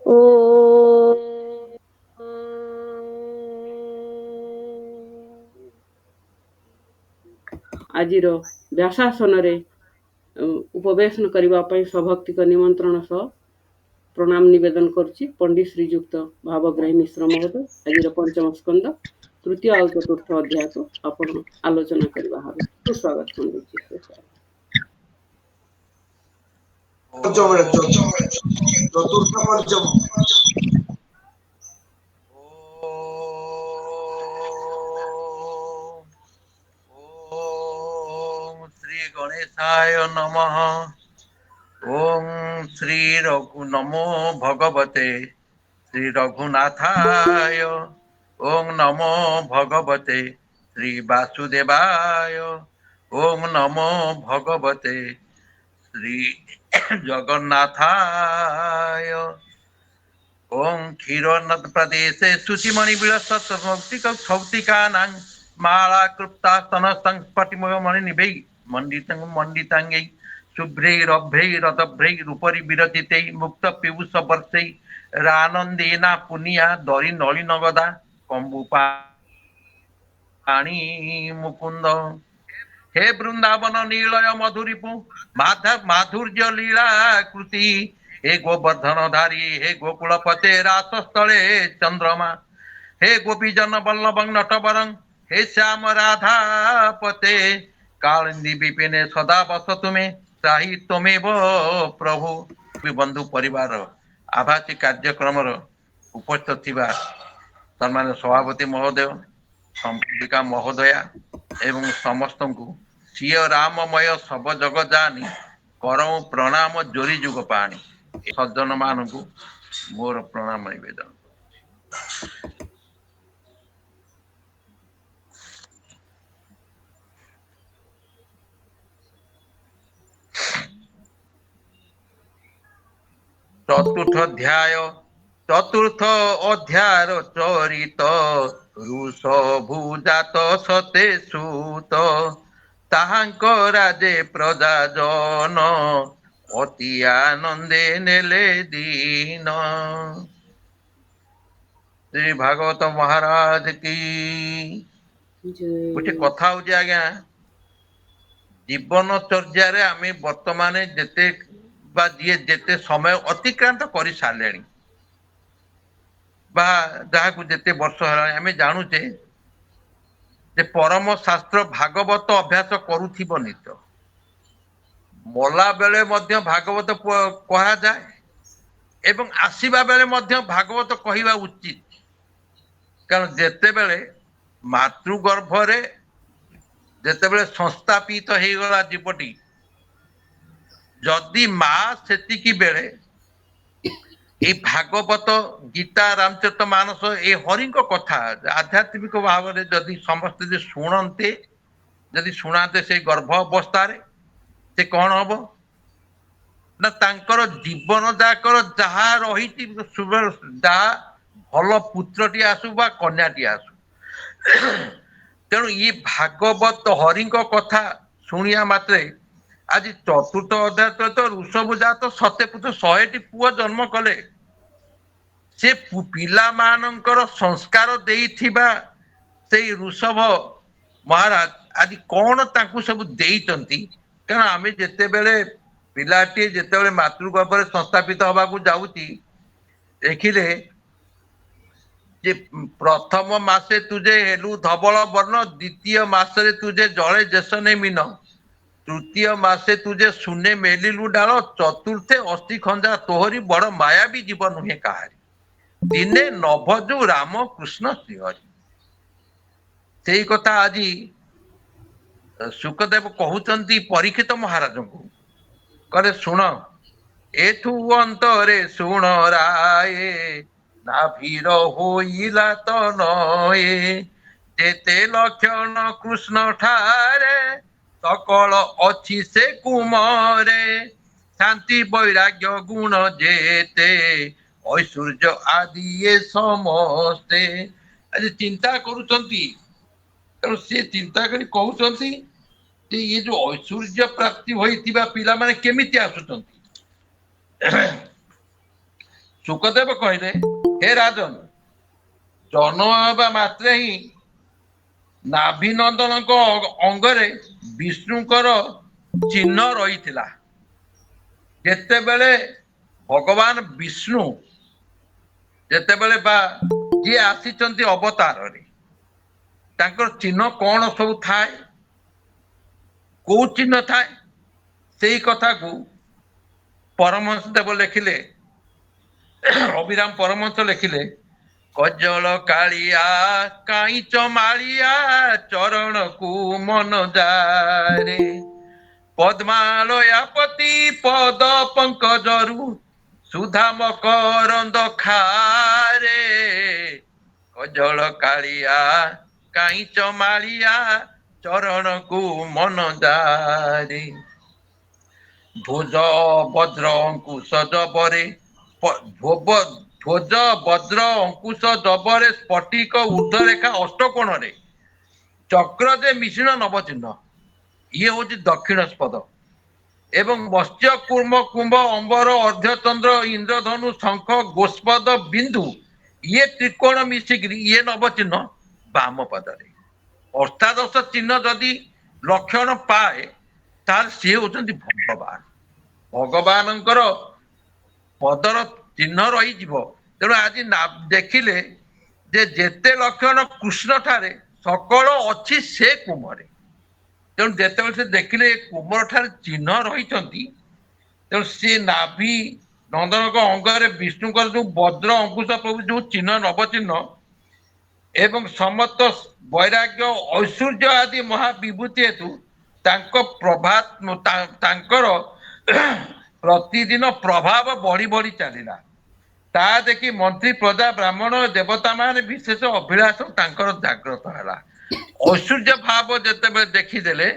ଓ ଆଜିର ବ୍ୟାସାସନରେ ଉପବେଶନ କରିବା ପାଇଁ ସଭକ୍ତିକ ନିମନ୍ତ୍ରଣ ସହ ପ୍ରଣାମ ନିବେଦନ କରୁଛି ପଣ୍ଡିତ ଶ୍ରୀଯୁକ୍ତ ଭାବଗ୍ରାହୀ ମିଶ୍ର ମହୋଦୟ। ଆଜିର ପଞ୍ଚମ ସ୍କନ୍ଦ ତୃତୀୟ ଆଉ ଚତୁର୍ଥ ଅଧ୍ୟାୟକୁ ଆପଣ ଆଲୋଚନା କରିବା ଭାବେ ସୁସ୍ୱାଗତ କରୁଛି। ଚତୁର୍ଥ ପଞ୍ଚମ ଶ୍ରୀ ଗଣେଶାୟ ନମଃ। ଓಂ ଶ୍ରୀ ନମୋ ଭଗବତେ ଶ୍ରୀ ରଘୁନାଥାୟ। ଓಂ ନମୋ ଭଗବତେ ଶ୍ରୀ ବାସୁଦେବାୟ। ଓಂ ନମୋ ଭଗବତେ ଶ୍ରୀ ଜଗନ୍ନାଥାୟ। ओम क्षीरोन्नत प्रदेशे सुचिमणि विलसौतिकानां माला कृप्ता स्तन संस्फटिमणि निभै मंडितांगै शुभ्रैरभ्रैरदभ्रैरुपरि विरचितै मुक्त पीयूष वर्षै रानन्देना पुनिया दरि नळि नगदा कम्बुपा पाणी मुकुंद। हे वृंदावन नीलय मधुरिपु माधुर्य लीला कृति। हे गोवर्धन धारी हे गोकुल पते रास स्थले चंद्रमा। हे गोपी जन बल्लभं नटवरं हे श्याम राधा पते। कालिंदी विपिने सदा बसतु मे त्राहि त्वमेव प्रभु। बंधु परिवार आभासी कार्यक्रम उपस्थित थिबा सम्माननीय सभापति महोदय संपादिका महोदया एवं समस्त को सिय राममय सब जग जानी करऊँ प्रणाम जोरी जुग पाणी। सज्जन मानक मोर प्रणाम निवेदन। चतुर्थ अध्याय चरित ऋषभु जात सते सुत ताहांक राजे प्रजा जन अति आनंदे नेले दीन। श्री भागवत महाराज की गोटे कथा होची आज्ञा जीवन चर्या आम वर्तमान जेते बा जेते समय अतिक्रांत कर सारे बा जहाँ को जेते वर्ष है आम जानुचे जे परम शास्त्र भागवत अभ्यास करुथिब नित मला बेले मध्य भागवत कहा जाए एवं आसीबा बेले मध्य भागवत कहवा उचित। कारण जेते बेले मातृगर्भरे जेतेबेले संस्थापित हो गला जीवटी जदि माँ सेतिकी बेले ये भागवत गीता रामचरित मानस ये हरि कथा आध्यात्मिक भाव में जदि समस्त शुणते जदि शुणाते से गर्भ अवस्था से कौन हम ना तांकर जीवन जाकर जहाँ रही जहाँ भल पुत्रटी आसु बा कन्याटी आसु तेणु ये भागवत हरि कथा शुणिया मात्रे आज चतुर्थ अध्याय तो ऋषभ जात सते पुत्र 100टी पुआ जन्म कले से पिला मानकर संस्कार देइथिबा से ऋषभ महाराज आज कौन ताकू सब देइचंती। कारण आम जेते बेले पिलाटी जेते बेले मातृगर्भरे संस्थापित हवा को जाउची देखिले जे प्रथम मासे तुझे हेलु धवल वर्ण द्वितीय मासरे तुझे जले जेसने मीन तृतीय मासे तुझे सुने मेलिलु डाल चतुर्थे अस्थि खंजा तोहरी बड़ माया भी जीवन नुहे कहारी दिने नभजु राम कृष्ण श्रीहरि। से कथा आज सुखदेव कहते परीक्षित महाराज को करे शुण एथु अंतरे शुण राय नाभीर होइला तो नये जेते लक्षण कृष्ण ठारे सकल अच्छी से कुमरे शांति वैराग्य गुण जेते ऐश्वर्य आदि ये समस्ते। आज चिंता करुचंती तेणु सी चिंता करी कहउचंती जे ये जो ऐश्वर्य प्राप्ति होइतिबा पिला माने केमिति आसुचंती ସୁକଦେବ କହିଲେ ହେ ରାଜନ, ଜନ୍ମ ହେବା ମାତ୍ରେ ହିଁ ନାଭିନନ୍ଦନଙ୍କ ଅଙ୍ଗରେ ବିଷ୍ଣୁଙ୍କର ଚିହ୍ନ ରହିଥିଲା। ଯେତେବେଳେ ଭଗବାନ ବିଷ୍ଣୁ ଯେତେବେଳେ ବା ଯିଏ ଆସିଛନ୍ତି ଅବତାରରେ, ତାଙ୍କର ଚିହ୍ନ କଣ ସବୁ ଥାଏ, କୋଉ ଚିହ୍ନ ଥାଏ, ସେଇ କଥାକୁ ପରମହଂସ ଦେବ ଲେଖିଲେ, ଅଭିରାମ ପରମହଂସ ଲେଖିଲେ, କଜଳ କାଳିଆ କାଇଁଚ ମାଳିଆ ଚରଣକୁ ମନ ଯାରେ, ପଦ୍ମାଳୟାପତି ପଦ ପଙ୍କଜରୁ ସୁଧା ମକରନ୍ଦ ଖାରେ, କଜଳ କାଳିଆ କାଇଁଚ ମାଳିଆ ଚରଣକୁ ମନ ଯାରେ, ଧ୍ୱଜ ବଜ୍ର ଅଙ୍କୁଶ ଜବରେ ଧ୍ୱଜ ବଜ୍ର ଅଙ୍କୁଶ ଜବରେ ସ୍ଫଟିକ ଉର୍ଦ୍ଧରେଖା ଅଷ୍ଟକୋଣରେ ଚକ୍ର ଯେ ମିଶ୍ରଣ ନବଚିହ୍ନ, ଇଏ ହଉଛି ଦକ୍ଷିଣ ସ୍ପଦ। ଏବଂ ମତ୍ସ୍ୟ କୁର୍ମ କୁମ୍ଭ ଅମ୍ବର ଅର୍ଦ୍ଧଚନ୍ଦ୍ର ଇନ୍ଦ୍ରଧନୁ ଶଙ୍ଖ ଗୋସ୍ପଦ ବିନ୍ଦୁ, ଇଏ ତ୍ରିକୋଣ ମିଶିକିରି ଇଏ ନବଚିହ୍ନ ବାମ ପଦରେ। ଅଷ୍ଟାଦଶ ଚିହ୍ନ ଯଦି ଲକ୍ଷଣ ପାଏ, ତାହେଲେ ସିଏ ହଉଛନ୍ତି ଭଗବାନ। ଭଗବାନଙ୍କର ପଦର ଚିହ୍ନ ରହିଯିବ। ତେଣୁ ଆଜି ଦେଖିଲେ ଯେ ଯେତେ ଲକ୍ଷଣ କୃଷ୍ଣ ଠାରେ ସକଳ ଅଛି ସେ କୁମରେ। ତେଣୁ ଯେତେବେଳେ ସେ ଦେଖିଲେ କୁମର ଠାରେ ଚିହ୍ନ ରହିଛନ୍ତି, ତେଣୁ ସିଏ ନାଭି ନନ୍ଦନଙ୍କ ଅଙ୍ଗରେ ବିଷ୍ଣୁଙ୍କର ଯୋଉ ବଜ୍ର ଅଙ୍କୁଶ ପ୍ରଭୁ ଯୋଉ ଚିହ୍ନ ନବଚିହ୍ନ ଏବଂ ସମସ୍ତ ବୈରାଗ୍ୟ ଐଶ୍ୱର୍ଯ୍ୟ ଆଦି ମହାବିଭୂତି ହେତୁ ତାଙ୍କ ତାଙ୍କର ପ୍ରତିଦିନ ପ୍ରଭାବ ବଢି ବଢି ଚାଲିଲା। ତାହା ଦେଖି ମନ୍ତ୍ରୀ ପ୍ରଜା ବ୍ରାହ୍ମଣ ଦେବତା ମାନେ ବିଶେଷ ଅଭିଳାଷ ତାଙ୍କର ଜାଗ୍ରତ ହେଲା। ଐଶ୍ୱର୍ଯ୍ୟ ଭାବ ଯେତେବେଳେ ଦେଖିଦେଲେ,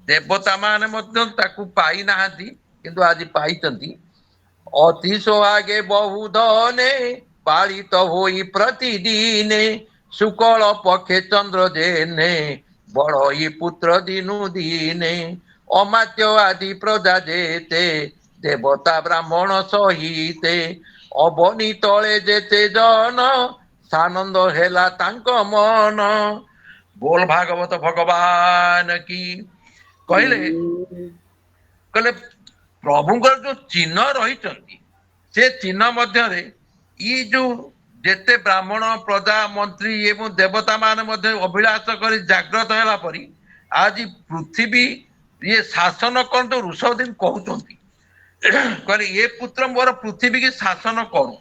ଦେବତା ମାନେ ମଧ୍ୟ ତାକୁ ପାଇନାହାନ୍ତି, କିନ୍ତୁ ଆଜି ପାଇଛନ୍ତି। ଅତି ସୋହାଗେ ବହୁ ଧନେ ପାଳିତ ହୋଇ ପ୍ରତିଦିନେ, ଶୁକଳ ପକ୍ଷେ ଚନ୍ଦ୍ର ଯେନେ ବড়ଇ ପୁତ୍ର ଦିନୁ ଦିନେ, ଅମାତ୍ୟ ଆଦି ପ୍ରଜା ଯେତେ ଦେବତା ବ୍ରାହ୍ମଣ ସହିତେ, ଅବନୀ ତଳେ ଯେତେ ଜନ ସାନନ୍ଦ ହେଲା ତାଙ୍କ ମନ। ବୋଲ ଭାଗବତ ଭଗବାନ କି। କହିଲେ କହିଲେ ପ୍ରଭୁଙ୍କର ଯୋଉ ଚିହ୍ନ ରହିଛନ୍ତି, ସେ ଚିହ୍ନ ମଧ୍ୟରେ ଇଏ ଯୋଉ ଯେତେ ବ୍ରାହ୍ମଣ ପ୍ରଜା ମନ୍ତ୍ରୀ ଏବଂ ଦେବତା ମାନେ ମଧ୍ୟ ଅଭିଳାଷ କରି ଜାଗ୍ରତ ହେଲା ପରି ଆଜି ପୃଥିବୀ ଇଏ ଶାସନ କରନ୍ତୁ। ଋଷଭଦେବ କହୁଛନ୍ତି, କହିଲେ ଏ ପୁତ୍ର ମୋର ପୃଥିବୀ କି ଶାସନ କରୁ।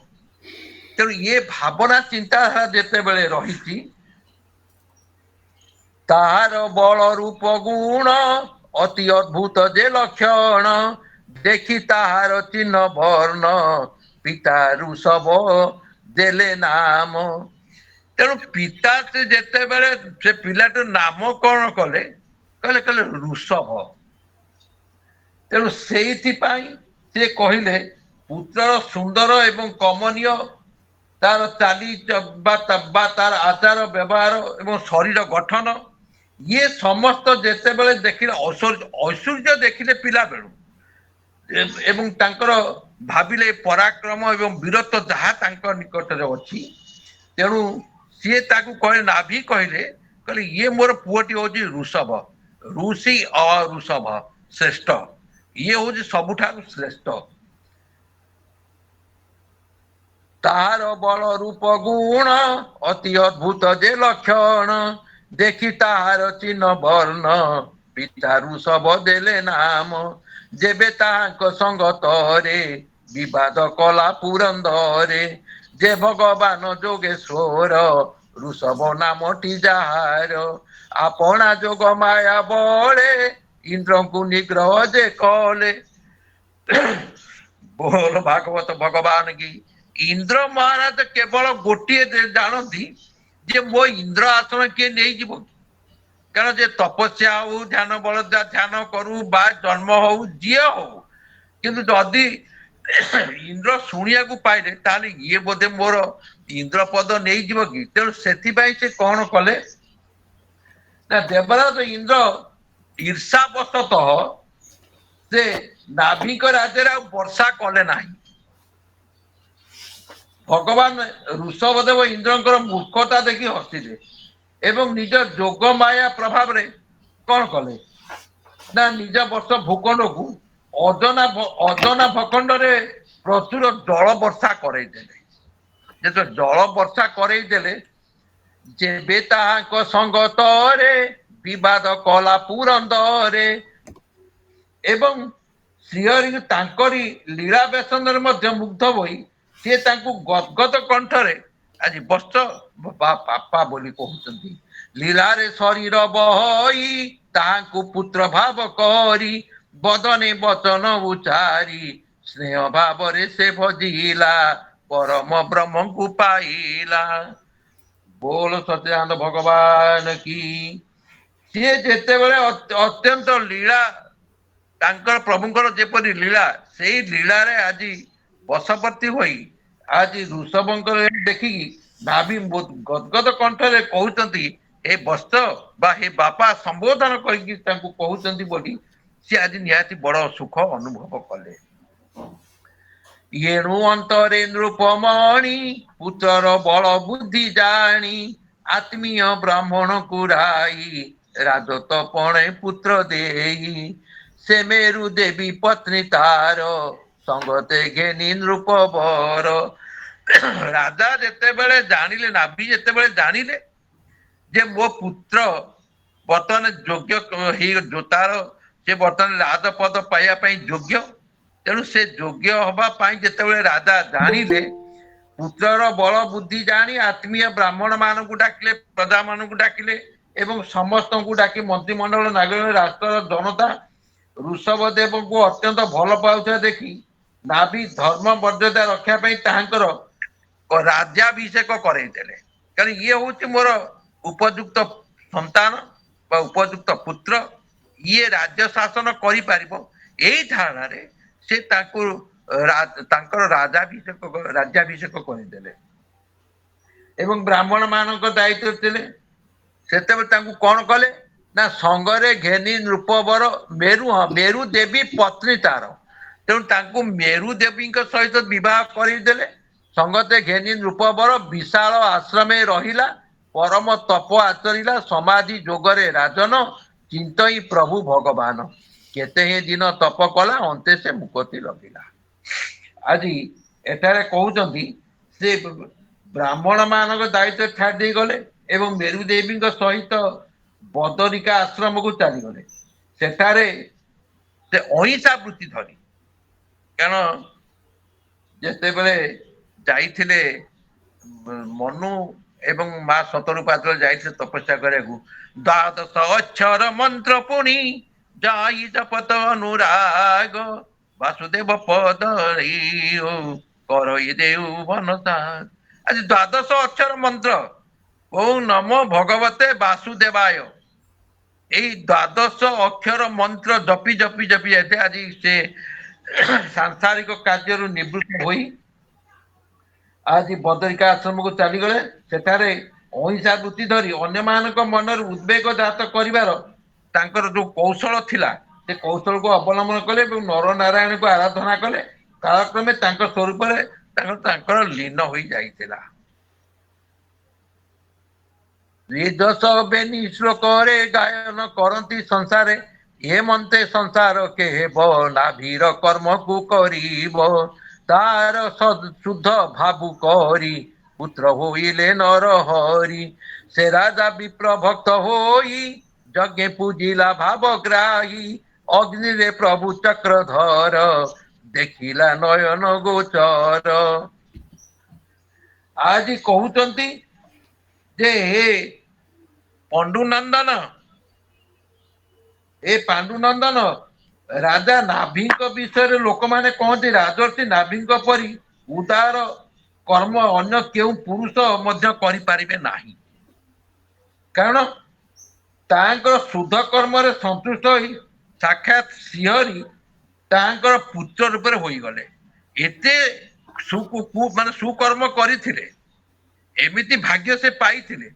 ତେଣୁ ଇଏ ଭାବନା ଚିନ୍ତାଧାରା ଯେତେବେଳେ ରହିଛି, ତାହାର ବଳ ରୂପ ଗୁଣ ଅତି ଅଦ୍ଭୁତ ଯେ ଲକ୍ଷଣ, ଦେଖି ତାହାର ଚିହ୍ନ ବର୍ଣ୍ଣ ପିତା ଋଷଭ ଦେଲେ ନାମ। ତେଣୁ ପିତା ସେ ଯେତେବେଳେ ସେ ପିଲାଟିର ନାମ କଣ କଲେ, କହିଲେ ଋଷଭ। ତେଣୁ ସେଇଥିପାଇଁ ସେ କହିଲେ ପୁତ୍ରର ସୁନ୍ଦର ଏବଂ କମନୀୟ ତାର ଚାଲି ବା ତାର ଆଚାର ବ୍ୟବହାର ଏବଂ ଶରୀର ଗଠନ, ଇଏ ସମସ୍ତ ଯେତେବେଳେ ଦେଖିଲେ ଐଶ୍ୱର୍ଯ୍ୟ ଦେଖିଲେ ପିଲା ବେଳୁ, ଏବଂ ତାଙ୍କର ଭାବିଲେ ପରାକ୍ରମ ଏବଂ ବୀରତ୍ୱ ଯାହା ତାଙ୍କ ନିକଟରେ ଅଛି, ତେଣୁ ସିଏ ତାକୁ କହିଲେ ନାଭି କହିଲେ ଇଏ ମୋର ପୁଅଟି ହଉଛି ଋଷଭ। ଋଷି ଋଷଭ ଶ୍ରେଷ୍ଠ, ଇଏ ହଉଛି ସବୁଠାରୁ ଶ୍ରେଷ୍ଠ। ତାହାର ବଳ ରୂପ ଗୁଣ ଅତି ଅଦ୍ଭୁତ ଯେ ଲକ୍ଷଣ, ଦେଖି ତାହାର ଚିହ୍ନ ବର୍ଣ୍ଣ ପିତା ଋଷଭ ଦେଲେ ନାମ। ଯେବେ ତାହାଙ୍କ ସଙ୍ଗତରେ ବିବାଦ କଲା ପୁରନ୍ଦରେ, ଯେ ଭଗବାନ ଯୋଗେଶ୍ୱର ଋଷଭ ନାମଟି ଯାହାର, ଆପଣା ଯୋଗ ମାୟା ବଳେ ଇନ୍ଦ୍ରଙ୍କୁ ନିଗ୍ରହ ଯେ କଲେ। ବୋଲ ଭାଗବତ ଭଗବାନ କି। ଇନ୍ଦ୍ର ମହାରାଜ କେବଳ ଗୋଟିଏ ଜାଣନ୍ତି ଯେ ମୋ ଇନ୍ଦ୍ର ଆସନ କିଏ ନେଇଯିବ। କାରଣ ଯେ ତପସ୍ୟା ହଉ, ଧ୍ୟାନ ବଳ ଧ୍ୟାନ କରୁ ବା ଜନ୍ମ ହଉ ଯିଏ ହଉ, କିନ୍ତୁ ଯଦି ଇନ୍ଦ୍ର ଶୁଣିବାକୁ ପାଇଲେ ତାହେଲେ ଇଏ ବୋଧେ ମୋର ଇନ୍ଦ୍ର ପଦ ନେଇଯିବ କି। ତେଣୁ ସେଥିପାଇଁ ସେ କଣ କଲେ ନା, ଦେବରାଜ ଇନ୍ଦ୍ର ଈର୍ଷାବଶତଃ ସେ ନାଭିଙ୍କ ରାଜ୍ୟରେ ଆଉ ବର୍ଷା କଲେ ନାହିଁ। ଭଗବାନ ଋଷଭଦେବ ଇନ୍ଦ୍ରଙ୍କର ମୂର୍ଖତା ଦେଖି ହସିଲେ ଏବଂ ନିଜ ଯୋଗ ମାୟା ପ୍ରଭାବରେ କଣ କଲେ ନା ନିଜ ବର୍ଷ ଭୂଖଣ୍ଡକୁ ଅଜନା ଭୂଖଣ୍ଡରେ ପ୍ରଚୁର ଜଳ ବର୍ଷା କରେଇଦେଲେ। ଯେତେବେଳେ ଜଳ ବର୍ଷା କରେଇଦେଲେ ଯେବେ ତାହାଙ୍କ ସଙ୍ଗତରେ ବିବାଦ କଲା ପୁରନ୍ଦରେ ଏବଂ ଶ୍ରୀହରି ତାଙ୍କରି ଲୀଳା ବେସନରେ ମଧ୍ୟ ମୁଗ୍ଧ ହୋଇ ସିଏ ତାଙ୍କୁ ଗଦଗଦ କଣ୍ଠରେ ଆଜି ବସ୍ତ ବାପା ବୋଲି କହୁଛନ୍ତି। ଲୀଳାରେ ଶରୀର ବହି ତାହାଙ୍କୁ ପୁତ୍ର ଭାବ କରି ବଦନେ ବଚନ ଉଚାରି ସ୍ନେହ ଭାବରେ ସେ ଭଜିଲା ପରମ ବ୍ରହ୍ମଙ୍କୁ ପାଇଲା। ବୋଲ ସତ୍ୟାନନ୍ଦ ଭଗବାନ କି ସିଏ ଯେତେବେଳେ ଅତ୍ୟନ୍ତ ଲୀଳା ତାଙ୍କର ପ୍ରଭୁଙ୍କର ଯେପରି ଲୀଳା ସେଇ ଲୀଳାରେ ଆଜି ବଶବର୍ତ୍ତୀ ହୋଇ ଆଜି ଋଷଭଙ୍କର ଦେଖିକି ଭାବି ଗଦଗଦ କଣ୍ଠରେ କହୁଛନ୍ତି ଏ ବସ୍ତ ବା ହେ ବାପା ସମ୍ବୋଧନ କରିକି ତାଙ୍କୁ କହୁଛନ୍ତି ବୋଲି ସେ ଆଜି ନିହାତି ବଡ ସୁଖ ଅନୁଭବ କଲେ। ଏଣୁ ଅନ୍ତରେ ନୃପମଣି ପୁତ୍ରର ବଳ ବୁଦ୍ଧି ଜାଣି ଆତ୍ମୀୟ ବ୍ରାହ୍ମଣକୁ ରାଇ ରାଜତପଣେ ପୁତ୍ର ଦେଇ ସେ ମେରୁ ଦେବୀ ପତ୍ନୀ ତାର ସଙ୍ଗତେ ଘେନି ନୃପବର। ରାଜା ଯେତେବେଳେ ଜାଣିଲେ ନାଭି ଯେତେବେଳେ ଜାଣିଲେ ଯେ ମୋ ପୁତ୍ର ବର୍ତ୍ତମାନ ଯୋଗ୍ୟ ତାର ସେ ବର୍ତ୍ତମାନ ରାଜପଦ ପାଇବା ପାଇଁ ଯୋଗ୍ୟ ତେଣୁ ସେ ଯୋଗ୍ୟ ହବା ପାଇଁ ଯେତେବେଳେ ରାଜା ଜାଣିଲେ ପୁତ୍ରର ବଳ ବୁଦ୍ଧି ଜାଣି ଆତ୍ମୀୟ ବ୍ରାହ୍ମଣ ମାନଙ୍କୁ ଡାକିଲେ ପ୍ରଜା ମାନଙ୍କୁ ଡାକିଲେ ଏବଂ ସମସ୍ତଙ୍କୁ ଡାକି ମନ୍ତ୍ରିମଣ୍ଡଳ ନାଗରିକ ରାଷ୍ଟ୍ରର ଜନତା ଋଷଭ ଦେବଙ୍କୁ ଅତ୍ୟନ୍ତ ଭଲ ପାଉଥିବା ଦେଖି ନାଭି ଧର୍ମ ମର୍ଯ୍ୟାଦା ରକ୍ଷା ପାଇଁ ତାହାଙ୍କର ରାଜ୍ୟାଭିଷେକ କରେଇଦେଲେ। କାରଣ ଇଏ ହଉଛି ମୋର ଉପଯୁକ୍ତ ସନ୍ତାନ ବା ଉପଯୁକ୍ତ ପୁତ୍ର, ଇଏ ରାଜ୍ୟ ଶାସନ କରିପାରିବ ଏଇ ଧାରଣାରେ ସେ ତାଙ୍କର ରାଜ୍ୟାଭିଷେକ କରିଦେଲେ ଏବଂ ବ୍ରାହ୍ମଣ ମାନଙ୍କ ଦାୟିତ୍ୱ ଥିଲେ। ସେତେବେଳେ ତାଙ୍କୁ କଣ କଲେ ନା ସଙ୍ଗରେ ଘେନି ନୃପବର ମେରୁ ଦେବୀ ପତ୍ନୀ ତାର ତେଣୁ ତାଙ୍କୁ ମେରୁ ଦେବୀଙ୍କ ସହିତ ବିବାହ କରିଦେଲେ। ସଙ୍ଗତେ ଘେନି ନୃପବର ବିଶାଳ ଆଶ୍ରମେ ରହିଲା ପରମ ତପ ଆଚରିଲା ସମାଧି ଯୋଗରେ ରାଜନ ଚିନ୍ତଇ ପ୍ରଭୁ ଭଗବାନ କେତେ ହିଁ ଦିନ ତପ କଲା ଅନ୍ତେ ସେ ମୁକତି ଲଭିଲା। ଆଜି ଏଠାରେ କହୁଛନ୍ତି ସେ ବ୍ରାହ୍ମଣ ମାନଙ୍କ ଦାୟିତ୍ୱ ଛାଡି ଦେଇ ଗଲେ ଏବଂ ମେରୁ ଦେବୀଙ୍କ ସହିତ ବଦରିକା ଆଶ୍ରମକୁ ଚାଲିଗଲେ। ସେଠାରେ ସେ ଅହିଂସା ବୃତ୍ତି ଧରି କାରଣ ଯେତେବେଳେ ଯାଇଥିଲେ ମନୁ ଏବଂ ମା ଶତରୂପା ଯାଇଥିଲେ ତପସ୍ୟା କରିବାକୁ ଦ୍ୱାଦଶ ଅକ୍ଷର ମନ୍ତ୍ର ପୁଣି ଯାଇ ଜପତ ଅନୁରାଗ ବାସୁଦେବ ପଦ କରଇ ଦେଉ ଭନତା। ଆଜି ଦ୍ୱାଦଶ ଅକ୍ଷର ମନ୍ତ୍ର ଓଁ ନମୋ ଭଗବତେ ବାସୁଦେବାୟ ଏଇ ଦ୍ୱାଦଶ ଅକ୍ଷର ମନ୍ତ୍ର ଜପି ଜପି ଜପି ଯାଇଥିଲେ। ଆଜି ସେ ସାଂସାରିକ କାର୍ଯ୍ୟରୁ ନିବୃତ୍ତ ହୋଇ ଆଜି ବଦରିକା ଆଶ୍ରମକୁ ଚାଲିଗଲେ। ସେଠାରେ ଅହିଂସା ବୃତ୍ତି ଧରି ଅନ୍ୟମାନଙ୍କ ମନରେ ଉଦ୍ବେଗ ଜାତ କରିବାର ତାଙ୍କର ଯୋଉ କୌଶଳ ଥିଲା ସେ କୌଶଳକୁ ଅବଲମ୍ବନ କଲେ ଏବଂ ନର ନାରାୟଣକୁ ଆରାଧନା କଲେ। କାଳକ୍ରମେ ତାଙ୍କ ସ୍ୱରୂପରେ ତାଙ୍କର ଲୀନ ହୋଇ ଯାଇଥିଲା। ବେନି ଶ୍ଲୋକରେ ଗାୟନ କରନ୍ତି ସଂସାରେ ଏ ମନ୍ତେ ସଂସାର କେବ ନାଭିର କର୍ମକୁ କରିବ ତାର ଶୁଦ୍ଧ ଭାବୁ କରି ପୁତ୍ର ହୋଇଲେ ନର ହରି ସେ ରାଜା ବିପ୍ର ଭକ୍ତ ହୋଇ ଯଜ୍ଞେ ପୂଜିଲା ଭାବଗ୍ରାହୀ ଅଗ୍ନିରେ ପ୍ରଭୁ ଚକ୍ରଧର ଦେଖିଲା ନୟନ ଗୋଚର। ଆଜି କହୁଛନ୍ତି ଯେ ହେ ପଣ୍ଡୁନନ୍ଦନ ଏ ପାଣ୍ଡୁନନ୍ଦନ ରାଜା ନାଭିଙ୍କ ବିଷୟରେ ଲୋକମାନେ କହନ୍ତି ରାଜର୍ଷି ନାଭିଙ୍କ ପରି ଉଦାର କର୍ମ ଅନ୍ୟ କେଉଁ ପୁରୁଷ ମଧ୍ୟ କରିପାରିବେ ନାହିଁ। କାରଣ ତାଙ୍କର ଶୁଦ୍ଧ କର୍ମରେ ସନ୍ତୁଷ୍ଟ ହୋଇ ସାକ୍ଷାତ ଶ୍ରୀହରି ତାଙ୍କର ପୁତ୍ର ରୂପରେ ହୋଇଗଲେ। ଏତେ ମାନେ ସୁକର୍ମ କରିଥିଲେ ଏମିତି ଭାଗ୍ୟ ସେ ପାଇଥିଲେ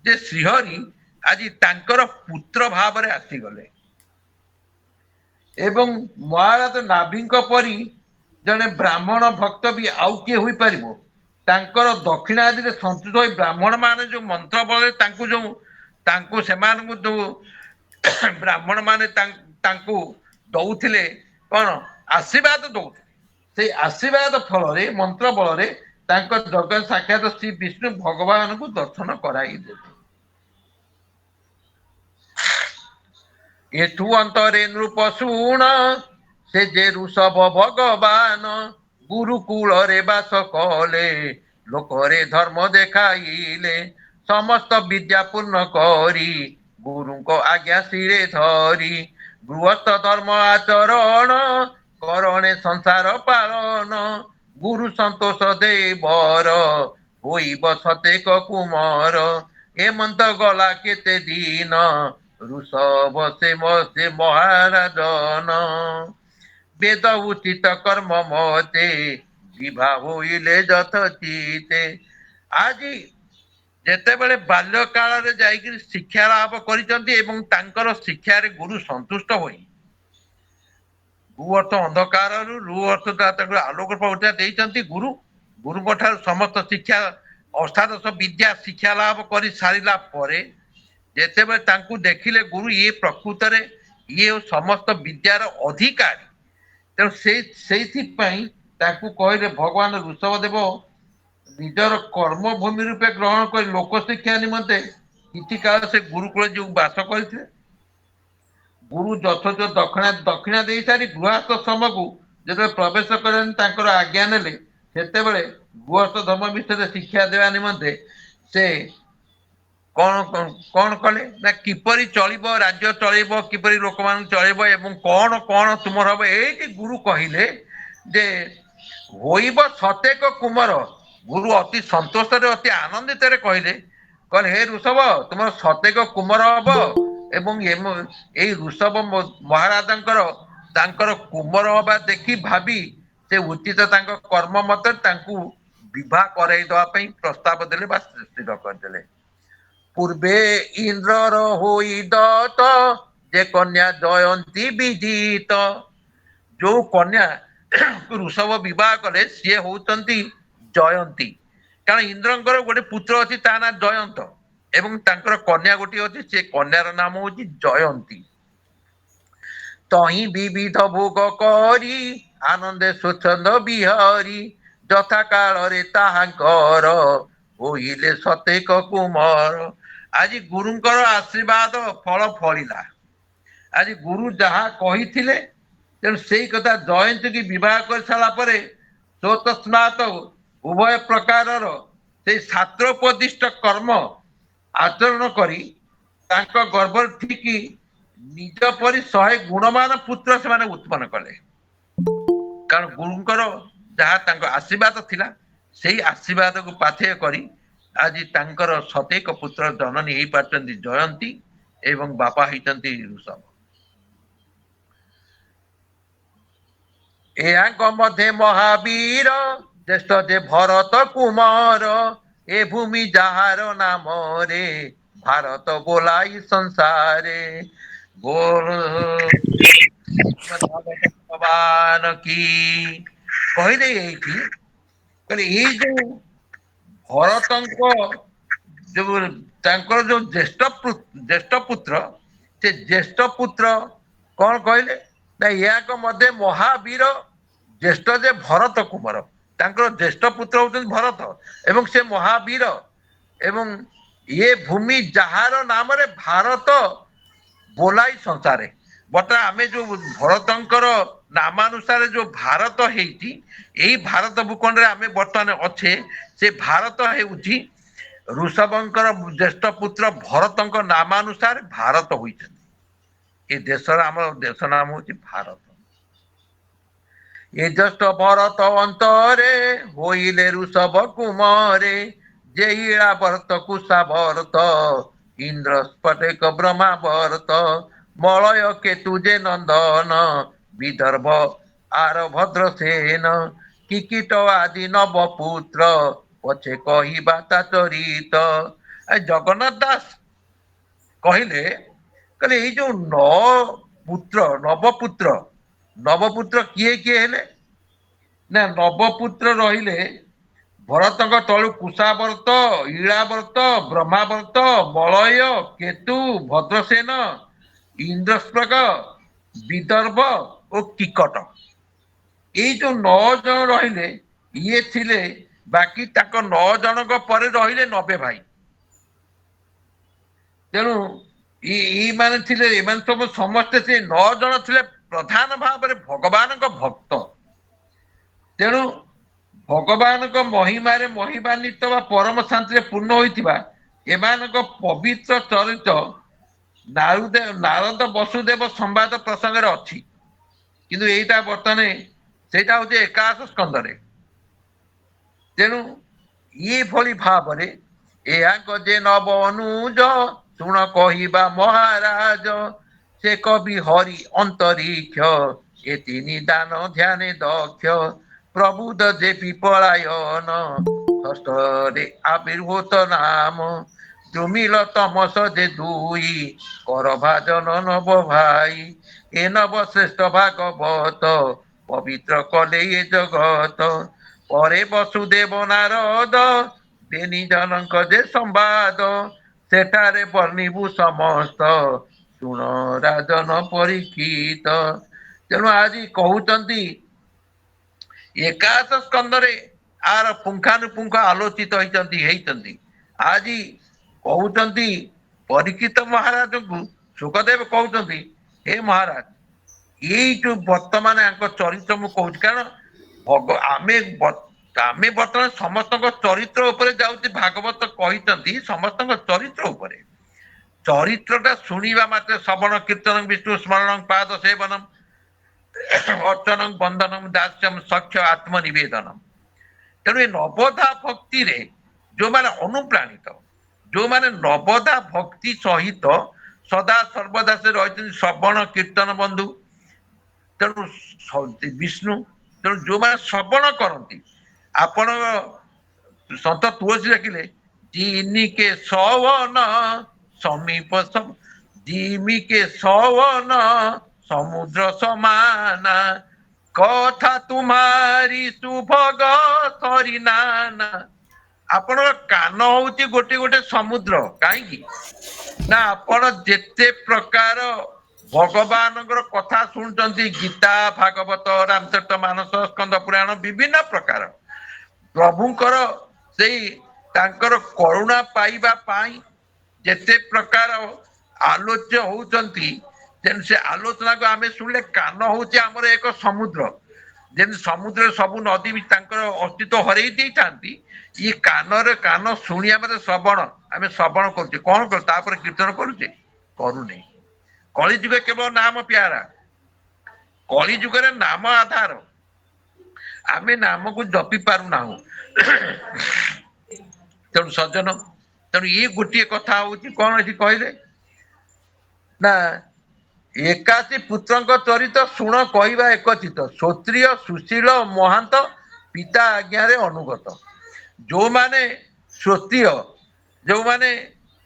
ଯେ ଶ୍ରୀହରି ଆଜି ତାଙ୍କର ପୁତ୍ର ଭାବରେ ଆସିଗଲେ ଏବଂ ମହାରାଜ ନାଭିଙ୍କ ପରି ଜଣେ ବ୍ରାହ୍ମଣ ଭକ୍ତ ବି ଆଉ କିଏ ହୋଇପାରିବ? ତାଙ୍କର ଦକ୍ଷିଣା ଆଦିରେ ସନ୍ତୁଷ୍ଟ ହୋଇ ବ୍ରାହ୍ମଣ ମାନେ ଯୋଉ ମନ୍ତ୍ର ବଳରେ ତାଙ୍କୁ ସେମାନଙ୍କୁ ଯୋଉ ବ୍ରାହ୍ମଣ ମାନେ ତାଙ୍କୁ ଦଉଥିଲେ କଣ ଆଶୀର୍ବାଦ ଦଉଥିଲେ। ସେଇ ଆଶୀର୍ବାଦ ଫଳରେ ମନ୍ତ୍ର ବଳରେ ତାଙ୍କ ଜଗତ ସାକ୍ଷାତ ଶ୍ରୀ ବିଷ୍ଣୁ ଭଗବାନଙ୍କୁ ଦର୍ଶନ କରାଇଦେଲେ। ଏଠୁ ଅନ୍ତରେ ନୃପ ଶୁଣ ସେ ଯେ ଋଷଭ ଭଗବାନ ଗୁରୁକୁଳରେ ବାସ କଲେ ଲୋକରେ ଧର୍ମ ଦେଖାଇଲେ ସମସ୍ତ ବିଦ୍ୟା ପୂର୍ଣ୍ଣ କରି ଗୁରୁଙ୍କ ଆଜ୍ଞା ଶିରେ ଧରି ଗୃହସ୍ଥ ଧର୍ମ ଆଚରଣ କରଣେ ସଂସାର ପାଳନ ଗୁରୁ ସନ୍ତୋଷ ଦେବର ହୋଇବ ସତେକ କୁମର ଏମନ୍ତ ଗଲା କେତେ ଦିନ ଋଷଭ ସେ ମହାରାଜନ ବେଦ ଉଚିତ କର୍ମ ମତେ ବିଭା ହୋଇଲେ ଯଥଚିତେ। ଆଜି ଯେତେବେଳେ ବାଲ୍ୟ କାଳରେ ଯାଇକିରି ଶିକ୍ଷା ଲାଭ କରିଛନ୍ତି ଏବଂ ତାଙ୍କର ଶିକ୍ଷାରେ ଗୁରୁ ସନ୍ତୁଷ୍ଟ ହୋଇ ଗୁ ଅର୍ଥ ଅନ୍ଧକାରରୁ ରୁ ଅର୍ଥ ତାଙ୍କୁ ଆଲୋକ ପହୁଞ୍ଚା ଦେଇଛନ୍ତି ଗୁରୁଙ୍କ ଠାରୁ ସମସ୍ତ ଶିକ୍ଷା ଅଷ୍ଟାଦଶ ବିଦ୍ୟା ଶିକ୍ଷା ଲାଭ କରି ସାରିଲା ପରେ ଯେତେବେଳେ ତାଙ୍କୁ ଦେଖିଲେ ଗୁରୁ ଇଏ ପ୍ରକୃତରେ ଇଏ ସମସ୍ତ ବିଦ୍ୟାର ଅଧିକାରୀ, ତେଣୁ ସେଇଥିପାଇଁ ତାଙ୍କୁ କହିଲେ ଭଗବାନ ଋଷଭ ଦେବ ନିଜର କର୍ମଭୂମି ରୂପେ ଗ୍ରହଣ କରି ଲୋକ ଶିକ୍ଷା ନିମନ୍ତେ କିଛି କାଳ ସେ ଗୁରୁକୁଳ ଯୋଉ ବାସ କରିଥିଲେ। ଗୁରୁ ଯଥୋଚ ଦକ୍ଷିଣା ଦେଇ ସାରି ଗୃହସ୍ଥ ଶ୍ରମକୁ ଯେତେବେଳେ ପ୍ରବେଶ କଲେନି ତାଙ୍କର ଆଜ୍ଞା ନେଲେ ସେତେବେଳେ ଗୃହସ୍ଥ ଧର୍ମ ବିଷୟରେ ଶିକ୍ଷା ଦେବା ନିମନ୍ତେ ସେ କଣ କଲେ ନା କିପରି ଚଳିବ ରାଜ୍ୟ ଚଳିବ କିପରି ଲୋକମାନଙ୍କୁ ଚଳିବ ଏବଂ କଣ କଣ ତୁମର ହବ ଏଇଠି ଗୁରୁ କହିଲେ ଯେ ହୋଇବ ସତେକ କୁମର। ଗୁରୁ ଅତି ସନ୍ତୋଷରେ ଅତି ଆନନ୍ଦିତରେ କହିଲେ ହେ ଋଷଭ ତୁମର ସତେକ କୁମର ହବ ଏବଂ ଏଇ ଋଷଭ ତାଙ୍କର କୁମର ହବା ଦେଖି ଭାବି ସେ ଉଚିତ ତାଙ୍କ କର୍ମ ମତରେ ତାଙ୍କୁ ବିବାହ କରାଇ ଦବା ପାଇଁ ପ୍ରସ୍ତାବ ଦେଲେ ବା ସ୍ଥିର କରିଦେଲେ। ପୂର୍ବେ ଇନ୍ଦ୍ରର ହୋଇ ଦତ ଯେ କନ୍ୟା ଜୟନ୍ତୀ ବିଦିତ। ଯୋଉ କନ୍ୟା ଋଷଭ ବିବାହ କଲେ ସିଏ ହଉଛନ୍ତି ଜୟନ୍ତୀ। କାରଣ ଇନ୍ଦ୍ରଙ୍କର ଗୋଟେ ପୁତ୍ର ଅଛି ତା ନାଁ ଜୟନ୍ତ ଏବଂ ତାଙ୍କର କନ୍ୟା ଗୋଟିଏ ଅଛି ସେ କନ୍ୟାର ନାମ ହଉଛି ଜୟନ୍ତୀ। ତହିଁ ବିବିଧ ଭୋଗ କରି ଆନନ୍ଦେ ସ୍ୱଚ୍ଛନ୍ଦ ବିହରି ଯଥା କାଳରେ ତାହାଙ୍କର ହୋଇଲେ ସତେକ କୁମର। ଆଜି ଗୁରୁଙ୍କର ଆଶୀର୍ବାଦ ଫଳ ଫଳିଲା। ଆଜି ଗୁରୁ ଯାହା କହିଥିଲେ ତେଣୁ ସେଇ କଥା ଜୟନ୍ତୀ କି ବିବାହ କରିସାରିଲା ପରେ ସ୍ୱତସ୍ନାତ ଉଭୟ ପ୍ରକାରର ସେଇ ଶାସ୍ତ୍ରୋପଦିଷ୍ଟ କର୍ମ ଆଚରଣ କରି ତାଙ୍କ ଗର୍ଭରେ ଠିକି ନିଜ ପରି 100 ଗୁଣମାନ ପୁତ୍ର ସେମାନେ ଉତ୍ପନ୍ନ କଲେ। କାରଣ ଗୁରୁଙ୍କର ଯାହା ତାଙ୍କ ଆଶୀର୍ବାଦ ଥିଲା ସେଇ ଆଶୀର୍ବାଦକୁ ପାଥେୟ କରି ଆଜି ତାଙ୍କର ସତେକ ପୁତ୍ର ଜନନୀ ହେଇପାରୁଛନ୍ତି ଜୟନ୍ତୀ ଏବଂ ବାପା ହେଇଛନ୍ତି ଋଷଭ। ଏହାଙ୍କ ମଧ୍ୟରେ ମହାବୀର ଜ୍ୟେଷ୍ଠ ଯେ ଭରତ କୁମାର ଏ ଭୂମି ଯାହାର ନାମରେ ଭାରତ ବୋଲାଇ ସଂସାରେ ଭଗବାନ କି କହିଲେ ଏଇଠି କହିଲେ ଏଇ ଯୋଉ ଭରତଙ୍କ ଯୋଉ ତାଙ୍କର ଯୋଉ ଜ୍ୟେଷ୍ଠ ପୁତ୍ର ସେ ଜ୍ୟେଷ୍ଠ ପୁତ୍ର କଣ କହିଲେ ନା ୟାଙ୍କ ମଧ୍ୟ ମହାବୀର ଜ୍ୟେଷ୍ଠ ଯେ ଭରତ କୁମାର ତାଙ୍କର ଜ୍ୟେଷ୍ଠ ପୁତ୍ର ହଉଛନ୍ତି ଭରତ ଏବଂ ସେ ମହାବୀର ଏବଂ ଇଏ ଭୂମି ଯାହାର ନାମରେ ଭାରତ ବୋଲାଇ ସଂସାରେ। ବର୍ତ୍ତମାନ ଆମେ ଯୋଉ ଭରତଙ୍କର ନାମାନୁସାରେ ଯୋଉ ଭାରତ ହେଇଛି ଏଇ ଭାରତ ଭୂଖଣ୍ଡରେ ଆମେ ବର୍ତ୍ତମାନ ଅଛେ ସେ ଭାରତ ହେଉଛି ଋଷଭଙ୍କର ଜ୍ୟେଷ୍ଠ ପୁତ୍ର ଭରତଙ୍କ ନାମାନୁସାରେ ଭାରତ ହୋଇଛନ୍ତି। ଏ ଦେଶର ଆମର ଦେଶ ନାମ ହଉଛି ଭାରତ। ଏ ଜ୍ୟେଷ୍ଠ ଭରତ ଅନ୍ତରେ ହୋଇଲେ ଋଷଭ କୁମରେ ଯେ ଇଳା ଭରତ କୁଶା ଭରତ ଇନ୍ଦ୍ର ସ୍ଫଟିକ ବ୍ରହ୍ମା ଭରତ ମଳୟ କେତୁ ଯେ ନନ୍ଦନ ବିଦର୍ଭ ଆର ଭଦ୍ରସେନ କିକିଟ ଆଦି ନବପୁତ୍ର ପଛେ କହିବା ତା ଚରିତ। ଜଗନ୍ନାଥ ଦାସ କହିଲେ ଏଇ ଯୋଉ ନବପୁତ୍ର କିଏ କିଏ ହେଲେ ନା ନବପୁତ୍ର ରହିଲେ ଭରତଙ୍କ ତଳୁ କୁଶାବର୍ତ, ଇଳାବର୍ତ, ବ୍ରହ୍ମାବର୍ତ, ବଳୟ, କେତୁ, ଭଦ୍ରସେନ, ଇନ୍ଦ୍ରସ୍ପୃଗ, ବିଦର୍ଭ ଓ କିକଟ। ଏଇ ଯୋଉ 9 ଜଣ ରହିଲେ ଇଏ ଥିଲେ, ବାକି ତାଙ୍କ 9 ଜଣଙ୍କ ପରେ ରହିଲେ 90 ଭାଇ। ତେଣୁ ଏଇମାନେ ଥିଲେ, ଏମାନେ ସବୁ ସମସ୍ତେ ସେ 9 ଜଣ ଥିଲେ ପ୍ରଧାନ ଭାବରେ ଭଗବାନଙ୍କ ଭକ୍ତ। ତେଣୁ ଭଗବାନଙ୍କ ମହିମାରେ ମହିମାନ୍ୱିତ ବା ପରମ ଶାନ୍ତିରେ ପୂର୍ଣ୍ଣ ହୋଇଥିବା ଏମାନଙ୍କ ପବିତ୍ର ଚରିତ ନାରଦ ବସୁଦେବ ସମ୍ବାଦ ପ୍ରସଙ୍ଗରେ ଅଛି। କିନ୍ତୁ ଏଇଟା ବର୍ତ୍ତମାନ ସେଇଟା ହଉଛି ଏକାଦଶ ସ୍କନ୍ଧରେ। ତେଣୁ ଏଇଭଳି ଭାବରେ ଏହାଙ୍କ ଯେ ନବ ଅନୁଜ ଶୁଣ କହିବା ମହାରାଜ, ସେ କବି ହରି ଅନ୍ତରୀକ୍ଷ ଏ ତିନି ଦାନ ଧ୍ୟାନେ ଦକ୍ଷ, ପ୍ରବୁଦ ଯେ ପିପଳାୟନ ଷଷ୍ଠରେ ଆବିର୍ଭୂତ ନାମ, ଦ୍ରୁମିଳ ତମସ ଯେ ଦୁଇ କର ଭାଜନ ନବ ଭାଇ, ଏ ନବ ଶ୍ରେଷ୍ଠ ଭାଗବତ ପବିତ୍ର କଲେ ଏ ଜଗତ, ପରେ ବସୁଦେବ ନାରଦ ତିନି ଜଣଙ୍କ ଯେ ସମ୍ବାଦ, ସେଠାରେ ବର୍ଣ୍ଣିବୁ ସମସ୍ତ ଶୁଣ ରାଜନ ପରୀକ୍ଷିତ। ତେଣୁ ଆଜି କହୁଛନ୍ତି ଏକାଦଶ ସ୍କନ୍ଧରେ ଆର ପୁଙ୍ଖାନୁପୁଙ୍ଖ ଆଲୋଚିତ ହେଇଛନ୍ତି। ଆଜି କହୁଛନ୍ତି ପରୀକ୍ଷିତ ମହାରାଜଙ୍କୁ ସୁଖଦେବ କହୁଛନ୍ତି, ହେ ମହାରାଜ, ଏଇ ଯୋଉ ବର୍ତ୍ତମାନ ଆଙ୍କ ଚରିତ୍ର ମୁଁ କହୁଛି, କାରଣ ଆମେ ବର୍ତ୍ତମାନ ସମସ୍ତଙ୍କ ଚରିତ୍ର ଉପରେ ଯାଉଛି। ଭାଗବତ କହିଛନ୍ତି ସମସ୍ତଙ୍କ ଚରିତ୍ର ଉପରେ। ଚରିତ୍ରଟା ଶୁଣିବା ମାତ୍ରେ ଶ୍ରବଣ କୀର୍ତ୍ତନ ବିଷ୍ଣୁ ସ୍ମରଣ ପାଦ ସେବନମ ଅର୍ଚ୍ଚନଂ ବନ୍ଦନଂ ଦାସ୍ୟଂ ସଖ୍ୟ ଆତ୍ମନିବେଦନମ। ତେଣୁ ଏ ନବଦା ଭକ୍ତିରେ ଯୋଉମାନେ ଅନୁପ୍ରାଣିତ, ଯୋଉମାନେ ନବଦା ଭକ୍ତି ସହିତ ସଦା ସର୍ବଦା ସେ ରହିଛନ୍ତି ଶ୍ରବଣ କୀର୍ତ୍ତନ ବନ୍ଧୁ, ତେଣୁ ବିଷ୍ଣୁ, ତେଣୁ ଯୋଉମାନେ ଶ୍ରବଣ କରନ୍ତି, ଆପଣ ସନ୍ଥ ତୁଳସୀ ଲେଖିଲେ ଜିନିକେ ସବନ ସମୀପ ଜିମିକେ ସବନ ସମୁଦ୍ର ସମାନା, କଥା ତୁମାରି ସୁଭଗ ସରି ନାନା। ଆପଣଙ୍କ କାନ ହଉଛି ଗୋଟେ ଗୋଟେ ସମୁଦ୍ର। କାହିଁକି ନା ଆପଣ ଯେତେ ପ୍ରକାର ଭଗବାନଙ୍କର କଥା ଶୁଣୁଛନ୍ତି, ଗୀତା, ଭାଗବତ, ରାମଚରିତ ମାନସ, ସ୍କନ୍ଦ ପୁରାଣ, ବିଭିନ୍ନ ପ୍ରକାର ପ୍ରଭୁଙ୍କର ସେଇ ତାଙ୍କର କରୁଣା ପାଇବା ପାଇଁ ଯେତେ ପ୍ରକାର ଆଲୋଚ୍ୟ ହଉଛନ୍ତି, ତେଣୁ ସେ ଆଲୋଚନାକୁ ଆମେ ଶୁଣିଲେ କାନ ହଉଛି ଆମର ଏକ ସମୁଦ୍ର। ଯେମିତି ସମୁଦ୍ରରେ ସବୁ ନଦୀ ବି ତାଙ୍କର ଅସ୍ତିତ୍ୱ ହରେଇ ଦେଇଥାନ୍ତି, ଇଏ କାନ ଶୁଣିବା ମାନେ ଶ୍ରବଣ, ଆମେ ଶ୍ରବଣ କରୁଛେ, କଣ କରୁ ତାପରେ କୀର୍ତ୍ତନ କରୁଛେ, କରୁନେ। କଳି ଯୁଗ କେବଳ ନାମ ପ୍ୟାରା, କଳି ଯୁଗରେ ନାମ ଆଧାର, ଆମେ ନାମକୁ ଜପି ପାରୁନାହୁଁ। ତେଣୁ ସଜ୍ଜନ, ତେଣୁ ଇଏ ଗୋଟିଏ କଥା ହଉଛି କଣ ଏଠି କହିଲେ ନା, ଏକାଶୀ ପୁତ୍ରଙ୍କ ଚରିତ ଶୁଣ କହିବା ଏକଚିତ, କ୍ଷତ୍ରିୟ ସୁଶୀଳ ମହାନ୍ତ ପିତା ଆଜ୍ଞାରେ ଅନୁଗତ। ଯୋଉମାନେ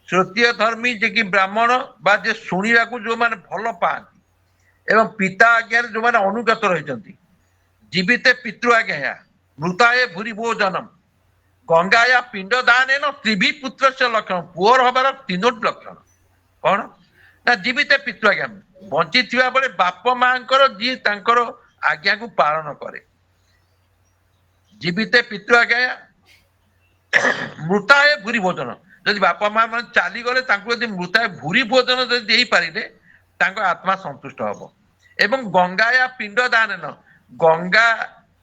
ଶ୍ରୋତ୍ରିୟ ଧର୍ମୀ, ଯେ କି ବ୍ରାହ୍ମଣ ବା ଯେ ଶୁଣିବାକୁ ଯୋଉମାନେ ଭଲ ପାଆନ୍ତି, ଏବଂ ପିତା ଆଜ୍ଞାରେ ଯୋଉମାନେ ଅନୁଗତ ରହିଛନ୍ତି। ଜୀବିତେ ପିତୃ ଆଜ୍ଞା ମୃତାଏ ଭୂରି ଭୋଜନମ, ଗଙ୍ଗାୟା ପିଣ୍ଡ ଦାନେନ ତ୍ରିଭି ପୁତ୍ର ସେ ଲକ୍ଷଣ। ପୁଅର ହବାର 3ଟି ଲକ୍ଷଣ କଣ ନା, ଜୀବିତ ପିତୃ ଆଜ୍ଞା, ବଞ୍ଚିଥିବା ବେଳେ ବାପ ମାଙ୍କର ଯିଏ ତାଙ୍କର ଆଜ୍ଞାକୁ ପାଳନ କରେ। ଜୀବିତେ ପିତୃ ଆଜ୍ଞା ମୃତାଏ ଭୂରି ଭୋଜନ, ଯଦି ବାପା ମା ମାନେ ଚାଲିଗଲେ ତାଙ୍କୁ ଯଦି ମୃତାଏ ଭୂରି ଭୋଜନ ଯଦି ଦେଇପାରିଲେ ତାଙ୍କ ଆତ୍ମା ସନ୍ତୁଷ୍ଟ ହବ। ଏବଂ ଗଙ୍ଗାୟା ପିଣ୍ଡ ଦାନେନ, ଗଙ୍ଗା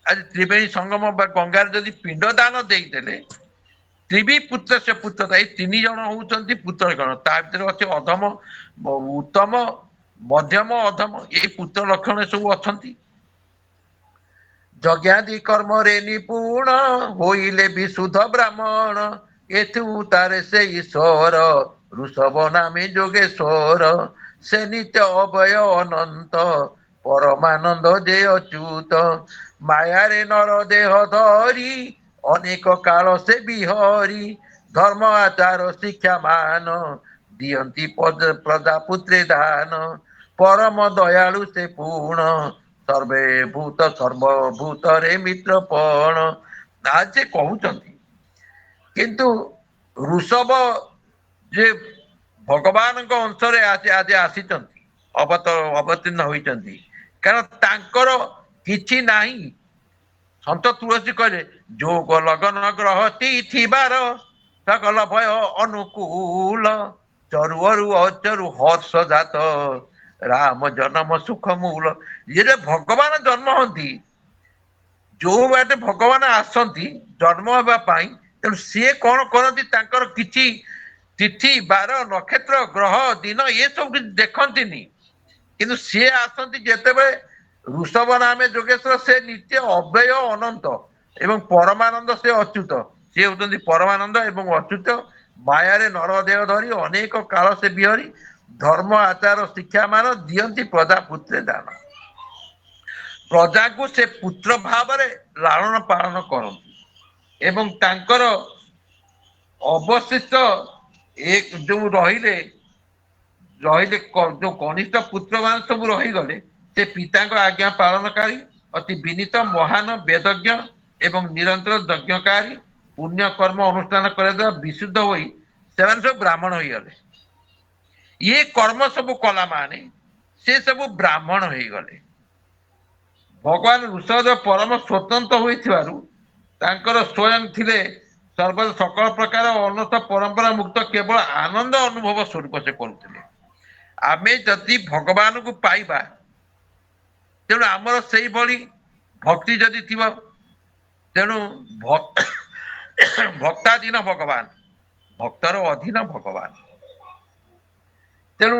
ଆଜି ତ୍ରିବେଣୀ ସଙ୍ଗମ ବା ଗଙ୍ଗାରେ ଯଦି ପିଣ୍ଡ ଦାନ ଦେଇଦେଲେ, ତ୍ରିଭି ପୁତ୍ର ସେ ପୁତ୍ର, ଏଇ 3 ଜଣ ହଉଛନ୍ତି ପୁତ୍ର ଗଣ। ତା ଭିତରେ ଅଛି ଅଧମ, ଉତ୍ତମ, ମଧ୍ୟମ, ଅଧମ, ଏଇ ପୁତ୍ର ଲକ୍ଷଣ ସବୁ ଅଛନ୍ତି। ଯଜ୍ଞାଦି କର୍ମରେ ନିପୁଣ ହୋଇଲେ ବିଶୁଦ୍ଧ ବ୍ରାହ୍ମଣ, ଏଥୁ ତାରେ ସେ ଈଶ୍ୱର ଋଷଭ ନାମେ ଯୋଗେଶ୍ୱର, ସେ ନିତ୍ୟ ଅଭୟ ଅନନ୍ତ ପରମାନନ୍ଦ ଯେ ଅଚ୍ୟୁତ, ମାୟାରେ ନର ଦେହ ଧରି ଅନେକ କାଳ ସେ ବିହରି, ଧର୍ମ ଆଚାର ଶିକ୍ଷା ମାନ ଦିଅନ୍ତି ପ୍ରଜାପୁତ୍ରେ ଦାନ, ପରମ ଦୟାଳୁ ସେ ପୁଣ ସର୍ବଭୂତରେ ମିତ୍ର ପଣ। ନା ଯେ କହୁଛନ୍ତି କିନ୍ତୁ ଋଷଭ ଯେ ଭଗବାନଙ୍କ ଅଂଶରେ ଆଜି ଆସିଛନ୍ତି, ଅବତୀର୍ଣ୍ଣ ହୋଇଛନ୍ତି, କାରଣ ତାଙ୍କର କିଛି ନାହିଁ। ସନ୍ତ ତୁଳସୀ କହିଲେ ଯୋଗ ଲଗନ ଗ୍ରହ ଥିବାର ସକଲ ଭୟ ଅନୁକୂଳ, ଚରୁଅରୁ ଅଚରୁ ହର୍ଷ ଜାତ ରାମ ଜନ୍ମ ସୁଖ ମୂଳ। ଇଏ ଭଗବାନ ଜନ୍ମ ହନ୍ତି, ଯୋଉ ବାଟେ ଭଗବାନ ଆସନ୍ତି ଜନ୍ମ ହେବା ପାଇଁ, ତେଣୁ ସିଏ କଣ କରନ୍ତି, ତାଙ୍କର କିଛି ତିଥି ବାର ନକ୍ଷତ୍ର ଗ୍ରହ ଦିନ ଏସବୁ କିଛି ଦେଖନ୍ତିନି, କିନ୍ତୁ ସିଏ ଆସନ୍ତି ଯେତେବେଳେ ଋଷଭ ନାମେ ଯୋଗେଶ୍ଵର, ସେ ନିତ୍ୟ ଅବ୍ୟୟ ଅନନ୍ତ ଏବଂ ପରମାନନ୍ଦ, ସେ ଅଚ୍ୟୁତ। ସିଏ ହଉଛନ୍ତି ପରମାନନ୍ଦ ଏବଂ ଅଚ୍ୟୁତ। ମାୟାରେ ନର ଦେହ ଧରି ଅନେକ କାଳ ସେ ବିହରି, ଧର୍ମ ଆଚାର ଶିକ୍ଷା ମାନ ଦିଅନ୍ତି ପ୍ରଜା ପୁତ୍ରେ ଦାନ। ପ୍ରଜାଙ୍କୁ ସେ ପୁତ୍ର ଭାବରେ ଲାଳନ ପାଳନ କରନ୍ତି ଏବଂ ତାଙ୍କର ଅବଶିଷ୍ଟ ଯୋଉ ରହିଲେ ଯୋଉ କନିଷ୍ଠ ପୁତ୍ର ମାନେ ସବୁ ରହିଗଲେ, ସେ ପିତାଙ୍କ ଆଜ୍ଞା ପାଳନକାରୀ, ଅତି ବିନୀତ ମହାନ ବେଦଜ୍ଞ ଏବଂ ନିରନ୍ତର ଯଜ୍ଞକାରୀ, ପୁଣ୍ୟ କର୍ମ ଅନୁଷ୍ଠାନ କରିବା ଦ୍ୱାରା ବିଶୁଦ୍ଧ ହୋଇ ସେମାନେ ସବୁ ବ୍ରାହ୍ମଣ ହେଇଗଲେ। ଇଏ କର୍ମ ସବୁ କଲା ମାନେ ସେ ସବୁ ବ୍ରାହ୍ମଣ ହେଇଗଲେ। ଭଗବାନ ଋଷଭ ପରମ ସ୍ୱତନ୍ତ୍ର ହୋଇଥିବାରୁ ତାଙ୍କର ସ୍ୱୟଂ ଥିଲେ ସର୍ବଦା ସକଳ ପ୍ରକାର ଅନର୍ଥ ପରମ୍ପରା ମୁକ୍ତ, କେବଳ ଆନନ୍ଦ ଅନୁଭବ ସ୍ୱରୂପ ସେ କରୁଥିଲେ। ଆମେ ଯଦି ଭଗବାନଙ୍କୁ ପାଇବା, ତେଣୁ ଆମର ସେଇଭଳି ଭକ୍ତି ଯଦି ଥିବ, ତେଣୁ ଭକ୍ତାଧୀନ ଭଗବାନ, ଭକ୍ତର ଅଧୀନ ଭଗବାନ। ତେଣୁ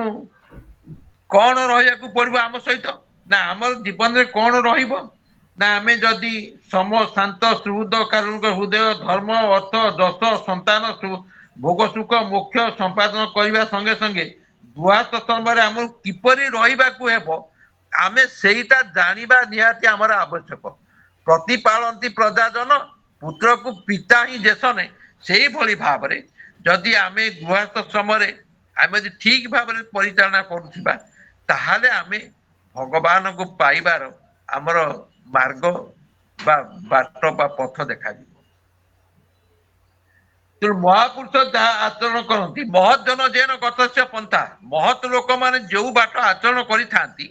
କଣ ରହିବାକୁ ପଡିବ ଆମ ସହିତ, ନା ଆମର ଜୀବନରେ କଣ ରହିବ, ନା ଆମେ ଯଦି ଶାନ୍ତ ସୁହୃଦ କାରଣଙ୍କ ହୃଦୟ ଧର୍ମ ଅର୍ଥ ଯଶ ସନ୍ତାନ ଭୋଗ ସୁଖ ମୋକ୍ଷ ସମ୍ପାଦନ କରିବା ସଙ୍ଗେ ସଙ୍ଗେ ଗୃହସ୍ଥ ସମୟରେ ଆମକୁ କିପରି ରହିବାକୁ ହେବ, ଆମେ ସେଇଟା ଜାଣିବା ନିହାତି ଆମର ଆବଶ୍ୟକ। ପ୍ରତିପାଳନ୍ତି ପ୍ରଜାଜନ ପୁତ୍ରକୁ ପିତା ହିଁ ଦେଶନେ, ସେଇଭଳି ଭାବରେ ଯଦି ଆମେ ଗୃହସ୍ଥ ସମୟରେ ଆମେ ଯଦି ଠିକ ଭାବରେ ପରିଚାଳନା କରୁଥିବା, ତାହେଲେ ଆମେ ଭଗବାନଙ୍କୁ ପାଇବାର ଆମର ମାର୍ଗ ବା ବାଟ ବା ପଥ ଦେଖାଯିବ। ତେଣୁ ମହାପୁରୁଷ ଯାହା ଆଚରଣ କରନ୍ତି, ମହତ୍ ଜନ ଯେନ ଗତସ୍ୟ ପନ୍ଥା, ମହତ୍ ଲୋକମାନେ ଯୋଉ ବାଟ ଆଚରଣ କରିଥାନ୍ତି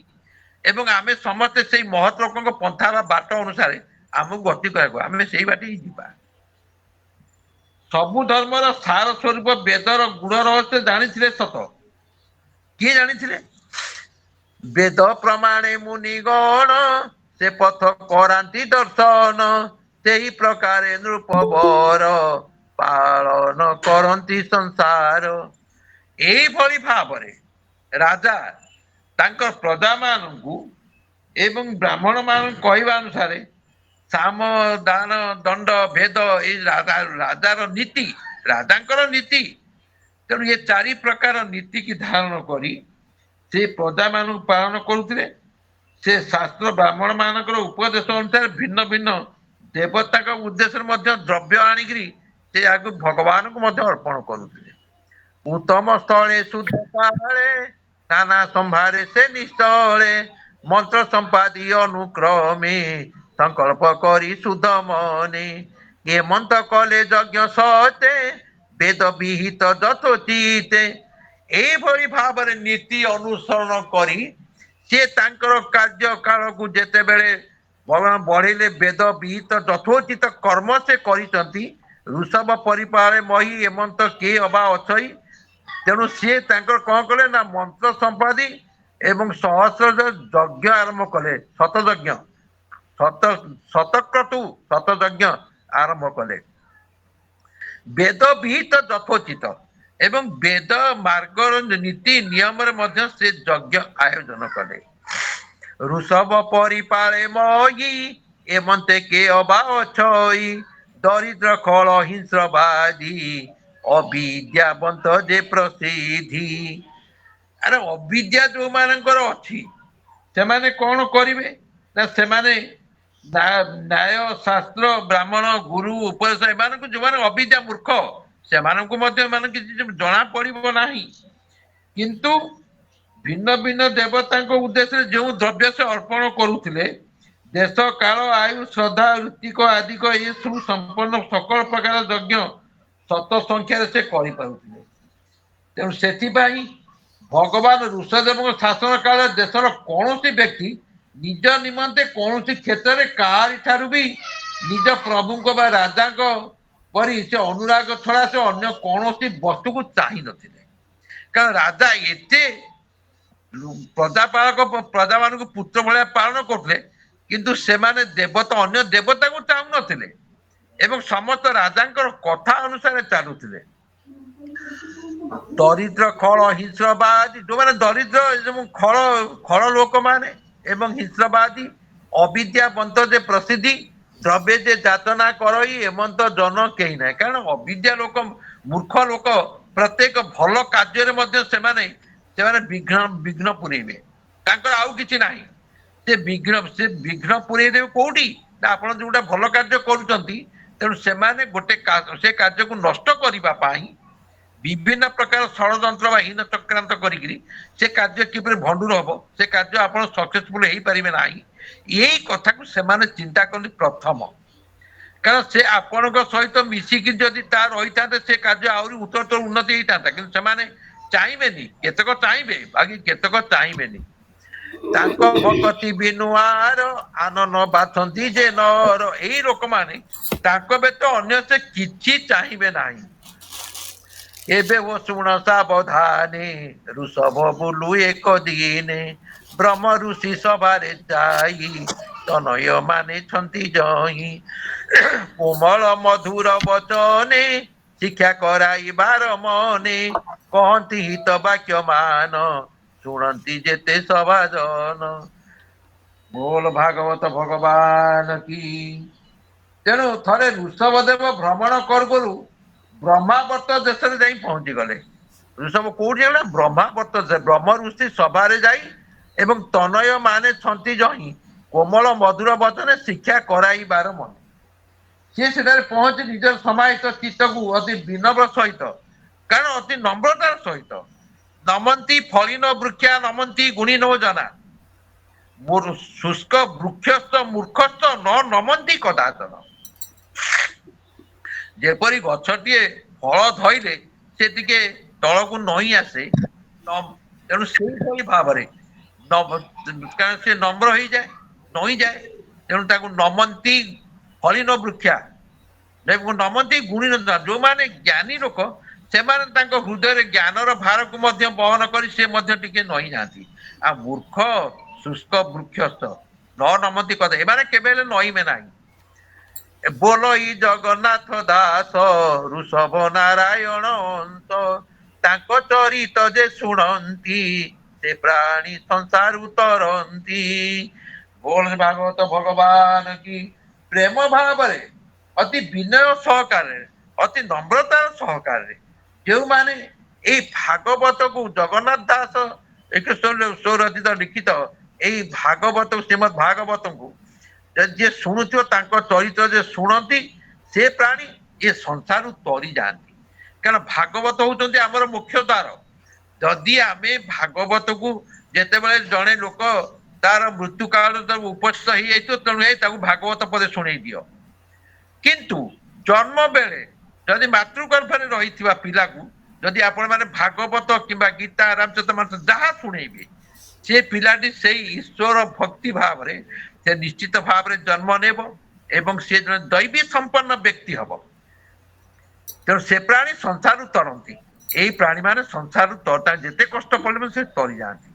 ଏବଂ ଆମେ ସମସ୍ତେ ସେଇ ମହତ୍ ଲୋକଙ୍କ ପନ୍ଥା ବା ବାଟ ଅନୁସାରେ ଆମକୁ ଗତି କରିବାକୁ, ଆମେ ସେଇ ବାଟେ ହିଁ ଯିବା। ସବୁ ଧର୍ମର ସାର ସ୍ୱରୂପ ବେଦର ଗୁଣ ରହସ୍ୟ ଜାଣିଥିଲେ ସତ। କିଏ ଜାଣିଥିଲେ? ବେଦ ପ୍ରମାଣେ ମୁନିଗଣ ସେ ପଥ କରାନ୍ତି ଦର୍ଶନ, ସେହି ପ୍ରକାରେ ନୃପବର ପାଳନ କରନ୍ତି ସଂସାର। ଏଇଭଳି ଭାବରେ ରାଜା ତାଙ୍କ ପ୍ରଜା ମାନଙ୍କୁ ଏବଂ ବ୍ରାହ୍ମଣ ମାନଙ୍କୁ କହିବା ଅନୁସାରେ ସାମ ଦାନ ଦଣ୍ଡ ଭେଦ, ଏଇ ରାଜାର ନୀତି, ରାଜାଙ୍କର ନୀତି। ତେଣୁ ଏ ଚାରି ପ୍ରକାର ନୀତି କି ଧାରଣ କରି ସେ ପ୍ରଜା ମାନଙ୍କୁ ପାଳନ କରୁଥିଲେ। ସେ ଶାସ୍ତ୍ର ବ୍ରାହ୍ମଣ ମାନଙ୍କର ଉପଦେଶ ଅନୁସାରେ ଭିନ୍ନ ଭିନ୍ନ ଦେବତାଙ୍କ ଉଦ୍ଦେଶ୍ୟରେ ମଧ୍ୟ ଦ୍ରବ୍ୟ ଆଣିକିରି ସେ ଏହାକୁ ଭଗବାନଙ୍କୁ ମଧ୍ୟ ଅର୍ପଣ କରୁଥିଲେ। ଉତ୍ତମ ସ୍ଥଳେ ଶୁଦ୍ଧ କାଳେ ନାନା ସମ୍ଭାରେ ସେ ନିଶ୍ଚଳେ, ମନ୍ତ୍ର ସମ୍ପାଦି ଅନୁକ୍ରମେ ସଂକଳ୍ପ କରି ଶୁଦ୍ଧ ମନେ, ଏ ମନ୍ତ୍ର କଲେ ଯଜ୍ଞ ସତେ ବେଦ ବିହିତ ଯଥୋଚିତେ। ଏଇଭଳି ଭାବରେ ନୀତି ଅନୁସରଣ କରି ସେ ତାଙ୍କର କାର୍ଯ୍ୟ କାଳକୁ ଯେତେବେଳେ ବଢେଇଲେ, ବେଦ ବିହିତ ଯଥୋଚିତ କର୍ମ ସେ କରିଛନ୍ତି। ଋଷଭ ପରିପାଳେ ମହି ଏମନ୍ତ କିଏ ଅବା ଅଛଇ, ତେଣୁ ସିଏ ତାଙ୍କର କଣ କଲେ ନା ମନ୍ତ୍ର ସମ୍ପାଦି ଏବଂ ସହସ୍ର ଯଜ୍ଞ ଆରମ୍ଭ କଲେ। ଶତକ୍ରତୁ ଶତ ଯଜ୍ଞ ଆରମ୍ଭ କଲେ। ବେଦ ବିହିତ ଯଥୋଚିତ ଏବଂ ବେଦ ମାର୍ଗର ନୀତି ନିୟମରେ ମଧ୍ୟ ସେ ଯଜ୍ଞ ଆୟୋଜନ କଲେ। ଋଷଭ ପରିପାଳେ ମହି ଏମନ୍ତେ କେ ଅବା ଅଛଇ, ଦରିଦ୍ର ଖଳ ହିଂସ୍ରବାଦୀ ଅବିଦ୍ୟାବନ୍ତ ଯେ ପ୍ରସିଦ୍ଧି। ଆରେ ଅବିଦ୍ୟା ଯୋଉମାନଙ୍କର ଅଛି ସେମାନେ କଣ କରିବେ, ନା ସେମାନେ ନ୍ୟାୟ ଶାସ୍ତ୍ର ବ୍ରାହ୍ମଣ ଗୁରୁ ଉପଦେଶ ଏମାନଙ୍କୁ, ଯୋଉମାନେ ଅବିଦ୍ୟା ମୂର୍ଖ, ସେମାନଙ୍କୁ ମଧ୍ୟ ଏମାନେ କିଛି ଜଣା ପଡିବ ନାହିଁ। କିନ୍ତୁ ଭିନ୍ନ ଭିନ୍ନ ଦେବତାଙ୍କ ଉଦ୍ଦେଶ୍ୟରେ ଯେଉଁ ଦ୍ରବ୍ୟ ସେ ଅର୍ପଣ କରୁଥିଲେ, ଦେଶ କାଳ ଆୟୁ ଶ୍ରଦ୍ଧା ଋତିକ ଆଦିକ ଏ ସବୁ ସମ୍ପନ୍ନ ସକଳ ପ୍ରକାର ଯଜ୍ଞ ଶତ ସଂଖ୍ୟାରେ ସେ କରିପାରୁଥିଲେ। ତେଣୁ ସେଥିପାଇଁ ଭଗବାନ ଋଷଦେବଙ୍କ ଶାସନ କାଳରେ ଦେଶର କୌଣସି ବ୍ୟକ୍ତି ନିଜ ନିମନ୍ତେ କୌଣସି କ୍ଷେତ୍ରରେ କାହାରି ଠାରୁ ବି ନିଜ ପ୍ରଭୁଙ୍କ ବା ରାଜାଙ୍କ ପରି ସେ ଅନୁରାଗ ଛଡା ସେ ଅନ୍ୟ କୌଣସି ବସ୍ତୁକୁ ଚାହିଁ ନଥିଲେ। କାରଣ ରାଜା ଏତେ ପ୍ରଜାମାନଙ୍କୁ ପୁତ୍ର ଭଳିଆ ପାଳନ କରୁଥିଲେ, କିନ୍ତୁ ସେମାନେ ଦେବତା ଅନ୍ୟ ଦେବତାକୁ ଚାହୁଁନଥିଲେ ଏବଂ ସମସ୍ତ ରାଜାଙ୍କର କଥା ଅନୁସାରେ ଚାଲୁଥିଲେ। ଦରିଦ୍ର ଖଳ ହିଂସ୍ରବାଦୀ, ଯୋଉମାନେ ଦରିଦ୍ର ଏବଂ ଖଳ ଲୋକମାନେ ଏବଂ ହିଂସ୍ରବାଦୀ ଅବିଦ୍ୟାବନ୍ତ ଯେ ପ୍ରସିଦ୍ଧି ଦ୍ରବ୍ୟ ଯେ ଯାତନା କରଇ ଏମନ୍ତ ଜନ କେହି ନାହିଁ। କାରଣ ଅବିଦ୍ୟା ଲୋକ, ମୂର୍ଖ ଲୋକ ପ୍ରତ୍ୟେକ ଭଲ କାର୍ଯ୍ୟରେ ମଧ୍ୟ ସେମାନେ ବିଘ୍ନ ପୁରେଇବେ। ତାଙ୍କର ଆଉ କିଛି ନାହିଁ, ସେ ବିଘ୍ନ ପୁରେଇଦେବେ କୋଉଠି ନା ଆପଣ ଯୋଉଟା ଭଲ କାର୍ଯ୍ୟ କରୁଛନ୍ତି। ତେଣୁ ସେମାନେ ସେ କାର୍ଯ୍ୟକୁ ନଷ୍ଟ କରିବା ପାଇଁ ବିଭିନ୍ନ ପ୍ରକାର ଷଡ଼ଯନ୍ତ୍ର ବା ହୀନ ଚକ୍ରାନ୍ତ କରିକିରି ସେ କାର୍ଯ୍ୟ କିପରି ଭଣ୍ଡୁର ହବ, ସେ କାର୍ଯ୍ୟ ଆପଣ ସକ୍ସେସଫୁଲ ହେଇପାରିବେ ନାହିଁ, ଏଇ କଥାକୁ ସେମାନେ ଚିନ୍ତା କଲେ ପ୍ରଥମ। କାରଣ ସେ ଆପଣଙ୍କ ସହିତ ମିଶିକି ଯଦି ତା ରହିଥାନ୍ତେ ସେ କାର୍ଯ୍ୟ ଆହୁରି ଉତ୍ତର ଉନ୍ନତି ହେଇଥାନ୍ତା। କିନ୍ତୁ ସେମାନେ ଚାହିଁବେନି, କେତେକ ଚାହିଁବେ ବାକି କେତେକ ଚାହିଁବେନି। ତାଙ୍କ ଭକତି ବିନୁଆର ଆନନ ବାଛନ୍ତି ଯେ ନର, ଏଇ ଲୋକମାନେ ତାଙ୍କ ବ୍ୟତୀତ ଅନ୍ୟ ସେ କିଛି ଚାହିଁବେ ନାହିଁ। ଏବେ ଓ ଶୁଣ ସାବଧାନେ ଋଷଭ ବୁଲୁ ଏକ ଦିନେ, ବ୍ରହ୍ମ ଋଷି ସଭାରେ ଯାଇ ତନୟ ମାନେଛନ୍ତି ଜହି, କୋମଳ ମଧୁର ବଚନେ ଶିକ୍ଷା କରାଇବାର ମନେ, କହନ୍ତି ହିତ ବାକ୍ୟ ମାନ ଶୁଣନ୍ତି ଯେତେ ସଭାଜନ। ବୋଲ ଭାଗବତ ଭଗବାନ କି। ତେଣୁ ଥରେ ଋଷଭ ଦେବ ଭ୍ରମଣ କରୁ କରୁ ବ୍ରହ୍ମାବର୍ତ୍ତ ଦେଶରେ ଯାଇ ପହଞ୍ଚିଗଲେ। ଋଷଭ କୋଉଠି ଗଲେ? ବ୍ରହ୍ମାବର୍ତ୍ତ, ବ୍ରହ୍ମ ଋଷି ସଭାରେ ଯାଇ ଏବଂ ତନୟ ମାନେ ଛନ୍ତି ଜହିଁ, କୋମଳ ମଧୁର ବଚନେ ଶିକ୍ଷା କରାଇବାର ମନେ। ସିଏ ସେଠାରେ ପହଞ୍ଚି ନିଜର ସମାହିତ ଚିତ୍ତକୁ ଅତି ବିନମ୍ର ସହିତ, କାରଣ ଅତି ନମ୍ରତାର ସହିତ, ନମନ୍ତି ଫଳିନ ବୃକ୍ଷା ନମନ୍ତି ଗୁଣି ନ ଜନା, ମୋର ଶୁଷ୍କ ବୃକ୍ଷସ୍ଥ ମୂର୍ଖସ୍ଥ ନ ନମନ୍ତି କଦାଚନ। ଯେପରି ଗଛଟିଏ ଫଳ ଧଇଲେ ସେ ଟିକେ ତଳକୁ ନଇଁ ଆସେ, ତେଣୁ ସେଇଭଳି ଭାବରେ କାରଣ ସେ ନମ୍ର ହେଇଯାଏ, ନଇଁଯାଏ। ତେଣୁ ତାକୁ ନମନ୍ତି ଫଳିନ ବୃକ୍ଷା ନମନ୍ତି ଗୁଣି ନ ଜନା। ଯୋଉମାନେ ଜ୍ଞାନୀ ଲୋକ ସେମାନେ ତାଙ୍କ ହୃଦୟରେ ଜ୍ଞାନର ଭାରକୁ ମଧ୍ୟ ବହନ କରି ସେ ମଧ୍ୟ ଟିକେ ନଇଁ ଯାଆନ୍ତି। ଆଉ ମୂର୍ଖ ଶୁଷ୍କ ବୃକ୍ଷସ୍ଥ ନ ନମନ୍ତି କଥା, ଏମାନେ କେବେ ହେଲେ ନଇଁବେ ନାହିଁ। ବୋଲଇ ଜଗନ୍ନାଥ ଦାସ ଋଷଭ ନାରାୟଣ ଅନ୍ତ, ତାଙ୍କ ଚରିତ ଯେ ଶୁଣନ୍ତି ସେ ପ୍ରାଣୀ ସଂସାରୁ ତରନ୍ତି। ବୋଲ ଭାଗବତ ଭଗବାନ କି। ପ୍ରେମ ଭାବରେ ଅତି ବିନୟ ସହକାରେ, ଅତି ନମ୍ରତାର ସହକାରେ ଯେଉଁମାନେ ଏଇ ଭାଗବତକୁ ଜଗନ୍ନାଥ ଦାସ ସୁରଚିତ ଲିଖିତ ଏଇ ଭାଗବତ ଶ୍ରୀମଦ୍ ଭାଗବତଙ୍କୁ ଯିଏ ଶୁଣୁଥିବ ତାଙ୍କ ଚରିତ୍ର ଯେ ଶୁଣନ୍ତି ସେ ପ୍ରାଣୀ ଏ ସଂସାରରୁ ତରି ଯାଆନ୍ତି। କାରଣ ଭାଗବତ ହଉଛନ୍ତି ଆମର ମୁଖ୍ୟ ଦ୍ୱାର। ଯଦି ଆମେ ଭାଗବତକୁ ଯେତେବେଳେ ଜଣେ ଲୋକ ତାର ମୃତ୍ୟୁ କାଳରେ ତାକୁ ଉପସ୍ଥିତ ହେଇଯାଇଥିବ, ତେଣୁ ତାକୁ ଭାଗବତ ପଦେ ଶୁଣେଇ ଦିଅ। କିନ୍ତୁ ଜନ୍ମ ବେଳେ ଯଦି ମାତୃଗର୍ଭରେ ରହିଥିବା ପିଲାକୁ ଯଦି ଆପଣ ମାନେ ଭାଗବତ କିମ୍ବା ଗୀତା ରାମଚରିତ ମାନସ ଯାହା ଶୁଣେଇବେ, ସେ ପିଲାଟି ସେଇ ଈଶ୍ୱର ଭକ୍ତି ଭାବରେ ସେ ନିଶ୍ଚିତ ଭାବରେ ଜନ୍ମ ନେବ ଏବଂ ସେ ଜଣେ ଦୈବୀ ସମ୍ପନ୍ନ ବ୍ୟକ୍ତି ହବ। ତେଣୁ ସେ ପ୍ରାଣୀ ସଂସାରରୁ ତରନ୍ତି। ଏଇ ପ୍ରାଣୀ ମାନେ ସଂସାରରୁ ଯେତେ କଷ୍ଟ ପଡ଼ିଲେ ସେ ତରି ଯାଆନ୍ତି।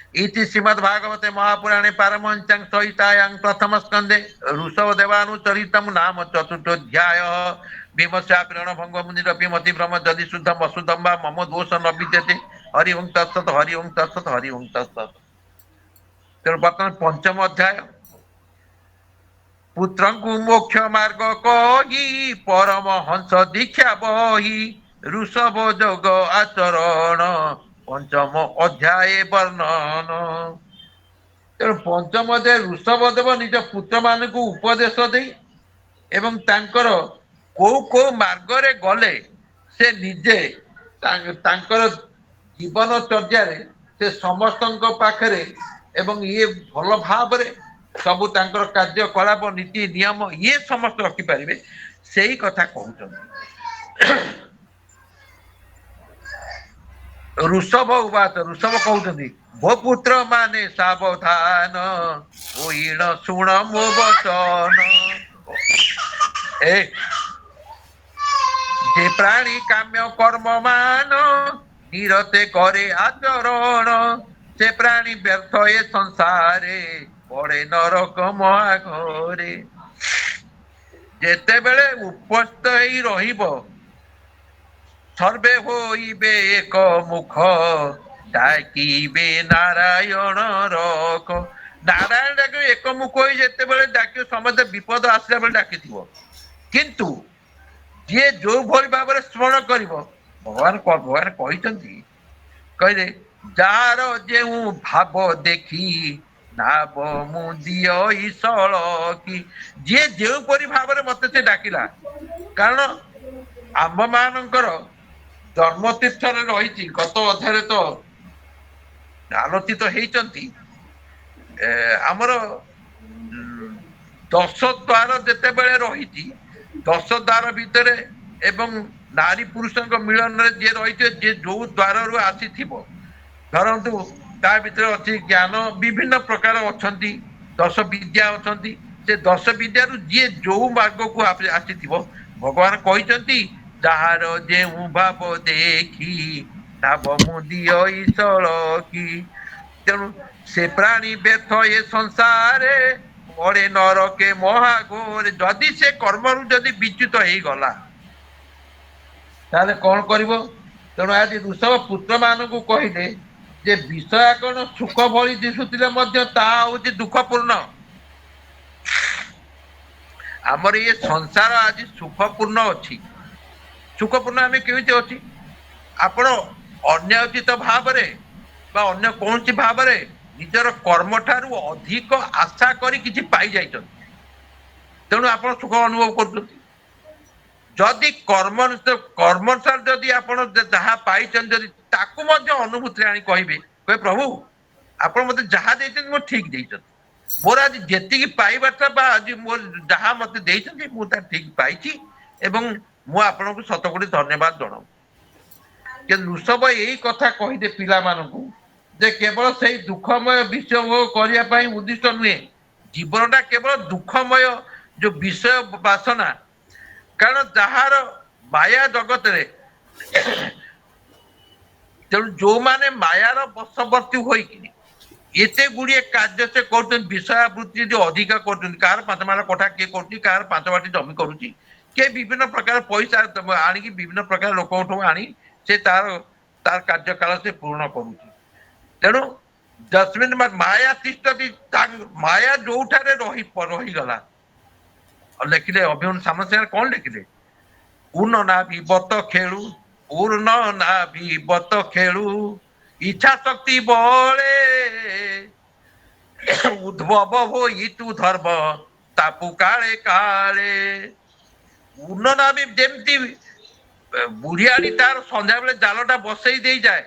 ଇତି ଶ୍ରୀମଦ୍ ଭାଗବତେ ମହାପୁରାଣେ ପାରମହଂସ୍ୟାଂ ସହିତାୟାଂ ପ୍ରଥମ ସ୍କନ୍ଧେ ଋଷଭ ଦେବାନୁଚରିତମ୍ ନାମ ଚତୁର୍ଥୋଧ୍ୟାୟ। ଭୀମସ୍ୟାପି ରଣଭଙ୍ଗ ମୁନିରପି ମତି ଭ୍ରମ ଯଦି ଶୁଦ୍ଧମ ଅଶୁଦ୍ଧମ୍ ବା ମମ ଦୋଷ ନ ବିଦ୍ୟତେ। ହରି ଓଂ ତତ୍ସତ୍, ହରି ଓଂ ତତ୍ସତ୍, ହରି ଓଂ ତତ୍ସତ୍। ତେଣୁ ବର୍ତ୍ତମାନ ପଞ୍ଚମ ଅଧ୍ୟାୟ। ପୁତ୍ରଙ୍କୁ ମୋକ୍ଷ ମାର୍ଗ କହି ପରମ ହଂସ ଦୀକ୍ଷା ବହି, ଋଷଭ ଯୋଗ ଆଚରଣ ପଞ୍ଚମ ଅଧ୍ୟାୟ ବର୍ଣ୍ଣନ। ତେଣୁ ପଞ୍ଚମ ଅଧ୍ୟାୟ ଋଷଭ ଦେବ ନିଜ ପୁତ୍ର ମାନଙ୍କୁ ଉପଦେଶ ଦେଇ ଏବଂ ତାଙ୍କର କୋଉ କୋଉ ମାର୍ଗରେ ଗଲେ ସେ ନିଜେ ତାଙ୍କର ଜୀବନ ଚର୍ଯ୍ୟାରେ ସେ ସମସ୍ତଙ୍କ ପାଖରେ ଏବଂ ଇଏ ଭଲ ଭାବରେ ସବୁ ତାଙ୍କର କାର୍ଯ୍ୟକଳାପ ନୀତି ନିୟମ ଇଏ ସମସ୍ତେ ରଖିପାରିବେ, ସେଇ କଥା କହୁଛନ୍ତି। ଋଷଭ ଉବାଚ ଋଷଭ କହୁଛନ୍ତି ଭୋ ପୁତ୍ର ମାନେ ସାବଧାନ ହୋଇଣ ଶୁଣ ମୋ ବଚନ ଏ যে প্রাণী কাম্য কর্ম মান নিরতে করে আচরণ সে প্রাণী ব্যর্থ এ সংসারে পড়ে নরক মহাঘরে যেତେବେଳେ ଉପସ୍ଥ ହେଇ ରହିବ ସର୍ବେ ହୋଇବେ ଏକ ମୁଖ ଡାକିବେ ନାରାୟଣ ରଖ ନାରାୟଣ ଡାକିବେ ଏକ ମୁଖ ହୋଇ ଯେତେବେଳେ ଡାକିବ ସମସ୍ତେ ବିପଦ ଆସିଲା ବେଳେ ଡାକିଥିବ କିନ୍ତୁ ଯିଏ ଯୋଉ ଭଳି ଭାବରେ ସ୍ମରଣ କରିବ ଭଗବାନ କହିଛନ୍ତି କହିଲେ ଯାହାର ଯେଉଁ ଭାବ ଦେଖି ନାବ ମୁଁ ଦିଅ ଈଶଳ କି ଯିଏ ଯେଉଁପରି ଭାବରେ ମତେ ସେ ଡାକିଲା କାରଣ ଆମ ମାନଙ୍କର ଧର୍ମ ତୀର୍ଥରେ ରହିଛି ଗତ ଅଧ୍ୟାୟରେ ତ ଆଲୋଚିତ ହେଇଛନ୍ତି ଆମର 10 ଦ୍ୱାର ଯେତେବେଳେ ରହିଛି 10 ଦ୍ୱାର ଭିତରେ ଏବଂ ନାରୀ ପୁରୁଷଙ୍କ ମିଳନରେ ଯିଏ ରହିଥିବେ ଯିଏ ଯୋଉ ଦ୍ୱାରରୁ ଆସିଥିବ ଧରନ୍ତୁ ତା ଭିତରେ ଅଛି ଜ୍ଞାନ ବିଭିନ୍ନ ପ୍ରକାର ଅଛନ୍ତି 10 ବିଦ୍ୟା ଅଛନ୍ତି ସେ 10 ବିଦ୍ୟାରୁ ଯିଏ ଯୋଉ ମାର୍ଗକୁ ଆସିଥିବ ଭଗବାନ କହିଛନ୍ତି ଯାହାର ଯେଉଁ ଭାବ ଦେଖି ନାବ ମୁଁ ଦିଅ ଈଶଳ କି ତେଣୁ ସେ ପ୍ରାଣୀ ବ୍ୟର୍ଥ ଏ ସଂସାରେ ପଡେ ନରକେ ମହାଘୋରେ ଯଦି ସେ କର୍ମରୁ ଯଦି ବିଚ୍ୟୁତ ହେଇଗଲା ତାହେଲେ କଣ କରିବ ତେଣୁ ଆଜି ଋଷଭ ପୁତ୍ର ମାନଙ୍କୁ କହିଲେ ଯେ ବିଷୟ କଣ ସୁଖ ଭଳି ଦିଶୁଥିଲେ ମଧ୍ୟ ତାହା ହଉଛି ଦୁଃଖପୂର୍ଣ୍ଣ ଆମର ଇଏ ସଂସାର ଆଜି ସୁଖପୂର୍ଣ୍ଣ ଅଛି ସୁଖପୂର୍ଣ୍ଣ ଆମେ କେମିତି ଅଛି ଆପଣ ଅନ୍ୟୋଚିତ ଭାବରେ ବା ଅନ୍ୟ କୌଣସି ଭାବରେ ନିଜର କର୍ମ ଠାରୁ ଅଧିକ ଆଶା କରି କିଛି ପାଇଯାଇଛନ୍ତି ତେଣୁ ଆପଣ ସୁଖ ଅନୁଭବ କରୁଛନ୍ତି ଯଦି କର୍ମସାର ଯଦି ଆପଣ ଯାହା ପାଇଛନ୍ତି ଯଦି ତାକୁ ମଧ୍ୟ ଅନୁଭୂତିରେ ଆଣି କହିବେ ପ୍ରଭୁ ଆପଣ ମତେ ଯାହା ଦେଇଛନ୍ତି ମୋର ଠିକ ଦେଇଛନ୍ତି ମୋର ଆଜି ଯେତିକି ପାଇବାଟା ବା ଆଜି ମୋର ଯାହା ମତେ ଦେଇଛନ୍ତି ମୁଁ ତା ଠିକ ପାଇଛି ଏବଂ ମୁଁ ଆପଣଙ୍କୁ ଶତକୋଟି ଧନ୍ୟବାଦ ଜଣାଉଛି କିନ୍ତୁ ଋଷଭ ଏଇ କଥା କହିଦେ ପିଲାମାନଙ୍କୁ ଯେ କେବଳ ସେଇ ଦୁଃଖମୟ ବିଷୟ ଭୋଗ କରିବା ପାଇଁ ଉଦ୍ଦିଷ୍ଟ ନୁହେଁ ଜୀବନଟା କେବଳ ଦୁଃଖମୟ ଯୋଉ ବିଷୟ ବାସନା କାରଣ ଯାହାର ମାୟା ଜଗତରେ ତେଣୁ ଯୋଉମାନେ ମାୟାର ବଶବର୍ତ୍ତୀ ହୋଇକିରି ଏତେ ଗୁଡିଏ କାର୍ଯ୍ୟ ସେ କରୁଛନ୍ତି ବିଷୟାବୃତ୍ତି ଯଦି ଅଧିକା କରୁଛନ୍ତି କାହାର 5 ମାଳ କୋଠା କିଏ କରୁଛି କାହାର 5 ବାଟି ଜମି କରୁଛି କିଏ ବିଭିନ୍ନ ପ୍ରକାର ପଇସା ଆଣିକି ବିଭିନ୍ନ ପ୍ରକାର ଲୋକଙ୍କଠୁ ଆଣି ସେ ତାର କାର୍ଯ୍ୟକାଳ ସେ ପୂରଣ କରୁଛି ତେଣୁ ଯସ୍ମିନ୍ ମାୟା ତିଷ୍ଠତି ମାୟା ଯୋଉଠାରେ ରହିଗଲା ଲେଖିଲେ ଅଭିମନ୍ୟୁ ସମସ୍ୟା କଣ ଲେଖିଲେ ଉନ ନାଭି ବତ ଖେଳୁ ଉର୍ଣ୍ଣ ନାଭି ବତ ଖେଳୁ ଇଚ୍ଛା ଶକ୍ତି ବଳେ ଉଦ୍ଭବ ହୋଇ ତୁ ଧର୍ମ ତାପୁ କାଳେ କାଳେ ଉର୍ଣ୍ଣ ନାଭି ଯେମିତି ବୁଢିଆଣି ତାର ସନ୍ଧ୍ୟାବେଳେ ଜାଲଟା ବସେଇ ଦେଇଯାଏ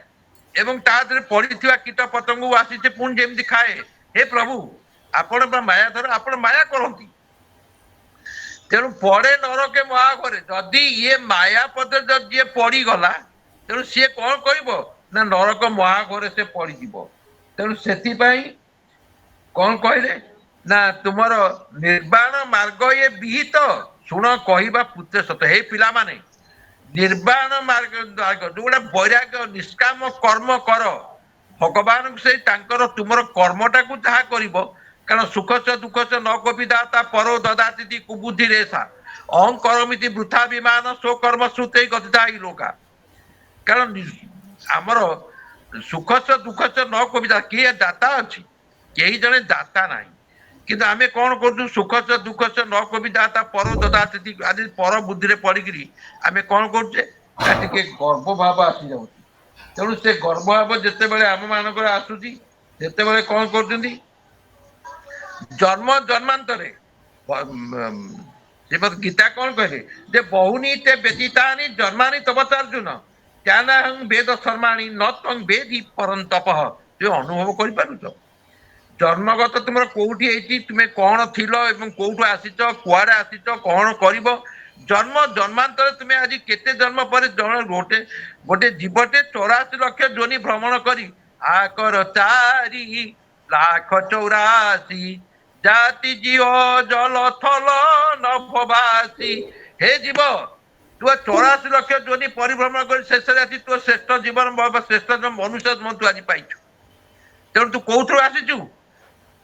ଏବଂ ତା ଦେହରେ ପଡିଥିବା କୀଟ ପତଙ୍ଗକୁ ଆସି ସେ ପୁଣି ଯେମିତି ଖାଏ ହେ ପ୍ରଭୁ ଆପଣ ବା ମାୟା ଧର ଆପଣ ମାୟା କରନ୍ତି ତେଣୁ ପଡେ ନରକେ ମହାଘରେ ଯଦି ଇଏ ମାୟା ପଦରେ ଯଦି ଯିଏ ପଡିଗଲା ତେଣୁ ସିଏ କଣ କରିବ ନା ନରକ ମହାଘରେ ସେ ପଡିଯିବ ତେଣୁ ସେଥିପାଇଁ କଣ କହିଲେ ନା ତୁମର ନିର୍ବାଣ ମାର୍ଗ ଇଏ ବିହିତ ଶୁଣ କହିବା ପୁତ୍ରେ ସତ ହେ ପିଲାମାନେ ନିର୍ବାଣ ମାର୍ଗ ଯୋଉଟା ବୈରାଗ୍ୟ ନିଷ୍କାମ କର୍ମ କର ଭଗବାନଙ୍କୁ ସେଇ ତାଙ୍କର ତୁମର କର୍ମଟାକୁ ଯାହା କରିବ କାରଣ ସୁଖସ ଦୁଃଖସ ନ କୋପି ଦାତା ପରୋ ଦଦାତି କୁବୁଦ୍ଧି ରେସା ଅହଂ କରମିତି ବୃଥା ବିମାନ ସ୍ୱକର୍ମ ଶ୍ରୁତେଇ ଗତିଦା ଇ ଲୋକା କାରଣ ଆମର ସୁଖସ ଦୁଃଖସ ନ କୋପି ଦା କିଏ ଦାତା ଅଛି କେହି ଜଣେ ଦାତା ନାହିଁ କିନ୍ତୁ ଆମେ କଣ କରୁଛୁ ସୁଖସ ଦୁଃଖସ ନ କୋପି ଦାତା ପରୋ ଦଦାତି ଆଜି ପର ବୁଦ୍ଧିରେ ପଡିକିରି ଆମେ କଣ କରୁଛେ ନା ଟିକେ ଗର୍ବ ଭାବ ଆସିଯାଉଛି ତେଣୁ ସେ ଗର୍ବ ଭାବ ଯେତେବେଳେ ଆମ ମାନଙ୍କର ଆସୁଛି ସେତେବେଳେ କଣ କରୁଛନ୍ତି ଜନ୍ମ ଜନ୍ମାନ୍ତରେ ଶ୍ରୀମଦ୍ ଗୀତା କଣ କହିଲେ ଯେ ବହୁନି ତେ ବ୍ୟତୀତାନି ଜନ୍ମାନି ତପଚାର୍ଜୁନ ଜ୍ଞାନାହଂ ବେଦ ଶର୍ମାଣି ନ ତଂ ବେଦି ପରନ୍ତପ ତୁମେ ଅନୁଭବ କରିପାରୁଛ ଜନ୍ମଗତ ତୁମର କୋଉଠି ହେଇଛି ତୁମେ କଣ ଥିଲ ଏବଂ କୋଉଠୁ ଆସିଛ କୁଆଡେ ଆସିଛ କଣ କରିବ जन्म जन्मांतर तुम्हें आज केते जन्म पर गोटे गोटे जीवटे 84 लक्ष जोनि भ्रमण करी आकर 4,84,00,000 जाति जीव जल थल नभवासी हे जीव तू 84 लक्ष जोनि परिभ्रमण कर शेष आसी तू श्रेष्ठ जीवन श्रेष्ठ मनुष्य तू आज पाइछु तेणु तू कौथु आसीचु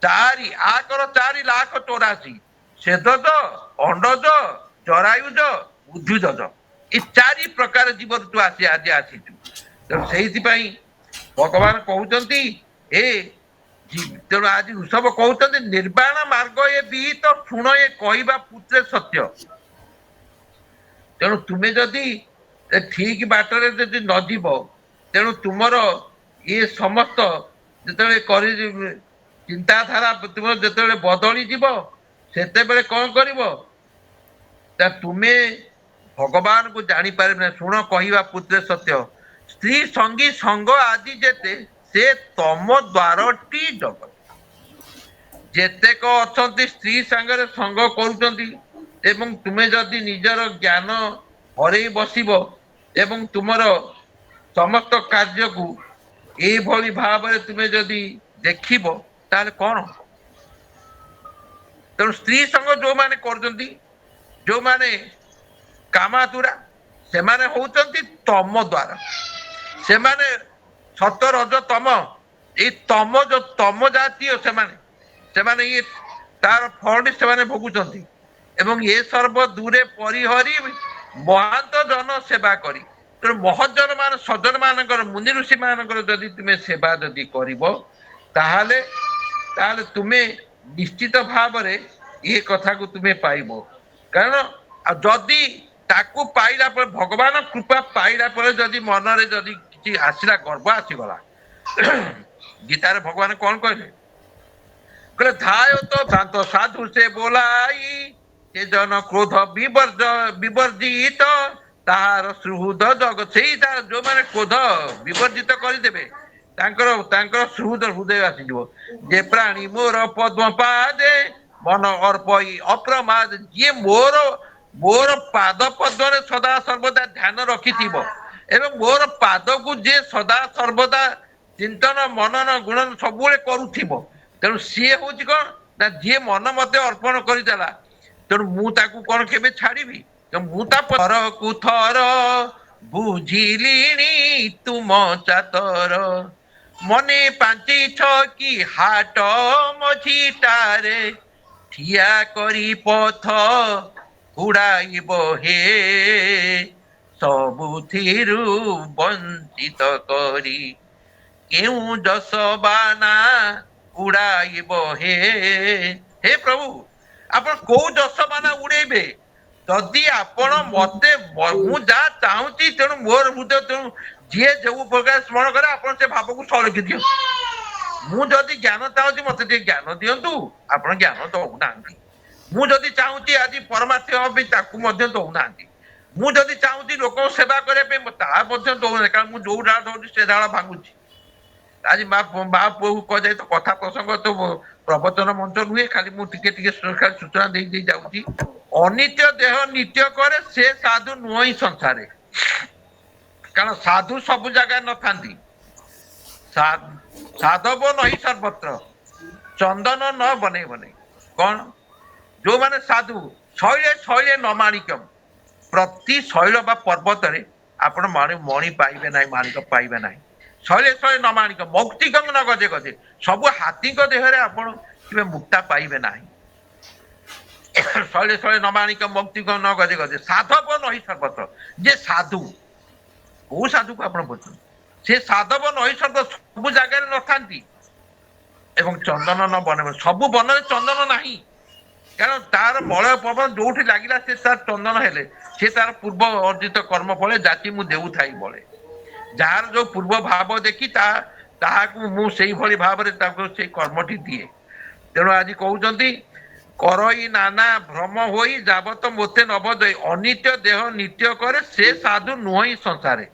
4,84,00,000 सेदज अंडज जरायुज उद्भिदज ये 4 प्रकार जीव तू आसी आज आसीचु तेणु से भगवान कहते ए तेणु आज ऋषभ कहते निर्वाण मार्ग ये विहित शुण ये कहवा पुत्रे सत्य तेणु तुम्हें जदि ठीक बाटर जदि न जीव तेणु तुमर ये समस्त जो चिंताधारा तुम जो बदली जीव सेते बेले कौन करिवो तुम्हें भगवान को जानी पारे ना शुण कहवा पुत्रे सत्य स्त्री संगी संग आदि जेते से तम द्वारटी जगत जेतेक अच्छा स्त्री सांगरे संग करुचंती एवं तुम्हें जदि निजर ज्ञान हरई बसिब एवं तुमर समस्त कार्य को ये भाव में तुम्हें जदि देखिब ताले कौन तेणु स्त्री संग जो माने करचंती जो माने कामातुरा से माने होचंती तम द्वारा से माने सत रज तम ये तम जो तम जातीय से माने ये तार फल से माने भोगुचंती एवं ये सर्व दूरे परिहरी महांत जन सेवा करी तेणु महजन मान सज्जन मानकर मुनि ऋषि मानकर जदि तुम्हें सेवा जदि करिबो ताहाले ताहाले तुम्हें निश्चित भाव रे ये कथा को तुम्हें पाइबो कारण जदि ताकू पाइला पर भगवान कृपा पाइला पर जदि मन रे जदि किछि आसिला गर्व आसीगला गीतार भगवान कौन कहले कहले धाय तो शांत साधु से बोलाई जे जन क्रोध विवर्जित तार सुहृद जगत से जो मैंने क्रोध विवर्जित करदेवे सुहृद हृदय आसीज जे प्राणी मोर पद्म पादे मन अर्पई अप्रमाद जी मोर मोर पाद पद्म सदा सर्वदा ध्यान रखि एवं मोर पाद को जे सदा सर्वदा चिंतन मनन गुणन सब करू तेणु सी हूँ कौन ना जी मन मत अर्पण करदेला तेणु मु ताकू कौन केबे छाड़ीबी मुता पर कुथर बुझिलिणी तुम चातर मने पांची छकी हाट मझीटारे ठिया करी पथ उड़ाइब हे सबुथिरु वंचित करी केउ जसबाना उड़ाइब हे प्रभु आपण को जसबाना उड़ेबे जदि आपण मते मु जा चाहूची तेणु मोर हृदय तेणु जी जो प्रकार स्मरण करे आपण से भाव को सलखि दियो मु जदि ज्ञान चाहूची मते टे ज्ञान दियंतु आपण ज्ञान दउना मु जदि चाहूची आज परमार्थ भी ताकू मध्य दउना मु जदि चाहूची लोक सेवा करे पे ता मध्य दउना कारण मु जो डाल दउची से डाल भांगुची आज बा पुओ कह जाए तो कथा प्रसंग तो प्रवचन मंच नुहे खाली मु टिके टिके सूचना दे दे जाउची अनित्य देह नित्य करे से साधु नुह संसार कारण साधु सब जगह न थांती साधव नहीं सर्वत्र चंदन न बने बने कौन जो माने साधु शैले शैले नमाणिकम प्रति शैल बा पर्वत रे आपण मणि पाइबे ना माणिक पाइबे ना शैले शैले नमाणिक मौक्तिकम न गजे गजे सब हाथी देह आपण केबे मुक्ता पाइबे ना शैले शैले नमाणिक मौक्तिकम न गजे गजे साधव नहीं सर्वत्र जे साधु को साधु को आपण बुझु से साधव नहीं सर्वत्र सब जगह न थांती एवं चंदन न बने सब बन चंदन नहीं कारण तार मलय पवन जो लगिला से तार चंदन हेले से तार पूर्व अर्जित कर्म फले जाति मु देउ थाई बळे जार जो पूर्व भाव देखी ताहाकू मु सेई भली भाव रे ताको से कर्मटी दिए तेणु आज कहउचंती करई नाना भ्रम होई जाबत मोते नबदय अनित्य देह नित्य करे से साधु नुहई संसारे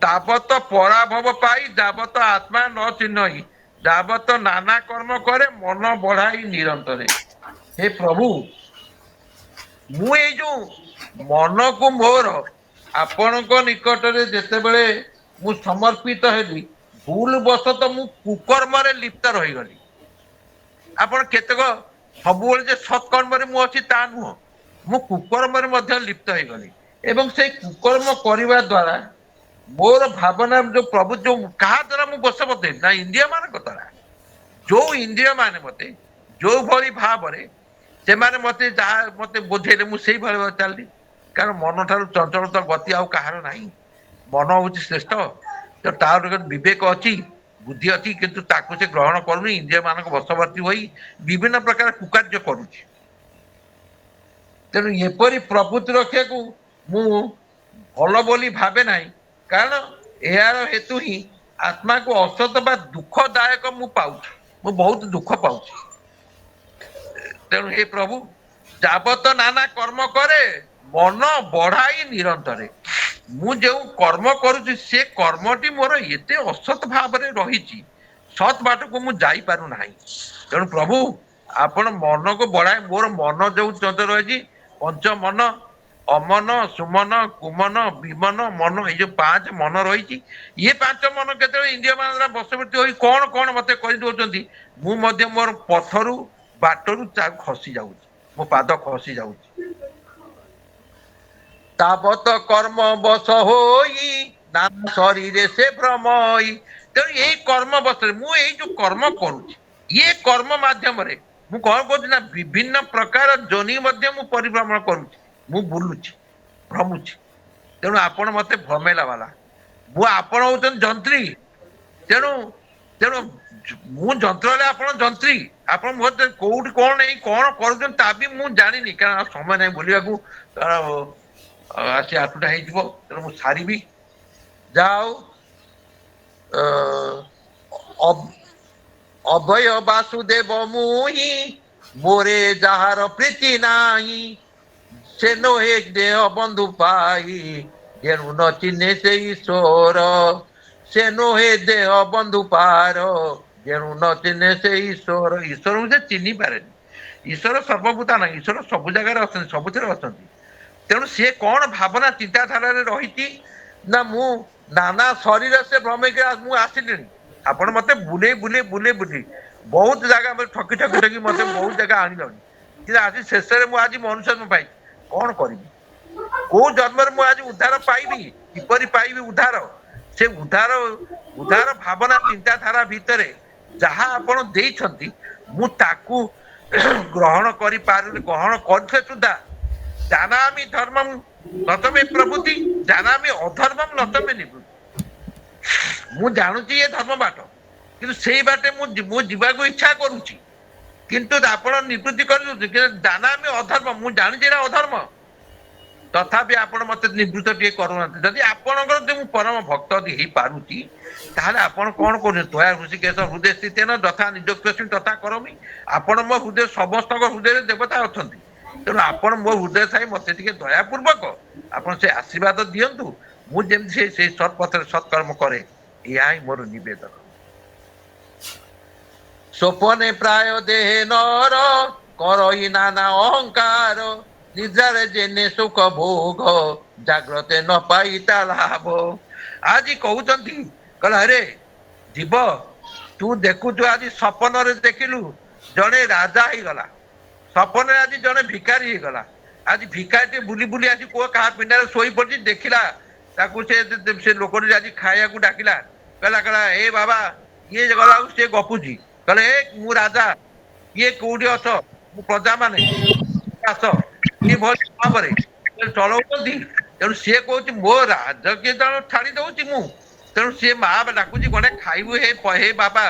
ताबत पराभव पाई जाबत आत्मा न चिन्हई जाबत नाना कर्म करे मन बढ़ाई निरंतरे हे प्रभु मु ए जो ମନକୁ ମୋର ଆପଣଙ୍କ ନିକଟରେ ଯେତେବେଳେ ମୁଁ ସମର୍ପିତ ହେଲି, ଭୁଲ ବଶତଃ ମୁଁ କୁକର୍ମରେ ଲିପ୍ତ ରହିଗଲି। ଆପଣ କେତେକ ସବୁବେଳେ ଯେ ସତ୍କର୍ମରେ ମୁଁ ଅଛି ତା ନୁହଁ, ମୁଁ କୁକର୍ମରେ ମଧ୍ୟ ଲିପ୍ତ ହେଇଗଲି। ଏବଂ ସେଇ କୁକର୍ମ କରିବା ଦ୍ୱାରା ମୋର ଭାବନା ଯୋଉ ପ୍ରଭୁ ଯୋଉ କାହା ଦ୍ୱାରା ମୁଁ ବଶବର୍ତ୍ତୀ ହେଲି ନା ଇନ୍ଦ୍ରିୟ ମାନଙ୍କ ଦ୍ୱାରା। ଯୋଉ ଇନ୍ଦ୍ରିୟ ମାନେ ମତେ ଯୋଉ ଭଳି ଭାବରେ ସେମାନେ ମତେ ଯାହା ମତେ ବୁଝେଇଲେ ମୁଁ ସେଇଭଳି ଭାବରେ ଚାଲିଲି। କାରଣ ମନ ଠାରୁ ଚଞ୍ଚଳତା ଗତି ଆଉ କାହାର ନାହିଁ। ମନ ହଉଛି ଶ୍ରେଷ୍ଠ। ତାର ଗୋଟେ ବିବେକ ଅଛି, ବୁଦ୍ଧି ଅଛି, କିନ୍ତୁ ତାକୁ ସେ ଗ୍ରହଣ କରୁନି। ଇନ୍ଦ୍ରିୟ ମାନଙ୍କ ବଶବର୍ତ୍ତୀ ହୋଇ ବିଭିନ୍ନ ପ୍ରକାର କୁକାର୍ଯ୍ୟ କରୁଛି। ତେଣୁ ଏପରି ପ୍ରଭୃତି ରଖିବାକୁ ମୁଁ ଭଲ ବୋଲି ଭାବେ ନାହିଁ। କାରଣ ଏହାର ହେତୁ ହିଁ ଆତ୍ମାକୁ ଅସତ ବା ଦୁଃଖଦାୟକ ମୁଁ ପାଉଛି। ମୁଁ ବହୁତ ଦୁଃଖ ପାଉଛି। ତେଣୁ ହେ ପ୍ରଭୁ, ଯାବତ ନାନା କର୍ମ କରେ ମନ ବଢାଇ ନିରନ୍ତରେ। ମୁଁ ଯେଉଁ କର୍ମ କରୁଛି ସେ କର୍ମଟି ମୋର ଏତେ ଅସତ ଭାବରେ ରହିଛି, ସତ୍ ବାଟକୁ ମୁଁ ଯାଇପାରୁନାହିଁ। ତେଣୁ ପ୍ରଭୁ ଆପଣ ମନକୁ ବଢାଏ। ମୋର ମନ ଯୋଉ ଚଞ୍ଚଳ ରହିଛି, ପଞ୍ଚ ମନ, ଅମନ, ସୁମନ, କୁମନ, ବିମନ, ମନ, ଏଇ ଯୋଉ 5 ମନ ରହିଛି, ଇଏ 5 ମନ କେତେବେଳେ ଇନ୍ଦ୍ରିୟ ମାନଙ୍କ ବଶବର୍ତ୍ତୀ ହୋଇ କଣ କଣ ମତେ କରିଦଉଛନ୍ତି, ମୁଁ ମଧ୍ୟ ମୋର ପଥରୁ ବାଟରୁ ଖସି ଯାଉଛି, ମୋ ପାଦ ଖସି ଯାଉଛି। ତାବତ କର୍ମ ବଶ ହୋଇ ନାନା ଶରୀରେ ସେ ଭ୍ରମଇ। ତେଣୁ ଏଇ କର୍ମ ବଶରେ ମୁଁ ଏଇ ଯୋଉ କର୍ମ କରୁଛି, ଇଏ କର୍ମ ମାଧ୍ୟମରେ ମୁଁ କଣ କରୁଛି ନା ବିଭିନ୍ନ ପ୍ରକାର ଯୋନି ମଧ୍ୟ ମୁଁ ପରିଭ୍ରମଣ କରୁଛି, ମୁଁ ବୁଲୁଛି, ଭ୍ରମୁଛି। ତେଣୁ ଆପଣ ମତେ ଭ୍ରମେଇଲା ବାଲା। ମୁଁ ଆପଣ ହଉଛନ୍ତି ଯନ୍ତ୍ରୀ। ତେଣୁ ତେଣୁ ମୁଁ ଯନ୍ତ୍ର ହେଲେ ଆପଣ ଯନ୍ତ୍ରୀ। ଆପଣ ମତେ କୋଉଠି କଣ ନେଇ କଣ କରୁଛନ୍ତି ତା ବି ମୁଁ ଜାଣିନି, କାରଣ ସମୟ ନାହିଁ ବୁଲିବାକୁ। ଆସି 8ଟା ହେଇଯିବ, ତେଣୁ ମୁଁ ସାରିବି। ଯାହା ହଉ, ଅଭୟ ବାସୁଦେବ ମୁହିଁ, ମୋରେ ଯାହାର ପ୍ରୀତି ନାହିଁ, ସେ ନୋହେ ଦେହ ବନ୍ଧୁ ପାଇ, ଯେଣୁ ନ ଚିହ୍ନେ ସେ ଈଶ୍ୱର। ସେ ନୋହେ ଦେହ ବନ୍ଧୁ ପାର, ଯେଣୁ ନ ଚିହ୍ନେ ସେ ଈଶ୍ୱର। ଈଶ୍ୱରକୁ ସେ ଚିହ୍ନି ପାରେନି। ଈଶ୍ୱର ସର୍ବଭୂତା ନାହିଁ, ଈଶ୍ୱର ସବୁ ଜାଗାରେ ଅଛନ୍ତି, ସବୁଥିରେ ଅଛନ୍ତି। ତେଣୁ ସିଏ କଣ ଭାବନା ଚିନ୍ତାଧାରାରେ ରହିଛି ନା ମୁଁ ନାନା ଶରୀର ସେ ଭ୍ରମେଇକି ମୁଁ ଆସିଲିଣି। ଆପଣ ମତେ ବୁଲେଇ ବୁଲେଇ ବୁଲେଇ ବୁଲେଇ ବହୁତ ଜାଗା ଠକି ଠକି ଠକି ମତେ ବହୁତ ଜାଗା ଆଣିଲଣି। କିନ୍ତୁ ଆଜି ଶେଷରେ ମୁଁ ଆଜି ମନୁଷ୍ୟ ପାଇଛି। କଣ କରିବି? କୋଉ ଜନ୍ମରେ ମୁଁ ଆଜି ଉଦ୍ଧାର ପାଇବି? କିପରି ପାଇବି ଉଦ୍ଧାର? ସେ ଉଦ୍ଧାର ଭାବନା ଚିନ୍ତାଧାରା ଭିତରେ ଯାହା ଆପଣ ଦେଇଛନ୍ତି, ମୁଁ ତାକୁ ଗ୍ରହଣ କରିପାରୁନି। ଗ୍ରହଣ କରୁଥିଲେ ସୁଦ୍ଧା ଜାନାମି ଧର୍ମମ୍ ନତମେ ପ୍ରଭୃତି, ଜାନାମି ଅଧର୍ମମ୍ ନତମେ ନିବୃତ୍ତି। ମୁଁ ଜାଣୁଛି ଏ ଧର୍ମ ବାଟ, କିନ୍ତୁ ସେଇ ବାଟେ ମୁଁ ଯିବାକୁ ଇଚ୍ଛା କରୁଛି, କିନ୍ତୁ ଆପଣ ନିବୃତ୍ତି କରିଦଉଛନ୍ତି। ଜାନାମି ଅଧର୍ମ, ମୁଁ ଜାଣିଛି ଏଇଟା ଅଧର୍ମ, ତଥାପି ଆପଣ ମତେ ନିବୃତ୍ତ ଟିକେ କରୁନାହାନ୍ତି। ଯଦି ଆପଣଙ୍କର ଯଦି ମୁଁ ପରମ ଭକ୍ତ ଯଦି ହେଇପାରୁଛି, ତାହେଲେ ଆପଣ କଣ କରୁଛନ୍ତି? ଦୟା ଋଷିକେଶ ହୃଦୟ ସ୍ଥିତେନ ଯଥା ନିଯୁକ୍ତସ୍ମିଂ ତଥା କରୋମି। ଆପଣ ମୋ ହୃଦୟ, ସମସ୍ତଙ୍କ ହୃଦୟରେ ଦେବତା ଅଛନ୍ତି। ତେଣୁ ଆପଣ ମୋ ହୃଦୟ ଥାଇ ମତେ ଟିକେ ଦୟାପୂର୍ବକ ଆପଣ ସେ ଆଶୀର୍ବାଦ ଦିଅନ୍ତୁ, ମୁଁ ଯେମିତି ସେଇ ସତ୍ ପଥରେ ସତ୍କର୍ମ କରେ। ଏହା ହିଁ ମୋର ନିବେଦନ। ସ୍ୱପନେ ପ୍ରାୟ ଦେହେ ନର, କରଇ ନାନା ଅହଙ୍କାର, ନିଦ୍ରାରେ ଯେନେ ସୁଖ ଭୋଗ, ଜାଗ୍ରତେ ନ ପାଇ ତା ଲାଭ। ଆଜି କହୁଛନ୍ତି, କହିଲେ ଆରେ ଜୀବ, ତୁ ଦେଖୁଛୁ ଆଜି ସପନରେ ଦେଖିଲୁ ଜଣେ ରାଜା ହେଇଗଲା, ସପନରେ ଆଜି ଜଣେ ଭିକାରୀ ହେଇଗଲା। ଆଜି ଭିକାରୀଟି ବୁଲି ବୁଲି ଆଜି କୁହ କାହା ପିଣ୍ଡାରେ ଶୋଇ ପଡିଛି, ଦେଖିଲା ତାକୁ ସେ ଲୋକଟି ଆଜି ଖାଇବାକୁ ଡାକିଲା, କହିଲା ଏ ବାବା, ଇଏ ଗଲା ଆଉ ସିଏ ଗପୁଛି, କହିଲେ ଏ ମୁଁ ରାଜା, ଇଏ କୋଉଠି ଅଛ? ମୁଁ ପ୍ରଜା ମାନେ ଆସ। ଏଭଳି ଭାବରେ ଚଳଉଛନ୍ତି। ତେଣୁ ସିଏ କହୁଛି ମୋ ରାଜକୀୟ ଜଣ ଛାଡି ଦଉଛି ମୁଁ। ତେଣୁ ସିଏ ମା ଡାକୁଛି, ଗଣ୍ଡେ ଖାଇବୁ ହେ ବାବା,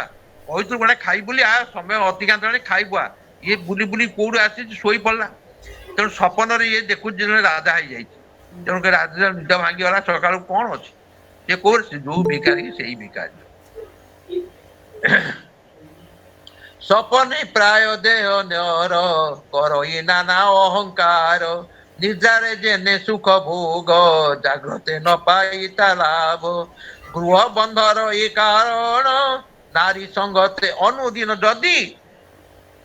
କହିଥିଲୁ ଗଣ୍ଡେ ଖାଇ ବୋଲି, ସମୟ ଅଧିକାଂଶ ହେଲାଣି ଖାଇବୁ ଆ। ଇଏ ବୁଲି ବୁଲି କୋଉଠୁ ଆସିଛି ଶୋଇ ପଡିଲା। ତେଣୁ ସପନରେ ଇଏ ଦେଖୁଛି ଜଣେ ରାଜା ହେଇଯାଇଛି। ତେଣୁ ରାଜା ନିଦ ଭାଙ୍ଗିଗଲା। ସକାଳୁ କଣ ଅଛି? ସେ କୋଉ ଯୋଉ ଭିକାରୀ ସେଇ ଭିକାରୀ। ସପନେ ପ୍ରାୟ ଦେହ ନ୍ୟର, କରଇ ନାନା ଅହଙ୍କାର, ନିଦ୍ରାରେ ଯେନେ ସୁଖ ଭୋଗ, ଜାଗ୍ରତେ ନ ପାଇ ତା ଲାଭ। ଗୃହ ବନ୍ଧର ଏ କାରଣ, ନାରୀ ସଙ୍ଗତେ ଅନୁଦିନ। ଯଦି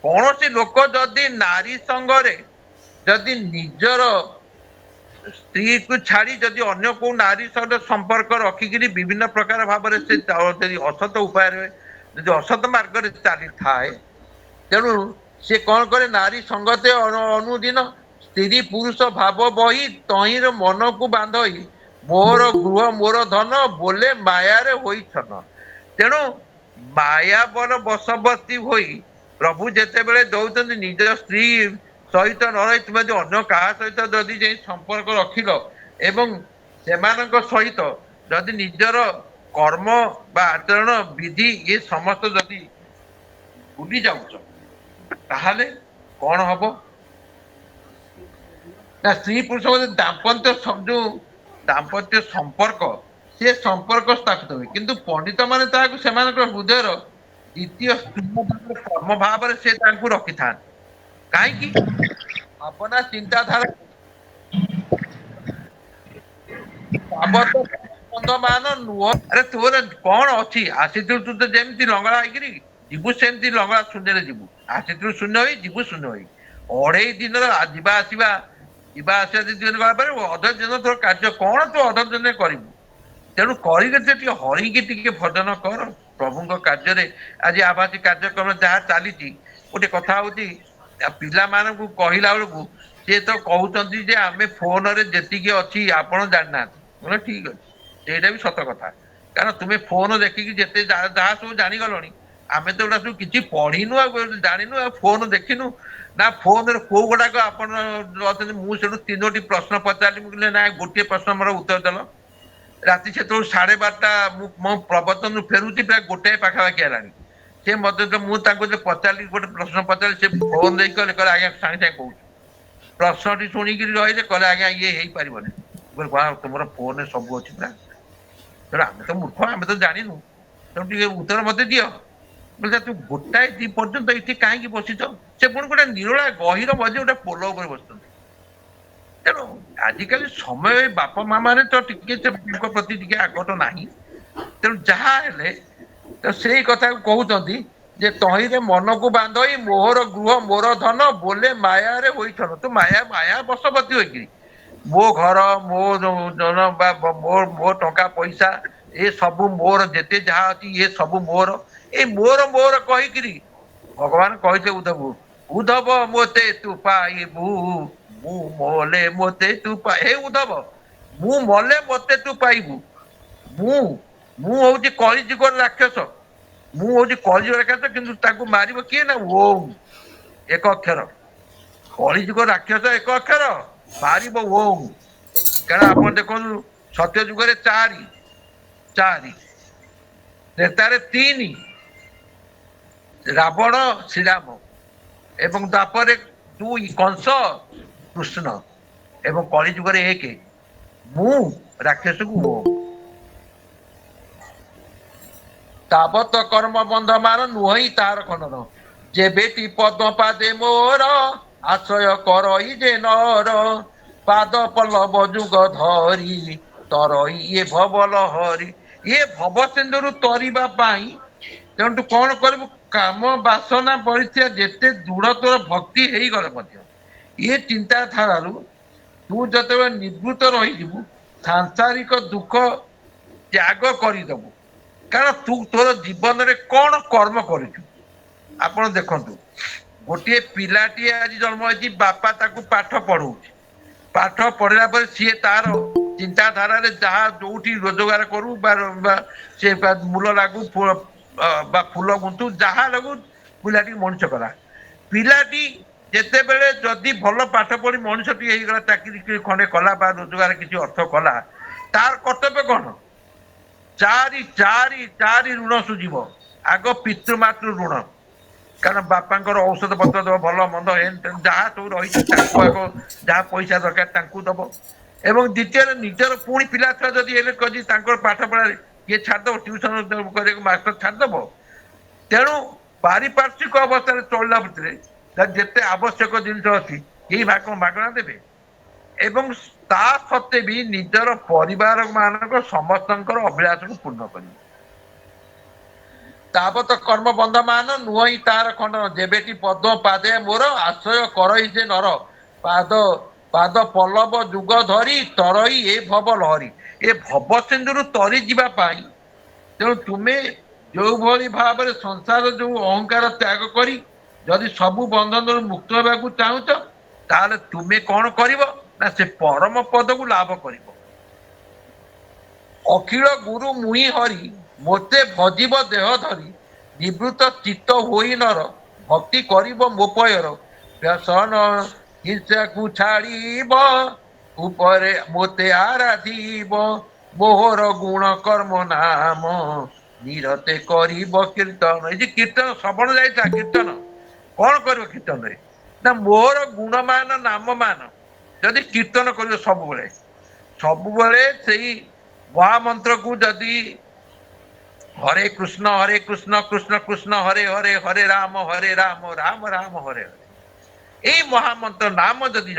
କୌଣସି ଲୋକ ଯଦି ନାରୀ ସଙ୍ଗରେ ଯଦି ନିଜର ସ୍ତ୍ରୀ କୁ ଛାଡି ଯଦି ଅନ୍ୟ କୋଉ ନାରୀ ସହିତ ସମ୍ପର୍କ ରଖିକିରି ବିଭିନ୍ନ ପ୍ରକାର ଭାବରେ ସେ ଯଦି ଅସତ ଉପାୟରେ ଯଦି ଅସତ ମାର୍ଗରେ ଚାଲିଥାଏ, ତେଣୁ ସେ କଣ କରେ, ନାରୀ ସଙ୍ଗତେ ଅନୁଦିନ ସ୍ତ୍ରୀ ପୁରୁଷ ଭାବ ବହି ତହିଁର ମନକୁ ବାନ୍ଧଇ ମୋର ଗୃହ ମୋର ଧନ ବୋଲେ ମାୟାରେ ହୋଇଛନ। ତେଣୁ ମାୟା ବନ ବଶବର୍ତ୍ତୀ ହୋଇ ପ୍ରଭୁ ଯେତେବେଳେ ଦଉଛନ୍ତି ନିଜ ସ୍ତ୍ରୀ ସହିତ ନ ରହି ତୁମେ ଯଦି ଅନ୍ୟ କାହା ସହିତ ଯଦି ଯାଇ ସମ୍ପର୍କ ରଖିଲ ଏବଂ ସେମାନଙ୍କ ସହିତ ଯଦି ନିଜର କର୍ମ ବା ଆଚରଣ ବିଧି ଏ ସମସ୍ତ ଯଦି ଭୁଲି ଯାଉଛ, ତାହେଲେ କଣ ହବ ନା ସ୍ତ୍ରୀ ପୁରୁଷ ମଧ୍ୟରେ ଦାମ୍ପତ୍ୟ ସମ୍ପର୍କ ସେ ସମ୍ପର୍କ ସ୍ଥାପିତ ହୁଏ। କିନ୍ତୁ ପଣ୍ଡିତ ମାନେ ତାହାକୁ ସେମାନଙ୍କର ହୃଦୟର ଦ୍ଵିତୀୟ ସ୍ତମ୍ଭ କର୍ମ ଭାବରେ ସେ ତାଙ୍କୁ ରଖିଥାନ୍ତି। କାହିଁକି? ଭାବନା ଚିନ୍ତାଧାରା ମାନ ନୁହଁ। ଆରେ ତୋର କଣ ଅଛି, ଆସିଥିଲୁ ତୁ ତ ଯେମିତି ଲଙ୍ଗଳା ହେଇକିରି ଯିବୁ ସେମିତି ଲଙ୍ଗଳା ଶୂନ୍ୟରେ ଯିବୁ। ଆସିଥିଲୁ ଶୂନ୍ୟ ହୋଇ ଯିବୁ ଶୂନ୍ୟ ହୋଇ। ଅଢେଇ ଦିନର ଯିବା ଆସିବା ଦି ଦିନ ଗଲା ପରେ ଅଧ ଦିନ ତୋର କାର୍ଯ୍ୟ କଣ ତୁ ଅଧ ଦିନ କରିବୁ। ତେଣୁ କରିକି ଟିକେ ହରିକି ଟିକେ ଭଜନ କର ପ୍ରଭୁଙ୍କ କାର୍ଯ୍ୟରେ। ଆଜି ଆଭାତି କାର୍ଯ୍ୟକ୍ରମ ଯାହା ଚାଲିଛି, ଗୋଟେ କଥା ହଉଛି ପିଲାମାନଙ୍କୁ କହିଲା ବେଳକୁ ସିଏ ତ କହୁଛନ୍ତି ଯେ ଆମେ ଫୋନରେ ଯେତିକି ଅଛି ଆପଣ ଜାଣିନାହାନ୍ତି। ବୋଲେ ଠିକ ଅଛି, ସେଇଟା ବି ସତ କଥା। କାରଣ ତୁମେ ଫୋନ ଦେଖିକି ଯେତେ ଯାହା ସବୁ ଜାଣିଗଲଣି, ଆମେ ତ ଏଗୁଡା ସବୁ କିଛି ପଢିନୁ ଆଉ ଜାଣିନୁ ଆଉ ଫୋନ ଦେଖିନୁ ନା। ଫୋନରେ କୋଉ ଗୁଡାକ ଆପଣ ଅଛନ୍ତି, ମୁଁ ସେଠୁ 3ଟି ପ୍ରଶ୍ନ ପଚାରିଲି। ମୁଁ କହିଲି ନା ଗୋଟିଏ ପ୍ରଶ୍ନ ମୋର ଉତ୍ତର ଦେଲ। ରାତି ସେତେବେଳୁ 12:30 ମୁଁ ମୋ ପ୍ରବଚନରୁ ଫେରୁଛି, ପ୍ରାୟ 1 ପାଖାପାଖି ହେଲାଣି। ସେ ମଧ୍ୟ ମୁଁ ତାଙ୍କୁ ପଚାରିଲି, ଗୋଟେ ପ୍ରଶ୍ନ ପଚାରିଲି, ସେ ଫୋନ ଦେଇକି କହିଲେ ଆଜ୍ଞା ସାଙ୍ଗେ ସାଙ୍ଗେ କହୁଛୁ। ପ୍ରଶ୍ନଟି ଶୁଣିକିରି ରହିଲେ, କହିଲେ ଆଜ୍ଞା ଇଏ ହେଇପାରିବନି। ତୁମର ଫୋନରେ ସବୁ ଅଛି ନା। ତେଣୁ ଆମେ ତ ମୂର୍ଖ, ଆମେ ତ ଜାଣିନୁ, ତେଣୁ ଟିକେ ଉତ୍ତର ମତେ ଦିଅ। ବୋଲେ ତୁ 1-2 ପର୍ଯ୍ୟନ୍ତ ଏଠି କାହିଁକି ବସିଛ? ସେ ପୁଣି ଗୋଟେ ନିରୋଳା ଗହିର ମଝି ଗୋଟେ ପୋଲ ଉପରେ ବସିଛନ୍ତି। ତେଣୁ ଆଜିକାଲି ସମୟ ବାପା ମା ମାନେ ତ ଟିକେ ତାଙ୍କ ପ୍ରତି ଟିକେ ଆଗତ ନାହିଁ। ତେଣୁ ଯାହା ହେଲେ ତ ସେଇ କଥାକୁ କହୁଛନ୍ତି ଯେ ତହିଁରେ ମନକୁ ବାନ୍ଧଇ ମୋହର ଗୃହ ମୋର ଧନ ବୋଲେ ମାୟାରେ ହୋଇଛନ। ତୁ ମାୟା ବଶବର୍ତ୍ତୀ ହୋଇକିରି ମୋ ଘର ମୋ ଜନ ବା ମୋ ଟଙ୍କା ପଇସା ଏ ସବୁ ମୋର, ଯେତେ ଯାହା ଅଛି ଏ ସବୁ ମୋର। ଏଇ ମୋର କହିକିରି ଭଗବାନ କହିଥିଲେ ଉଦ୍ଧବ ମୋତେ ତୁ ପାଇବୁ ମୁଁ ମଲେ ମୋତେ ତୁ ହେ ଉଦ୍ଧବ, ମୁଁ ମଲେ ମୋତେ ତୁ ପାଇବୁ। ମୁଁ ହଉଛି କଳିଯୁଗର ରାକ୍ଷସ। ମୁଁ ହଉଛି କଳିଯୁଗ ରାକ୍ଷସ, କିନ୍ତୁ ତାକୁ ମାରିବ କିଏ ନା ଓମ୍, ଏକ ଅକ୍ଷର। କଳିଯୁଗ ରାକ୍ଷସ ଏକ ଅକ୍ଷର, ମାରିବ ଓମ୍। କାରଣ ଆପଣ ଦେଖନ୍ତୁ ସତ୍ୟ ଯୁଗରେ 4 ତ୍ରେତାରେ 3, ରାବଣ ଶ୍ରୀରାମ, ଏବଂ ତାପରେ 2 କଂସ କୃଷ୍ଣ, ଏବଂ କଳି ଯୁଗରେ 1 ମୁଁ ରାକ୍ଷସକୁ ଓମ୍। ତାବତ କର୍ମ ବନ୍ଧ ମାନ ନୁହଁଇ ତାହାର ଖଣ୍ଡନ। ଯେବେଟି ପଦ୍ମ ପାଦେ ମୋର ଆଶ୍ରୟ କରଇ ଯେ ନର। ପାଦ ପଲ୍ଲବ ଯୁଗ ଧରି ତରଇ ଏ ଭବଲ ହରି। ଇଏ ଭବ ସିନ୍ଧୁରୁ ତରିବା ପାଇଁ ତେଣୁ ତୁ କଣ କରିବୁ? କାମ ବାସନା ପରିତ୍ୟା ଯେତେ ଦୃଢ ତୋର ଭକ୍ତି ହେଇଗଲେ ମଧ୍ୟ ଇଏ ଚିନ୍ତାଧାରାରୁ ତୁ ଯେତେବେଳେ ନିବୃତ୍ତ ରହିଯିବୁ, ସାଂସାରିକ ଦୁଃଖ ତ୍ୟାଗ କରିଦବୁ। କାରଣ ତୁ ତୋର ଜୀବନରେ କଣ କର୍ମ କରିଛୁ? ଆପଣ ଦେଖନ୍ତୁ, ଗୋଟିଏ ପିଲାଟିଏ ଆଜି ଜନ୍ମ ହେଇଛି, ବାପା ତାକୁ ପାଠ ପଢଉଛି। ପାଠ ପଢିଲା ପରେ ସିଏ ତାର ଚିନ୍ତାଧାରାରେ ଯାହା ଯୋଉଠି ରୋଜଗାର କରୁ ବା ସେ ମୂଲ ଲାଗୁ ବା ଫୁଲ ଗୁନ୍ଥୁ, ଯାହା ଲାଗୁ ପିଲାଟି ମଣିଷ କଲା। ପିଲାଟି ଯେତେବେଳେ ଯଦି ଭଲ ପାଠ ପଢି ମଣିଷଟି ହେଇଗଲା, ଚାକିରି ଖଣ୍ଡେ କଲା ବା ରୋଜଗାର କିଛି ଅର୍ଥ କଲା, ତାର କର୍ତ୍ତବ୍ୟ କଣ? ଚାରି ଋଣ ସୁଝିବ। ଆଗ ପିତୃ ମାତୃ ଋଣ, କାରଣ ବାପାଙ୍କର ଔଷଧ ପତ୍ର ଦବ, ଭଲ ମନ୍ଦ ଯାହା ସବୁ ରହିଛି ତାଙ୍କୁ ଆଗ ଯାହା ପଇସା ଦରକାର ତାଙ୍କୁ ଦବ। ଏବଂ ଦ୍ୱିତୀୟରେ ନିଜର ପୁଣି ପିଲା ଛୁଆ ଯଦି ହେଲେ କରି ତାଙ୍କର ପାଠ ପଢାରେ କିଏ ଛାଡିଦବ, ଟିଉସନ କରିବାକୁ ମାଷ୍ଟର ଛାଡିଦବ। ତେଣୁ ପାରିପାର୍ଶ୍ବିକ ଅବସ୍ଥାରେ ଚଳିଲା ଭିତରେ ଯେତେ ଆବଶ୍ୟକ ଜିନିଷ ଅଛି କେହି ମାଗଣା ଦେବେ? ଏବଂ ତା ସତ୍ତ୍ୱେ ବି ନିଜର ପରିବାର ମାନଙ୍କ ସମସ୍ତଙ୍କର ଅଭିଳାଷକୁ ପୂର୍ଣ୍ଣ କରିବେ। ତାବତ କର୍ମ ବନ୍ଧ ମାନ ନୁହଁଇ ତାହାର ଖଣ୍ଡନ। ଯେବେଠି ପଦ୍ମ ପାଦେ ମୋର ଆଶ୍ରୟ କରଇ ଯେ ନର। ପାଦ ପାଦ ପଲ୍ଲବ ଯୁଗ ଧରି ତରଇ ଏ ଭବ ଲହରୀ। ଏ ଭବ ସିନ୍ଧୁରୁ ତରି ଯିବା ପାଇଁ ତେଣୁ ତୁମେ ଯୋଉଭଳି ଭାବରେ ସଂସାର ଯୋଉ ଅହଙ୍କାର ତ୍ୟାଗ କରି ଯଦି ସବୁ ବନ୍ଧନରୁ ମୁକ୍ତ ହେବାକୁ ଚାହୁଁଛ, ତାହେଲେ ତୁମେ କଣ କରିବ ନା ସେ ପରମ ପଦକୁ ଲାଭ କରିବ। ଅଖିଳ ଗୁରୁ ମୁହିଁ ହରି ମୋତେ ଭଜିବ ଦେହ ଧରି, ନିବୃତ ଚିତ୍ତ ହୋଇ ନର ଭକ୍ତି କରିବ ମୋ ପୟର। ବ୍ୟସନ ହିଂସାକୁ ଛାଡ଼ିବ ଉପରେ ମୋତେ ଆରାଧିବ, ମୋହର ଗୁଣ କର୍ମ ନାମ ନିରତେ କରିବ କୀର୍ତ୍ତନ। ଏଇ ଯେ କୀର୍ତ୍ତନ ଶ୍ରବଣ ଯାଇଥା କୀର୍ତ୍ତନ କଣ କରିବ କୀର୍ତ୍ତନରେ ନା ମୋର ଗୁଣମାନ ନାମ ମାନ ଯଦି କୀର୍ତ୍ତନ କରିବ ସବୁବେଳେ ସବୁବେଳେ ସେଇ ମହାମନ୍ତ୍ରକୁ ଯଦି ହରେ କୃଷ୍ଣ କୃଷ୍ଣ କୃଷ୍ଣ ହରେ ହରେ ହରେ ରାମ ରାମ ରାମ ହରେ ହରେ ଏଇ ମହାମନ୍ତ୍ର ନାମ ଯଦି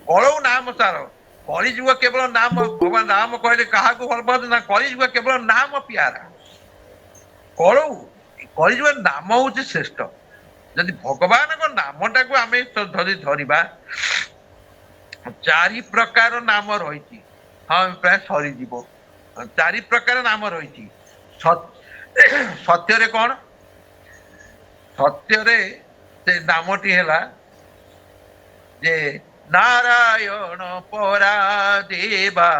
କଳଉ ନାମ ସାର କଳିଯୁଗ କେବଳ ନାମ ଭଗବାନ ରାମ କହିଲେ କାହାକୁ ଭଲ ପାଆନ୍ତୁ ନା କଳିଯୁଗ କେବଳ ନାମ ପିଆରା କଳଉ କଳିଯୁଗ ନାମ ହଉଛି ଶ୍ରେଷ୍ଠ। ଯଦି ଭଗବାନଙ୍କ ନାମଟାକୁ ଆମେ ଧରି ଧରିବା ଚାରି ପ୍ରକାର ନାମ ରହିଛି। ହଁ ପ୍ରାୟ ସରିଯିବ। ଚାରି ପ୍ରକାର ନାମ ରହିଛି। ସତ୍ୟରେ କଣ ସତ୍ୟରେ ସେ ନାମଟି ହେଲା ଯେ ନାରାୟଣ ପରା ଦେବା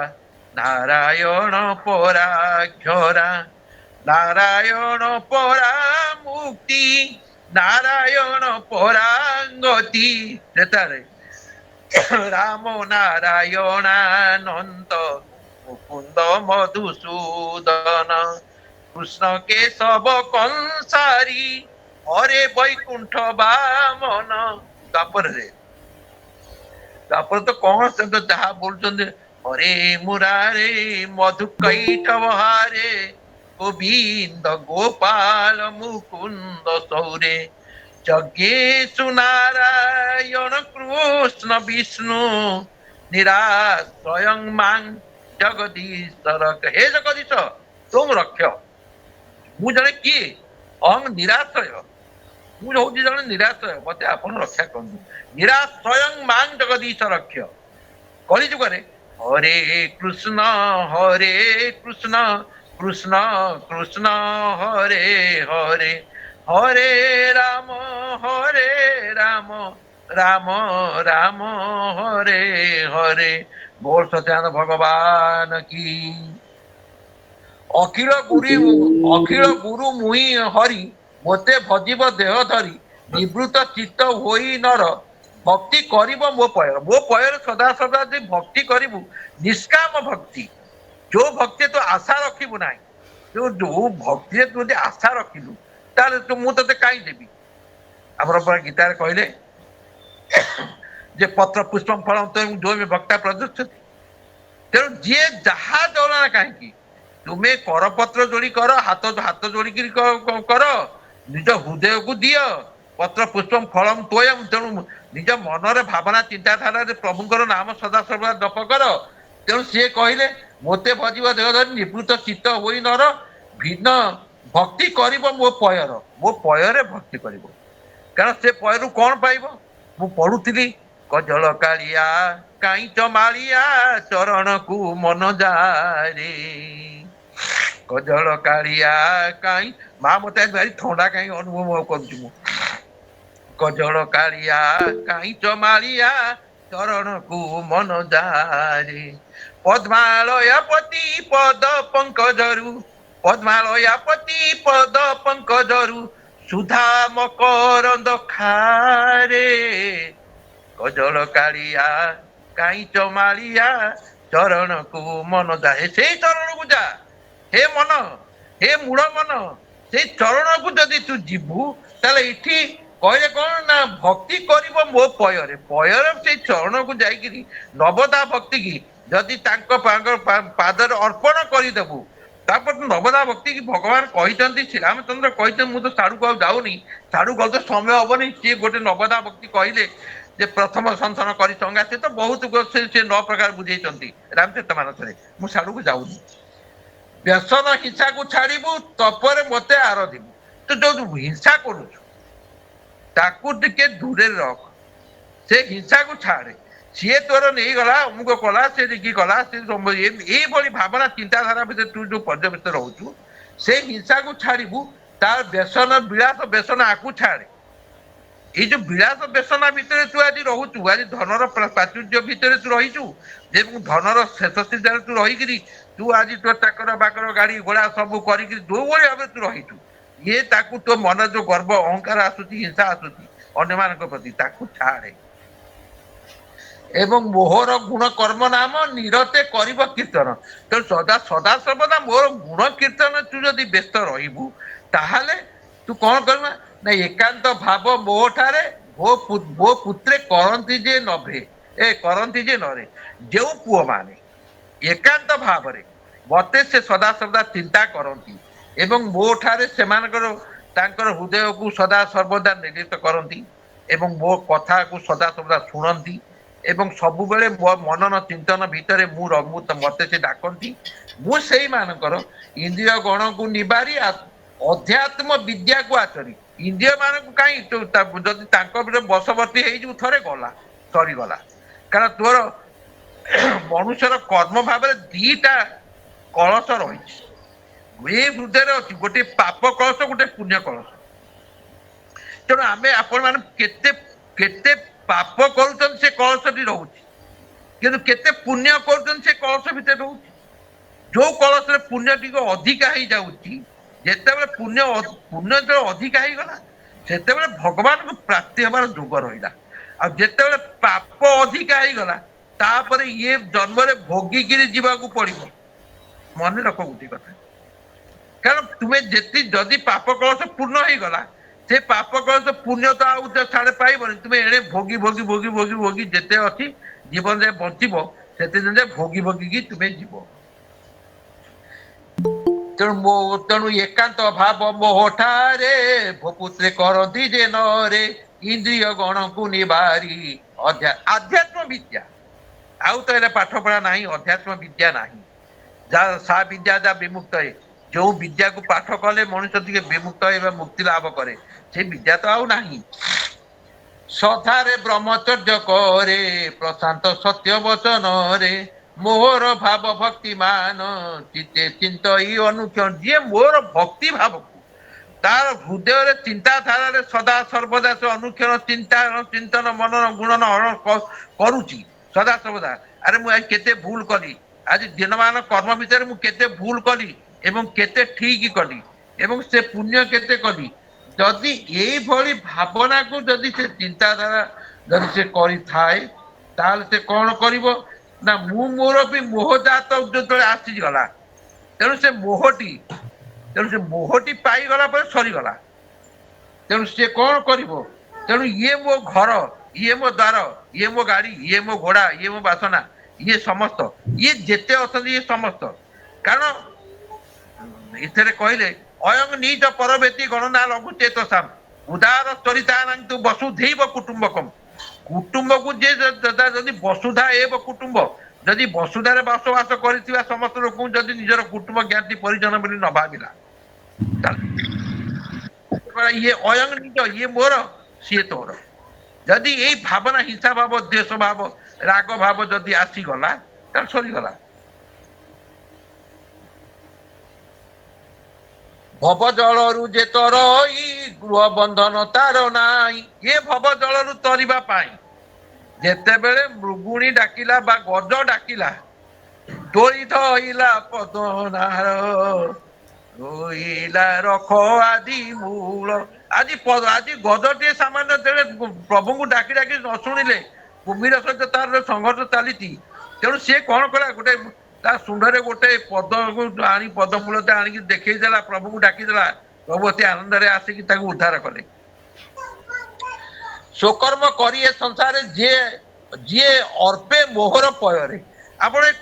ନାରାୟଣ ପରାକ୍ଷରା ନାରାୟଣ ପରା ମୁକ୍ତି ନାରାୟଣ ପରାଙ୍ଗତି। ସେଠାରେ ରାମ ନାରାୟଣାନନ୍ଦ ମୁକୁନ୍ଦ ମଧୁସୂଦନ କୃଷ୍ଣ କେଶବ କଂସାରୀ ହରେ ବୈକୁଣ୍ଠ ବାମନ। ତାପରେ ତ କଣ ସେ ତ ଯାହା ବୋଲୁଛନ୍ତି ହରେ ମୁରାରେ ମଧୁ କୈଠବହାରେ ଗୋବିନ୍ଦ ଗୋପାଳ ମୁକୁନ୍ଦ ସୌରେ ଯଜ୍ଞେଶୁ ନାରାୟଣ କୃଷ୍ଣ ବିଷ୍ଣୁ ନିରାଶ ସ୍ୱୟଂ ମାଂ ଜଗଦୀଶ ରକ୍ଷ। ହେ ଜଗଦୀଶ ତୁମ ରକ୍ଷ। ମୁଁ ଜଣେ କିଏ ଅହଂ ନିରାଶ୍ରୟ। ମୁଁ ହଉଛି ଜଣେ ନିରାଶ୍ରୟ ମତେ ଆପଣ ରକ୍ଷା କରନ୍ତୁ। ନିରାଶ ସ୍ୱୟଂ ମାଂ ଜଗଦୀଶ ରକ୍ଷ। କଳିଯୁଗରେ ହରେ କୃଷ୍ଣ କୃଷ୍ଣ କୃଷ୍ଣ ହରେ ହରେ ହରେ ରାମ ରାମ ରାମ ହରେ ହରେ। ବୋଲ ସତ୍ୟାନନ୍ଦ ଭଗବାନ କି। ଅଖିଳ ଗୁରୁ ମୁହିଁ ହରି ମୋତେ ଭଜିବ ଦେହ ଧରି, ନିବୃତ ଚିତ୍ତ ହୋଇ ନର ଭକ୍ତି କରିବ ମୋ ପୟର। ମୋ ପୟରେ ସଦା ଯଦି ଭକ୍ତି କରିବୁ ନିଷ୍କାମ ଭକ୍ତି ଯୋଉ ଭକ୍ତି ତୁ ଆଶା ରଖିବୁ ନାହିଁ ଯୋଉ ଭକ୍ତିରେ ତୁ ଯଦି ଆଶା ରଖିଲୁ ତାହେଲେ ମୁଁ ତତେ କାହିଁ ଦେବି। ଆମର ପରା ଗୀତାରେ କହିଲେ ଯେ ପତ୍ର ପୁଷ୍ପ ଫଳ ଯୋଉ ଭକ୍ତା ପ୍ରଦର୍ଶତି। ତେଣୁ ଯିଏ ଯାହା ଦଳ ନା କାହିଁକି ତୁମେ କରପତ୍ର ଯୋଡି କର ହାତ ଯୋଡିକିରି କର ନିଜ ହୃଦୟକୁ ଦିଅ ପତ୍ର ପୁଷ୍ପ ଫଳମ ତୋୟମ। ତେଣୁ ନିଜ ମନରେ ଭାବନା ଚିନ୍ତାଧାରାରେ ପ୍ରଭୁଙ୍କର ନାମ ସଦାସର୍ବଦା ଜପ କର। ତେଣୁ ସିଏ କହିଲେ ମୋତେ ଭଜିବ ଦେହ ଧରି ନିବୃତ ଚିତ୍ତ ହୋଇ ନର ଭିନ୍ନ ଭକ୍ତି କରିବ ମୋ ପୟରେ ଭକ୍ତି କରିବ। କାରଣ ସେ ପୟରୁ କଣ ପାଇବ। ମୁଁ ପଢୁଥିଲି କଜଳ କାଳିଆ କାଇଁଚ ମାଳିଆ ଚରଣକୁ ମନ ଯାରେ। କଜଳ କାଳିଆ କାଇଁ ମା ମତେ ଭାରି ଥଣ୍ଡା କାହିଁ ଅନୁଭବ କରୁଛି ମୁଁ। କଜଳ କାଳିଆ କାଇଁଚ ମାଳିଆ ଚରଣକୁ ମନ ଯାରେ। ପଦ୍ମାଳୟା ପତି ପଦ ପଙ୍କଜରୁ ପଦ୍ମାଳୟା ପତି ପଦ ପଙ୍କଜରୁ ସୁଧା ମକରନ୍ଦ ଖାରେ। କଜଳ କାଳିଆ କାଇଁଚ ମାଳିଆ ଚରଣକୁ ମନ ଯାଏ। ସେଇ ଚରଣକୁ ଯା ହେ ମନ ହେ ମୂଳ ମନ। ସେଇ ଚରଣକୁ ଯଦି ତୁ ଯିବୁ ତାହେଲେ ଏଠି କହିଲେ କଣ ନା ଭକ୍ତି କରିବ ମୋ ପୟରେ ସେଇ ଚରଣକୁ ଯାଇକିରି ନବଦା ଭକ୍ତି କି ଯଦି ତାଙ୍କ ପାଦରେ ଅର୍ପଣ କରିଦେବୁ ତାପରେ ତୁ ନବଦା ଭକ୍ତି କି ଭଗବାନ କହିଛନ୍ତି ଶ୍ରୀରାମଚନ୍ଦ୍ର କହିଛନ୍ତି। ମୁଁ ତ ସାଡୁକୁ ଆଉ ଯାଉନି ସାଡୁ ଗଲେ ତ ସମୟ ହବନି। ସିଏ ଗୋଟେ ନବଦା ଭକ୍ତି କହିଲେ ଯେ ପ୍ରଥମ ସନ୍ଥନ କରି ଚଙ୍ଗା ସେ ତ ବହୁତ ସେ 9 ପ୍ରକାର ବୁଝେଇଛନ୍ତି ରାମଚରିତ ମାନସରେ। ମୁଁ ସାଡୁକୁ ଯାଉନି। ବ୍ୟସନ ହିଂସାକୁ ଛାଡିବୁ ତପରେ ମୋତେ ଆରାଧିବୁ। ତୁ ଯୋଉ ହିଂସା କରୁଛୁ ତାକୁ ଟିକେ ଦୂରରେ ରଖ। ସେ ହିଂସାକୁ ଛାଡେ। ସିଏ ତୋର ନେଇଗଲା ଅମୁକ କଲା ସେ କି କଲା ସେ ଏଇଭଳି ଭାବନା ଚିନ୍ତାଧାରା ଭିତରେ ତୁ ଯୋଉ ପର୍ଯ୍ୟବେସିତ ରହୁଛୁ ସେଇ ହିଂସାକୁ ଛାଡ଼ିବୁ ତାର ବ୍ୟସନ ବିଳାସ ବ୍ୟସନ ଆକୁ ଛାଡ଼େ। ଏଇ ଯୋଉ ବିଳାସ ବ୍ୟସନା ଭିତରେ ତୁ ଆଜି ରହୁଛୁ ଆଜି ଧନର ପ୍ରାଚୁର୍ଯ୍ୟ ଭିତରେ ତୁ ରହିଛୁ ଏବଂ ଧନର ଶେଷ ସିଦ୍ଧାରେ ତୁ ରହିକିରି ତୁ ଆଜି ତୋ ଚାକର ବାକର ଗାଡି ଘୋଡା ସବୁ କରିକି ଯୋଉଭଳି ଭାବରେ ତୁ ରହିଛୁ ଇଏ ତାକୁ ତୋ ମନରେ ଯୋଉ ଗର୍ବ ଅହଙ୍କାର ଆସୁଛି ହିଂସା ଆସୁଛି ଅନ୍ୟମାନଙ୍କ ପ୍ରତି ତାକୁ ଛାଡ଼େ ଏବଂ ମୋହର ଗୁଣ କର୍ମ ନାମ ନିରତେ କରିବ କୀର୍ତ୍ତନ। ତେଣୁ ସଦା ସଦା ସର୍ବଦା ମୋର ଗୁଣ କୀର୍ତ୍ତନ ତୁ ଯଦି ବ୍ୟସ୍ତ ରହିବୁ ତାହେଲେ ତୁ କଣ କରିବୁ ନା ଏକାନ୍ତ ଭାବ ମୋଠାରେ ମୋ ପୁତ୍ରେ କରନ୍ତି ଯେ ନଭେ କରନ୍ତି ଯେ ନରେ ଯେଉଁ ପୁଅ ମାନେ ଏକାନ୍ତ ଭାବରେ ମତେ ସେ ସଦା ସର୍ବଦା ଚିନ୍ତା କରନ୍ତି ଏବଂ ମୋ ଠାରେ ସେମାନଙ୍କର ତାଙ୍କର ହୃଦୟକୁ ସଦା ସର୍ବଦା ନିର୍ଣ୍ଣିତ କରନ୍ତି ଏବଂ ମୋ କଥାକୁ ସଦା ସର୍ବଦା ଶୁଣନ୍ତି ଏବଂ ସବୁବେଳେ ମୋ ମନନ ଚିନ୍ତନ ଭିତରେ ମତେ ସେ ଡାକନ୍ତି ମୁଁ ସେଇମାନଙ୍କର ଇନ୍ଦ୍ରିୟ ଗଣକୁ ନିବାରି ଅଧ୍ୟାତ୍ମ ବିଦ୍ୟାକୁ ଆଚରି ଇନ୍ଦ୍ରିୟ ମାନଙ୍କୁ କାହିଁ ଯଦି ତାଙ୍କ ଭିତରେ ବଶବର୍ତ୍ତୀ ହେଇଯିବୁ ଥରେ ଗଲା ସରିଗଲା। କାରଣ ତୋର ମନୁଷ୍ୟର କର୍ମ ଭାବରେ ଦିଟା କଳସ ରହିଛି ଏ ହୃଦୟରେ ଅଛି ଗୋଟେ ପାପ କଳସ ଗୋଟେ ପୁଣ୍ୟ କଳସ। ତେଣୁ ଆମେ ଆପଣ ମାନେ କେତେ କେତେ ପାପ କରୁଛନ୍ତି ସେ କଳସଟି ରହୁଛି କିନ୍ତୁ କେତେ ପୁଣ୍ୟ କରୁଛନ୍ତି ସେ କଳସ ଭିତରେ ରହୁଛି। ଯୋଉ କଳସରେ ପୁଣ୍ୟ ଟିକେ ଅଧିକା ହେଇଯାଉଛି ଯେତେବେଳେ ପୁଣ୍ୟ ଯେତେବେଳେ ଅଧିକା ହେଇଗଲା ସେତେବେଳେ ଭଗବାନଙ୍କୁ ପ୍ରାପ୍ତି ହେବାର ଯୋଗ ରହିଲା ଆଉ ଯେତେବେଳେ ପାପ ଅଧିକା ହେଇଗଲା ତାପରେ ଇଏ ଜନ୍ମରେ ଭୋଗିକିରି ଯିବାକୁ ପଡିବ। ମନେ ରଖ ଗୋଟେ କଥା କାରଣ ତୁମେ ଯଦି ପାପ କଳସ ପୂର୍ଣ୍ଣ ହେଇଗଲା ସେ ପାପ କଳସ ପୁଣ୍ୟ ତ ଆଉ ଛାଡେ ପାଇବନି ତୁମେ ଏଣେ ଭୋଗି ଭୋଗି ଭୋଗି ଭୋଗି ଭୋଗି ଯେତେ ଅଛି ଜୀବନରେ ବଞ୍ଚିବ ସେତେ ଦିନ ଭୋଗି ଭୋଗିକି ତୁମେ ଯିବ। ତେଣୁ ଏକାନ୍ତ ଭାବ ମୋହଠାରେ ଭୋପୁତ୍ରେ କରନ୍ତି ଯେ ନରେ ଇନ୍ଦ୍ରିୟ ଗଣକୁ ନିବାରି ଆଧ୍ୟାତ୍ମ ବିଦ୍ୟା ଆଉ ତ ହେଲେ ପାଠ ପଢା ନାହିଁ ଅଧ୍ୟାତ୍ମ ବିଦ୍ୟା ନାହିଁ ଯାହା ସା ବିଦ୍ୟା ଯାହା ବିମୁକ୍ତ ହେ ଯୋଉ ବିଦ୍ୟାକୁ ପାଠ କଲେ ମଣିଷ ଟିକେ ବିମୁକ୍ତ ହେବା ମୁକ୍ତି ଲାଭ କରେ ସେ ବିଦ୍ୟା ତ ଆଉ ନାହିଁ। ସଧାରେ ବ୍ରହ୍ମଚର୍ଯ୍ୟ କରେ ପ୍ରଶାନ୍ତ ସତ୍ୟ ବଚନରେ ମୋର ଭାବ ଭକ୍ତି ମାନ ଚିତେ ଚିନ୍ତଇ ଅନୁକ୍ଷଣ ଯିଏ ମୋର ଭକ୍ତି ଭାବକୁ ତାର ହୃଦୟରେ ଚିନ୍ତାଧାରାରେ ସଦା ସର୍ବଦା ସେ ଅନୁକ୍ଷଣ ଚିନ୍ତନ ମନନ ଗୁଣନ ହରଣ କରୁଛି ସଦା ସର୍ବଦା ଆରେ ମୁଁ ଆଜି କେତେ ଭୁଲ କଲି ଆଜି ଦିନମାନ କର୍ମ ଭିତରେ ମୁଁ କେତେ ଭୁଲ କଲି ଏବଂ କେତେ ଠିକ କଲି ଏବଂ ସେ ପୁଣ୍ୟ କେତେ କଲି ଯଦି ଏଇଭଳି ଭାବନାକୁ ଯଦି ସେ ଚିନ୍ତାଧାରା ଯଦି ସେ କରିଥାଏ ତାହେଲେ ସେ କଣ କରିବ ନା ମୁଁ ମୋର ବି ମୋହଜାତ ଯେତେବେଳେ ଆସିଗଲା ତେଣୁ ସେ ମୋହଟି ପାଇଗଲା ପରେ ସରିଗଲା। ତେଣୁ ସିଏ କଣ କରିବ ତେଣୁ ଇଏ ମୋ ଘର ଇଏ ମୋ ଦ୍ୱାର ଇଏ ମୋ ଗାଡି ଇଏ ମୋ ଘୋଡା ଇଏ ମୋ ବାସନା ଇଏ ସମସ୍ତ ଇଏ ଯେତେ ଅଛନ୍ତି ଇଏ ସମସ୍ତ କାରଣ ଏଥିରେ କହିଲେ ଅୟଂ ନିଜ ପରବେତି ଗଣନା ଲଘୁ ଚେତ ସାମ ଉଦାର ଚରିତାନନ୍ତୁ ବସୁଧୈବ କୁଟୁମ୍ବକମ କୁଟୁମ୍ବକୁ ଯିଏ ଯଦି ବସୁଧା ଏବ କୁଟୁମ୍ବ ଯଦି ବସୁଧାରେ ବସବାସ କରିଥିବା ସମସ୍ତ ଲୋକଙ୍କୁ ଯଦି ନିଜର କୁଟୁମ୍ବ ଜ୍ଞାତି ପରିଜନ ବୋଲି ନ ଭାବିଲା ଇଏ ଅୟଂ ନିଜ ଇଏ ମୋର ସିଏ ତୋର ଯଦି ଏଇ ଭାବନା ହିଂସା ଭାବ ଦ୍ୱେଷ ଭାବ ରାଗ ଭାବ ଯଦି ଆସିଗଲା ତାହେଲେ ସରିଗଲା। ଭବ ଜଳରୁ ଯେ ତରଇ ଗୃହ ବନ୍ଧନ ତାର ନାହିଁ ଏ ଭବ ଜଳରୁ ତରିବା ପାଇଁ ଯେତେବେଳେ ମୃଗୁଣୀ ଡାକିଲା ବା ଗଜ ଡାକିଲା ଦୋଇ ଧଇଲା ପଦନାର ଧୋଇଲା ରଖ ଆଦି ମୂଳ ଆଜି ଗଜଟିଏ ସାମାନ୍ୟ ଯେତେବେଳେ ପ୍ରଭୁଙ୍କୁ ଡାକି ଡାକି ନ ଶୁଣିଲେ କୁମ୍ଭୀର ସହିତ ତାର ସଂଘର୍ଷ ଚାଲିଛି ତେଣୁ ସିଏ କଣ କଲା ଗୋଟେ ତା ଶୁଣ୍ଡରେ ଗୋଟେ ପଦକୁ ଆଣି ପଦମୂଳতে ଆଣିକି ଦେଖେଇ ଦେଲା ପ୍ରଭୁଙ୍କୁ ଡାକିଦେଲା ପ୍ରଭୁ ଅତି ଆନନ୍ଦରେ ଆସିକି ତାକୁ ଉଦ୍ଧାର କଲେ। ସ୍ୱକର୍ମ କରି ଏ ସଂସାରରେ ଯିଏ ଅର୍ପେ ମୋହର ପୟରେ ଆପଣ ଏ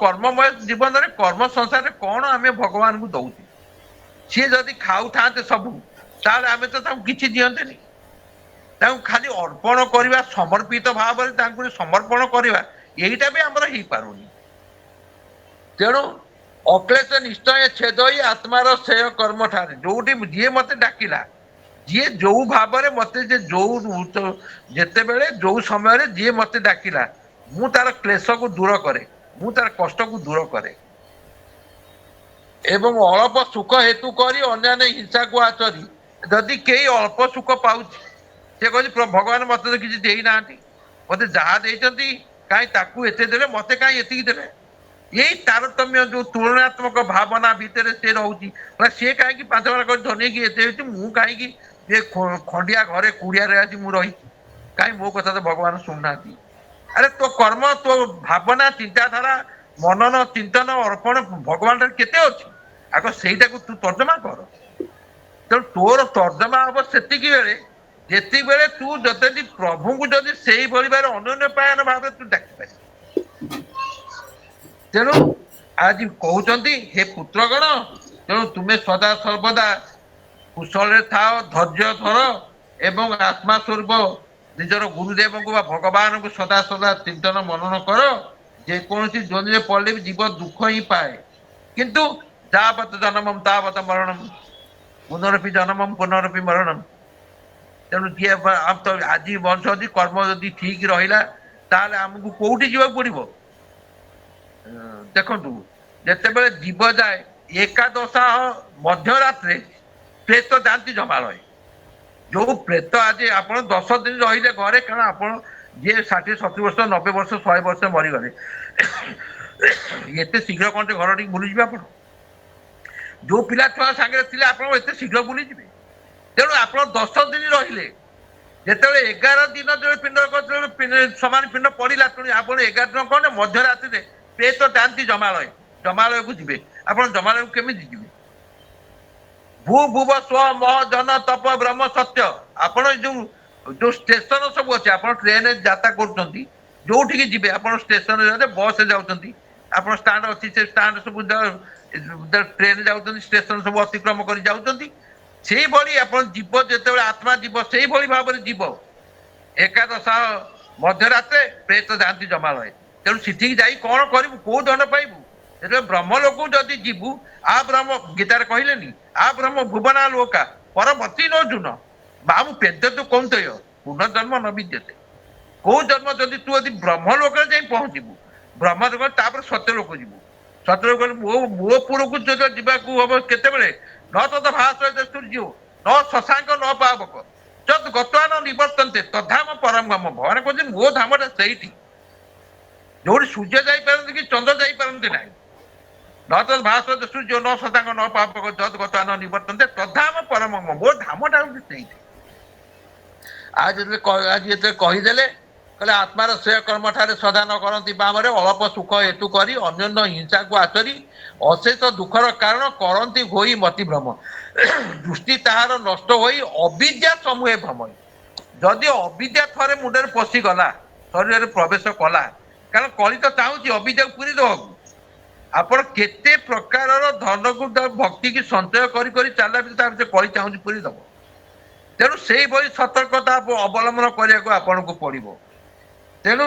କର୍ମମୟ ଜୀବନରେ କର୍ମ ସଂସାରରେ କଣ ଆମେ ଭଗବାନଙ୍କୁ ଦଉଛେ ସିଏ ଯଦି ଖାଉଥାନ୍ତେ ସବୁ ତାହେଲେ ଆମେ ତ ତାଙ୍କୁ କିଛି ଦିଅନ୍ତେନି ତାଙ୍କୁ ଖାଲି ଅର୍ପଣ କରିବା ସମର୍ପିତ ଭାବରେ ତାଙ୍କୁ ସମର୍ପଣ କରିବା ଏଇଟା ବି ଆମର ହେଇପାରୁନି। ତେଣୁ ଅକ୍ଲେଶ ନିଶ୍ଚୟ ଛେଦଇ ଆତ୍ମାର ସେୟ କର୍ମ ଠାରେ ଯୋଉଠି ଯିଏ ମତେ ଡାକିଲା ଯିଏ ଯୋଉ ଭାବରେ ମତେ ଯେ ଯେତେବେଳେ ଯୋଉ ସମୟରେ ଯିଏ ମତେ ଡାକିଲା ମୁଁ ତାର କ୍ଲେଶକୁ ଦୂର କରେ, ମୁଁ ତାର କଷ୍ଟକୁ ଦୂର କରେ ଏବଂ ଅଳ୍ପ ସୁଖ ହେତୁ କରି ଅନ୍ୟାନ୍ୟ ହିଂସାକୁ ଆଚରି ଯଦି କେହି ଅଳ୍ପ ସୁଖ ପାଉଛି ସେ କହୁଛି ଭଗବାନ ମତେ ତ କିଛି ଦେଇନାହାନ୍ତି, ମତେ ଯାହା ଦେଇଛନ୍ତି କାହିଁ ତାକୁ ଏତେ ଦେଲେ ମତେ କାହିଁ ଏତିକି ଦେଲେ। ଏଇ ତାରତମ୍ୟ ଯୋଉ ତୁଳନାତ୍ମକ ଭାବନା ଭିତରେ ସେ ରହୁଛି, ସିଏ କାହିଁକି 5 ମାଣ କରି ଧନୀ ହେଇକି ଏତେ ହେଇଛି, ମୁଁ କାହିଁକି ଏ ଖଣ୍ଡିଆ ଘରେ କୁଡ଼ିଆରେ ଆଜି ମୁଁ ରହିଛି, କାହିଁ ମୋ କଥା ତ ଭଗବାନ ଶୁଣୁନାହାନ୍ତି। ଆରେ ତୋ କର୍ମ, ତୋ ଭାବନା, ଚିନ୍ତାଧାରା, ମନନ, ଚିନ୍ତନ, ଅର୍ପଣ ଭଗବାନ ଠାରୁ କେତେ ଅଛି, ଆଗ ସେଇଟାକୁ ତୁ ତର୍ଜମା କର। ତେଣୁ ତୋର ତର୍ଜମା ହବ ସେତିକି ବେଳେ ଯେତିକିବେଳେ ତୁ ଯଦି ପ୍ରଭୁଙ୍କୁ ଯଦି ସେଇଭଳି ଭାବରେ ଅନନ୍ୟପାୟନ ଭାବରେ ତୁ ଡାକିପାରିବୁ। ତେଣୁ ଆଜି କହୁଛନ୍ତି ହେ ପୁତ୍ରଗଣ, ତେଣୁ ତୁମେ ସଦା ସର୍ବଦା କୁଶଳରେ ଥାଅ, ଧୈର୍ଯ୍ୟ ଧର ଏବଂ ଆତ୍ମା ସ୍ୱରୂପ ନିଜର ଗୁରୁଦେବଙ୍କୁ ବା ଭଗବାନଙ୍କୁ ସଦା ସଦା ଚିନ୍ତନ ମନନ କର। ଯେକୌଣସି ଜମିରେ ପଡ଼ିଲେ ବି ଜୀବ ଦୁଃଖ ହିଁ ପାଏ, କିନ୍ତୁ ଯାବତ ଜନମମ୍ ତାବତ ମରଣମ୍, ପୁନରପି ଜନମମ୍ ପୁନରପି ମରଣମ୍। ତେଣୁ ଯିଏ ଆଜି ମଣିଷ ଯଦି କର୍ମ ଯଦି ଠିକ ରହିଲା ତାହେଲେ ଆମକୁ କୋଉଠି ଯିବାକୁ ପଡିବ। ଦେଖନ୍ତୁ ଯେତେବେଳେ ଜୀବ ଯାଏ ଏକାଦଶାହ ମଧ୍ୟରାତ୍ରେ ପ୍ରେତ ଯାଆନ୍ତି ଜମାଳୟ। ଯୋଉ ପ୍ରେତ ଆଜି ଆପଣ 10 ଦିନ ରହିଲେ ଘରେ, କାରଣ ଆପଣ ଯିଏ 60, 70 ବର୍ଷ, 90 ବର୍ଷ, 100 ବର୍ଷ ମରିଗଲେ ଏତେ ଶୀଘ୍ର କଣ ଘର ଟିକେ ଭୁଲିଯିବେ ଆପଣ? ଯୋଉ ପିଲା ଛୁଆ ସାଙ୍ଗରେ ଥିଲେ ଆପଣ ଏତେ ଶୀଘ୍ର ଭୁଲିଯିବେ? ତେଣୁ ଆପଣ 10 ଦିନ ରହିଲେ, ଯେତେବେଳେ 11 ଦିନ ଯୋଉ ସମାନ ପିଣ୍ଡ ପଡିଲା, ତେଣୁ ଆପଣ 11 ଦିନ କଣ ମଧ୍ୟରାତ୍ରିରେ ପ୍ରେତ ଯାଆନ୍ତି ଜମାଳୟ, ଜମାଳୟକୁ ଯିବେ। ଆପଣ ଜମାଳୟକୁ କେମିତି ଯିବେ? ଭୂ ଭୁବ ସ୍ୱ ମହ ଜନ ତପ ବ୍ରହ୍ମ ସତ୍ୟ। ଆପଣ ଯୋଉ ଷ୍ଟେସନ ସବୁ ଅଛି, ଆପଣ ଟ୍ରେନରେ ଯାତ୍ରା କରୁଛନ୍ତି, ଯୋଉଠିକି ଯିବେ ଆପଣ ଷ୍ଟେସନରେ ବସରେ ଯାଉଛନ୍ତି, ଆପଣ ଷ୍ଟାଣ୍ଡ ଅଛି ସେ ଷ୍ଟାଣ୍ଡ ସବୁ ଟ୍ରେନ ଯାଉଛନ୍ତି, ଷ୍ଟେସନ ସବୁ ଅତିକ୍ରମ କରି ଯାଉଛନ୍ତି। ସେଇଭଳି ଆପଣ ଯିବ, ଯେତେବେଳେ ଆତ୍ମା ଯିବ ସେଇଭଳି ଭାବରେ ଯିବ। ଏକାଦଶାହ ମଧ୍ୟରାତ୍ରେ ପ୍ରେତ ଯାଆନ୍ତି ଜମାଳୟ। ତେଣୁ ସେଠିକି ଯାଇ କଣ କରିବୁ, କୋଉ ଦଣ୍ଡ ପାଇବୁ? ଯେତେବେଳେ ବ୍ରହ୍ମ ଲୋକକୁ ଯଦି ଯିବୁ, ଆ ବ୍ରହ୍ମ ଗୀତାରେ କହିଲେନି ଆ ବ୍ରହ୍ମ ଭୁବନା ଲୋକା ପରବର୍ତ୍ତୀ ନ ଜୁନ ବାବୁ ପେଦ ତୁ କୌନ୍ତୟ ପୁନର୍ଜନ୍ମ ନ ବିଦ୍ୟତେ। କୋଉ ଜନ୍ମ ଯଦି ତୁ ଯଦି ବ୍ରହ୍ମ ଲୋକରେ ଯାଇ ପହଞ୍ଚିବୁ, ବ୍ରହ୍ମ ଲୋକ ତାପରେ ସତ୍ୟ ଲୋକ ଯିବୁ। ସତ୍ୟ ଲୋକ ମୋ ପୁରକୁ ଯଦି ଯିବାକୁ ହବ କେତେବେଳେ, ନ ତତ ଭାସ ସୂର୍ଯ୍ୟ ନ ଶଶାଙ୍କ ନ ପାବକ ଯଦ୍ ଗତ୍ୱାନ ନିବର୍ତ୍ତନ୍ତେ ତଦ୍ଧାମ ପରମ ଗମ। ଭଗବାନ କହୁଛନ୍ତି ମୋ ଧାମଟା ସେଇଠି, ଯୋଉଠି ସୂର୍ଯ୍ୟ ଯାଇପାରନ୍ତି କି ଚନ୍ଦ୍ର ଯାଇପାରନ୍ତି ନାହିଁ। ନ ତତ୍ ଭାସ ସୂର୍ଯ୍ୟ ନ ଶଶାଙ୍କ ନ ପାବକ ଯଦ୍ ଗତ୍ୱାନ ନିବର୍ତ୍ତନ୍ତେ ତଦ୍ଧାମ ପରମ ଗମ। ମୋ ଧାମଟା ହଉଛି ସେଇଠି। ଆଜି ଯେତେବେଳେ କହିଦେଲେ, କହିଲେ ଆତ୍ମାର ଶ୍ରେୟ କର୍ମ ଠାରେ ସଦା ନ କରନ୍ତି ବାମରେ, ଅଳ୍ପ ସୁଖ ହେତୁ କରି ଅନ୍ୟନ୍ୟ ହିଂସାକୁ ଆଚରି ଅଶେଷ ଦୁଃଖର କାରଣ କରନ୍ତି ହୋଇ ମତି ଭ୍ରମ। ଦୃଷ୍ଟି ତାହାର ନଷ୍ଟ ହୋଇ ଅବିଦ୍ୟା ସମୂହେ ଭ୍ରମ। ଯଦି ଅବିଦ୍ୟା ଥରେ ମୁଣ୍ଡରେ ପଶିଗଲା, ଶରୀରରେ ପ୍ରବେଶ କଲା, କାରଣ କଳି ତ ଚାହୁଁଛି ଅବିଦ୍ୟାକୁ ପୁରୀ ଦେବାକୁ। ଆପଣ କେତେ ପ୍ରକାରର ଧନକୁ ଭକ୍ତି କି ସଞ୍ଚୟ କରି କରି ଚାଲିଲା ଭିତରେ ତା ଭିତରେ କଳି ଚାହୁଁଛି ପୁରୀ ଦବ। ତେଣୁ ସେଇଭଳି ସତର୍କତା ଅବଲମ୍ବନ କରିବାକୁ ଆପଣଙ୍କୁ ପଡିବ। ତେଣୁ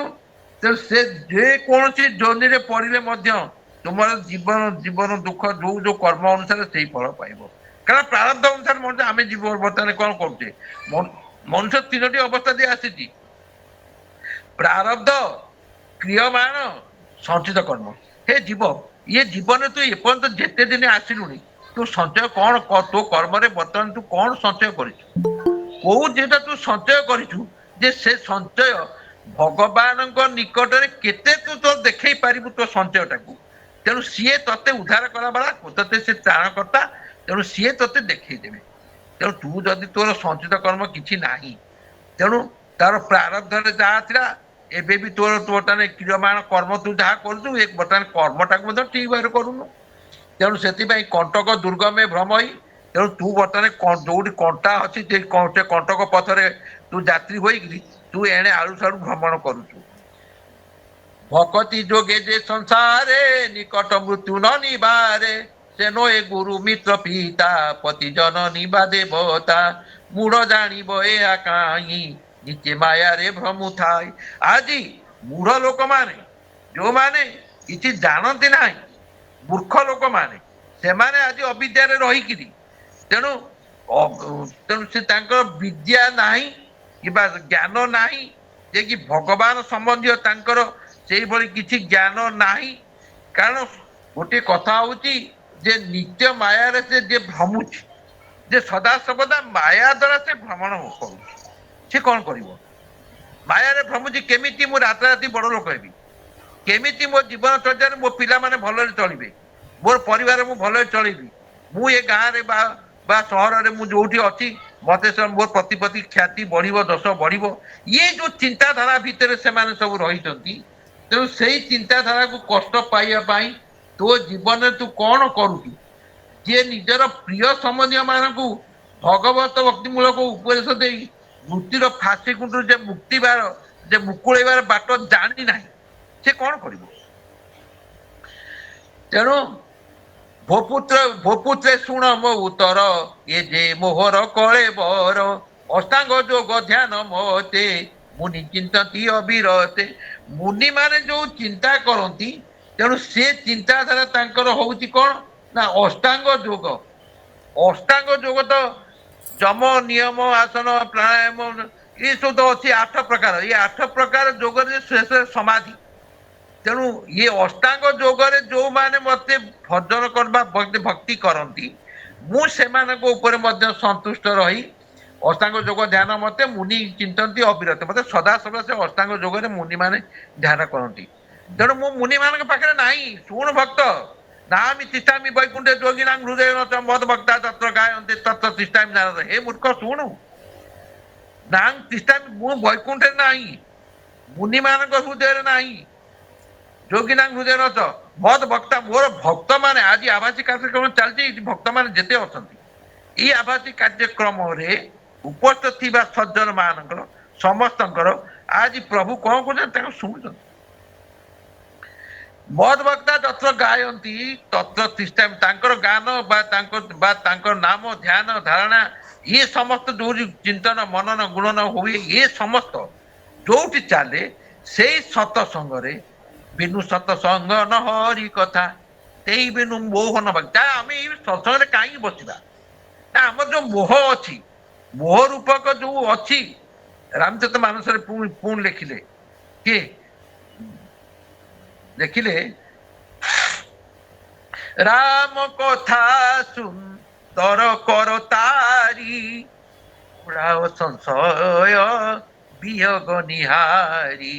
ସେ ଯେକୌଣସି ଯୋନିରେ ପଡିଲେ ମଧ୍ୟ ତୁମର ଜୀବନ ଦୁଃଖ ଯୋଉ କର୍ମ ଅନୁସାରେ ସେଇ ଫଳ ପାଇବ। କାରଣ ପ୍ରାରବ୍ଧ ଅନୁସାରେ ମଣିଷ, ଆମେ ବର୍ତ୍ତମାନ କଣ କରୁଛେ, ମନୁଷ୍ୟ 3ଟି ଅବସ୍ଥା ଦେଇ ଆସିଛି: ପ୍ରାରବ୍ଧ, କ୍ରିୟମାଣ, ସଞ୍ଚିତ କର୍ମ। ହେ ଜୀବ, ଇଏ ଜୀବନରେ ତୁ ଏପର୍ଯ୍ୟନ୍ତ ଯେତେ ଦିନ ଆସିଲୁଣି, ତୁ ସଞ୍ଚୟ କଣ, ତୋ କର୍ମରେ ବର୍ତ୍ତମାନ ତୁ କଣ ସଞ୍ଚୟ କରିଛୁ? କୋଉ ଯେଟା ତୁ ସଞ୍ଚୟ କରିଛୁ, ଯେ ସେ ସଞ୍ଚୟ ଭଗବାନଙ୍କ ନିକଟରେ କେତେ ତୁ ତୋ ଦେଖେଇ ପାରିବୁ ତୋ ସଞ୍ଚୟଟାକୁ। ତେଣୁ ସିଏ ତତେ ଉଦ୍ଧାର କଲା ବାଲା, ତତେ ସେ ତ୍ରାଣକର୍ତ୍ତା, ତେଣୁ ସିଏ ତତେ ଦେଖେଇ ଦେବେ। ତେଣୁ ତୁ ଯଦି ତୋର ସଞ୍ଚିତ କର୍ମ କିଛି ନାହିଁ, ତେଣୁ ତାର ପ୍ରାରବ୍ଧରେ ଯାହା ଥିଲା, ଏବେ ବି ତୋର ବର୍ତ୍ତମାନ କ୍ରିୟମାଣ କର୍ମ ତୁ ଯାହା କରୁଛୁ, ଏ ବର୍ତ୍ତମାନ କର୍ମଟାକୁ ମଧ୍ୟ ଠିକ ଭାବରେ କରୁନୁ। ତେଣୁ ସେଥିପାଇଁ କଣ୍ଟକ ଦୁର୍ଗମେ ଭ୍ରମଇ। ତେଣୁ ତୁ ବର୍ତ୍ତମାନ ଯୋଉଠି କଣ୍ଟା ଅଛି ସେ କଣ୍ଟକ ପଥରେ ତୁ ଯାତ୍ରୀ ହୋଇକିରି ତୁ ଏଣେ ଆଳୁ ସାଳୁ ଭ୍ରମଣ କରୁଛୁ। ଭକତି ଯୋଗେ ଯେ ସଂସାରେ ନିକଟ ମୃତ୍ୟୁ ନ ନିବାରେ, ସେ ନୋଏ ଗୁରୁ ମିତ୍ର ପିତା ପତିଜନ ନିବା ଦେବତା। ମୂଢ ଜାଣିବ ଏହା କାହିଁ ନିଚେ ମାୟାରେ ଭ୍ରମୁ ଥାଏ। ଆଜି ମୂଢ ଲୋକମାନେ, ଯୋଉମାନେ କିଛି ଜାଣନ୍ତି ନାହିଁ, ମୂର୍ଖ ଲୋକମାନେ, ସେମାନେ ଆଜି ଅବିଦ୍ୟାରେ ରହିକିରି, ତେଣୁ ସେ ତାଙ୍କର ବିଦ୍ୟା ନାହିଁ କିମ୍ବା ଜ୍ଞାନ ନାହିଁ, ଯେ କି ଭଗବାନ ସମ୍ବନ୍ଧୀୟ ତାଙ୍କର ସେଇଭଳି କିଛି ଜ୍ଞାନ ନାହିଁ। କାରଣ ଗୋଟେ କଥା ହଉଛି ଯେ ନିତ୍ୟ ମାୟାରେ ସେ ଯେ ଭ୍ରମୁଛି, ଯେ ସଦାସର୍ବଦା ମାୟା ଦ୍ୱାରା ସେ ଭ୍ରମଣ କରୁଛି, ସେ କଣ କରିବ? ମାୟାରେ ଭ୍ରମୁଛି କେମିତି ମୁଁ ରାତାରାତି ବଡ ଲୋକ ହେବି, କେମିତି ମୋ ଜୀବନ ଚର୍ଯ୍ୟାରେ ମୋ ପିଲାମାନେ ଭଲରେ ଚଳିବେ, ମୋର ପରିବାର ମୁଁ ଭଲରେ ଚଳିବି, ମୁଁ ଏ ଗାଁରେ ବା ସହରରେ ମୁଁ ଯୋଉଠି ଅଛି ମତେ ମୋର ପ୍ରତିପତ୍ତି ଖ୍ୟାତି ବଢିବ, ଦୋଷ ବଢିବ, ଇଏ ଯୋଉ ଚିନ୍ତାଧାରା ଭିତରେ ସେମାନେ ସବୁ ରହିଛନ୍ତି। ତେଣୁ ସେଇ ଚିନ୍ତାଧାରାକୁ କଷ୍ଟ ପାଇବା ପାଇଁ ତୋ ଜୀବନରେ ତୁ କଣ କରୁଛୁ? ଯିଏ ନିଜର ପ୍ରିୟ ସମ୍ବନ୍ଧୀୟ ମାନଙ୍କୁ ଭଗବତ ଭକ୍ତିମୂଳକ ଉପଦେଶ ଦେଇ ମୃତ୍ୟୁର ଫାଶୀ କୁଣ୍ଡରୁ ଯେ ମୁକ୍ତିବାର ଯେ ମୁକୁଳେଇବାର ବାଟ ଜାଣି ନାହିଁ, ସେ କଣ କରିବ? ତେଣୁ ଭୋପୁତ୍ରେ ଶୁଣ ମୋ ଉତ୍ତର, ଏ ଯେ ମୋହର କଳେ ବର, ଅଷ୍ଟାଙ୍ଗ ଯୋଗ ଧ୍ୟାନ ମତେ ମୁନି ଚିନ୍ତନ୍ତି ଅବିରତେ। ମୁନି ମାନେ ଯୋଉ ଚିନ୍ତା କରନ୍ତି, ତେଣୁ ସେ ଚିନ୍ତାଧାରା ତାଙ୍କର ହଉଛି କଣ ନା ଅଷ୍ଟାଙ୍ଗ ଯୋଗ। ଅଷ୍ଟାଙ୍ଗ ଯୋଗ ତ ଯମ, ନିୟମ, ଆସନ, ପ୍ରାଣାୟାମ ଏସବୁ ତ ଅଛି 8 ପ୍ରକାର। ଏ 8 ପ୍ରକାର ଯୋଗରେ ଶେଷରେ ସମାଧି। ତେଣୁ ଇଏ ଅଷ୍ଟାଙ୍ଗ ଯୋଗରେ ଯୋଉମାନେ ମତେ ଭଜନ କରିବା ଭକ୍ତି କରନ୍ତି, ମୁଁ ସେମାନଙ୍କ ଉପରେ ମଧ୍ୟ ସନ୍ତୁଷ୍ଟ ରହି ଅଷ୍ଟାଙ୍ଗ ଯୋଗ ଧ୍ୟାନ ମତେ ମୁନି ଚିନ୍ତନ୍ତି ଅବିରତ। ମତେ ସଦାସର୍ବଦା ସେ ଅଷ୍ଟାଙ୍ଗ ଯୋଗରେ ମୁନି ମାନେ ଧ୍ୟାନ କରନ୍ତି। ତେଣୁ ମୁଁ ମୁନି ମାନଙ୍କ ପାଖରେ ନାହିଁ। ଶୁଣ ଭକ୍ତ, ନାମି ତିଷ୍ଠାମି ବୈକୁଣ୍ଠେ ଯୋଗିନାଂ ହୃଦୟ ମଦ ଭକ୍ତା ତତ୍ର ଗାୟନ୍ତେ ତତ୍ର ତିଷ୍ଠାମି ନାରଦ। ହେ ମୂର୍ଖ ଶୁଣୁ, ନାଂ ତିଷ୍ଠାମି, ମୁଁ ବୈକୁଣ୍ଠରେ ନାହିଁ, ମୁନି ମାନଙ୍କ ହୃଦୟରେ ନାହିଁ, ଯୋଗିନାଂ ହୃଦୟ ରଥ ମଦ ଭକ୍ତା, ମୋର ଭକ୍ତ ମାନେ, ଆଜି ଆଭାସୀ କାର୍ଯ୍ୟକ୍ରମ ଚାଲିଛି, ଏଠି ଭକ୍ତ ମାନେ ଯେତେ ଅଛନ୍ତି, ଏଇ ଆଭାସୀ କାର୍ଯ୍ୟକ୍ରମରେ ଉପସ୍ଥିତ ଥିବା ସଜ୍ଜନ ମାନଙ୍କର ସମସ୍ତଙ୍କର ଆଜି ପ୍ରଭୁ କଣ କରୁଛନ୍ତି ତାଙ୍କୁ ଶୁଣୁଛନ୍ତି। ମଦ ଭକ୍ତା ଯତ୍ର ଗାୟନ୍ତି ତତ୍ର ତିଷ୍ଠାମି, ତାଙ୍କର ଗାନ ବା ତାଙ୍କର ନାମ ଧ୍ୟାନ ଧାରଣା ଇଏ ସମସ୍ତ ଯୋଉଠି ଚିନ୍ତନ ମନନ ଗୁଣନ ହୁଏ, ଇଏ ସମସ୍ତ ଯୋଉଠି ଚାଲେ ସେଇ ସତସଙ୍ଗରେ ବିନୁ ସତସଙ୍ଗ ନ ହରି କଥା ସେଇ ବିନୁ ମୋହ ନ ଭକ୍ତା। ଆମେ ଏଇ ସତ୍ସଙ୍ଗରେ କାହିଁକି ବସିବା ନା ଆମର ଯୋଉ ମୋହ ଅଛି, ମୋହ ରୂପକ ଯୋଉ ଅଛି, ରାମଚରିତ ମାନସରେ ପୁଣି ଲେଖିଲେ କିଏ ଦେଖିଲେ, ରାମ କଥା ସୁନ୍ଦର କର ତାରି, ଉଡ଼ାଅ ସଂଶୟ ବିୟୋଗ ନିହାରି।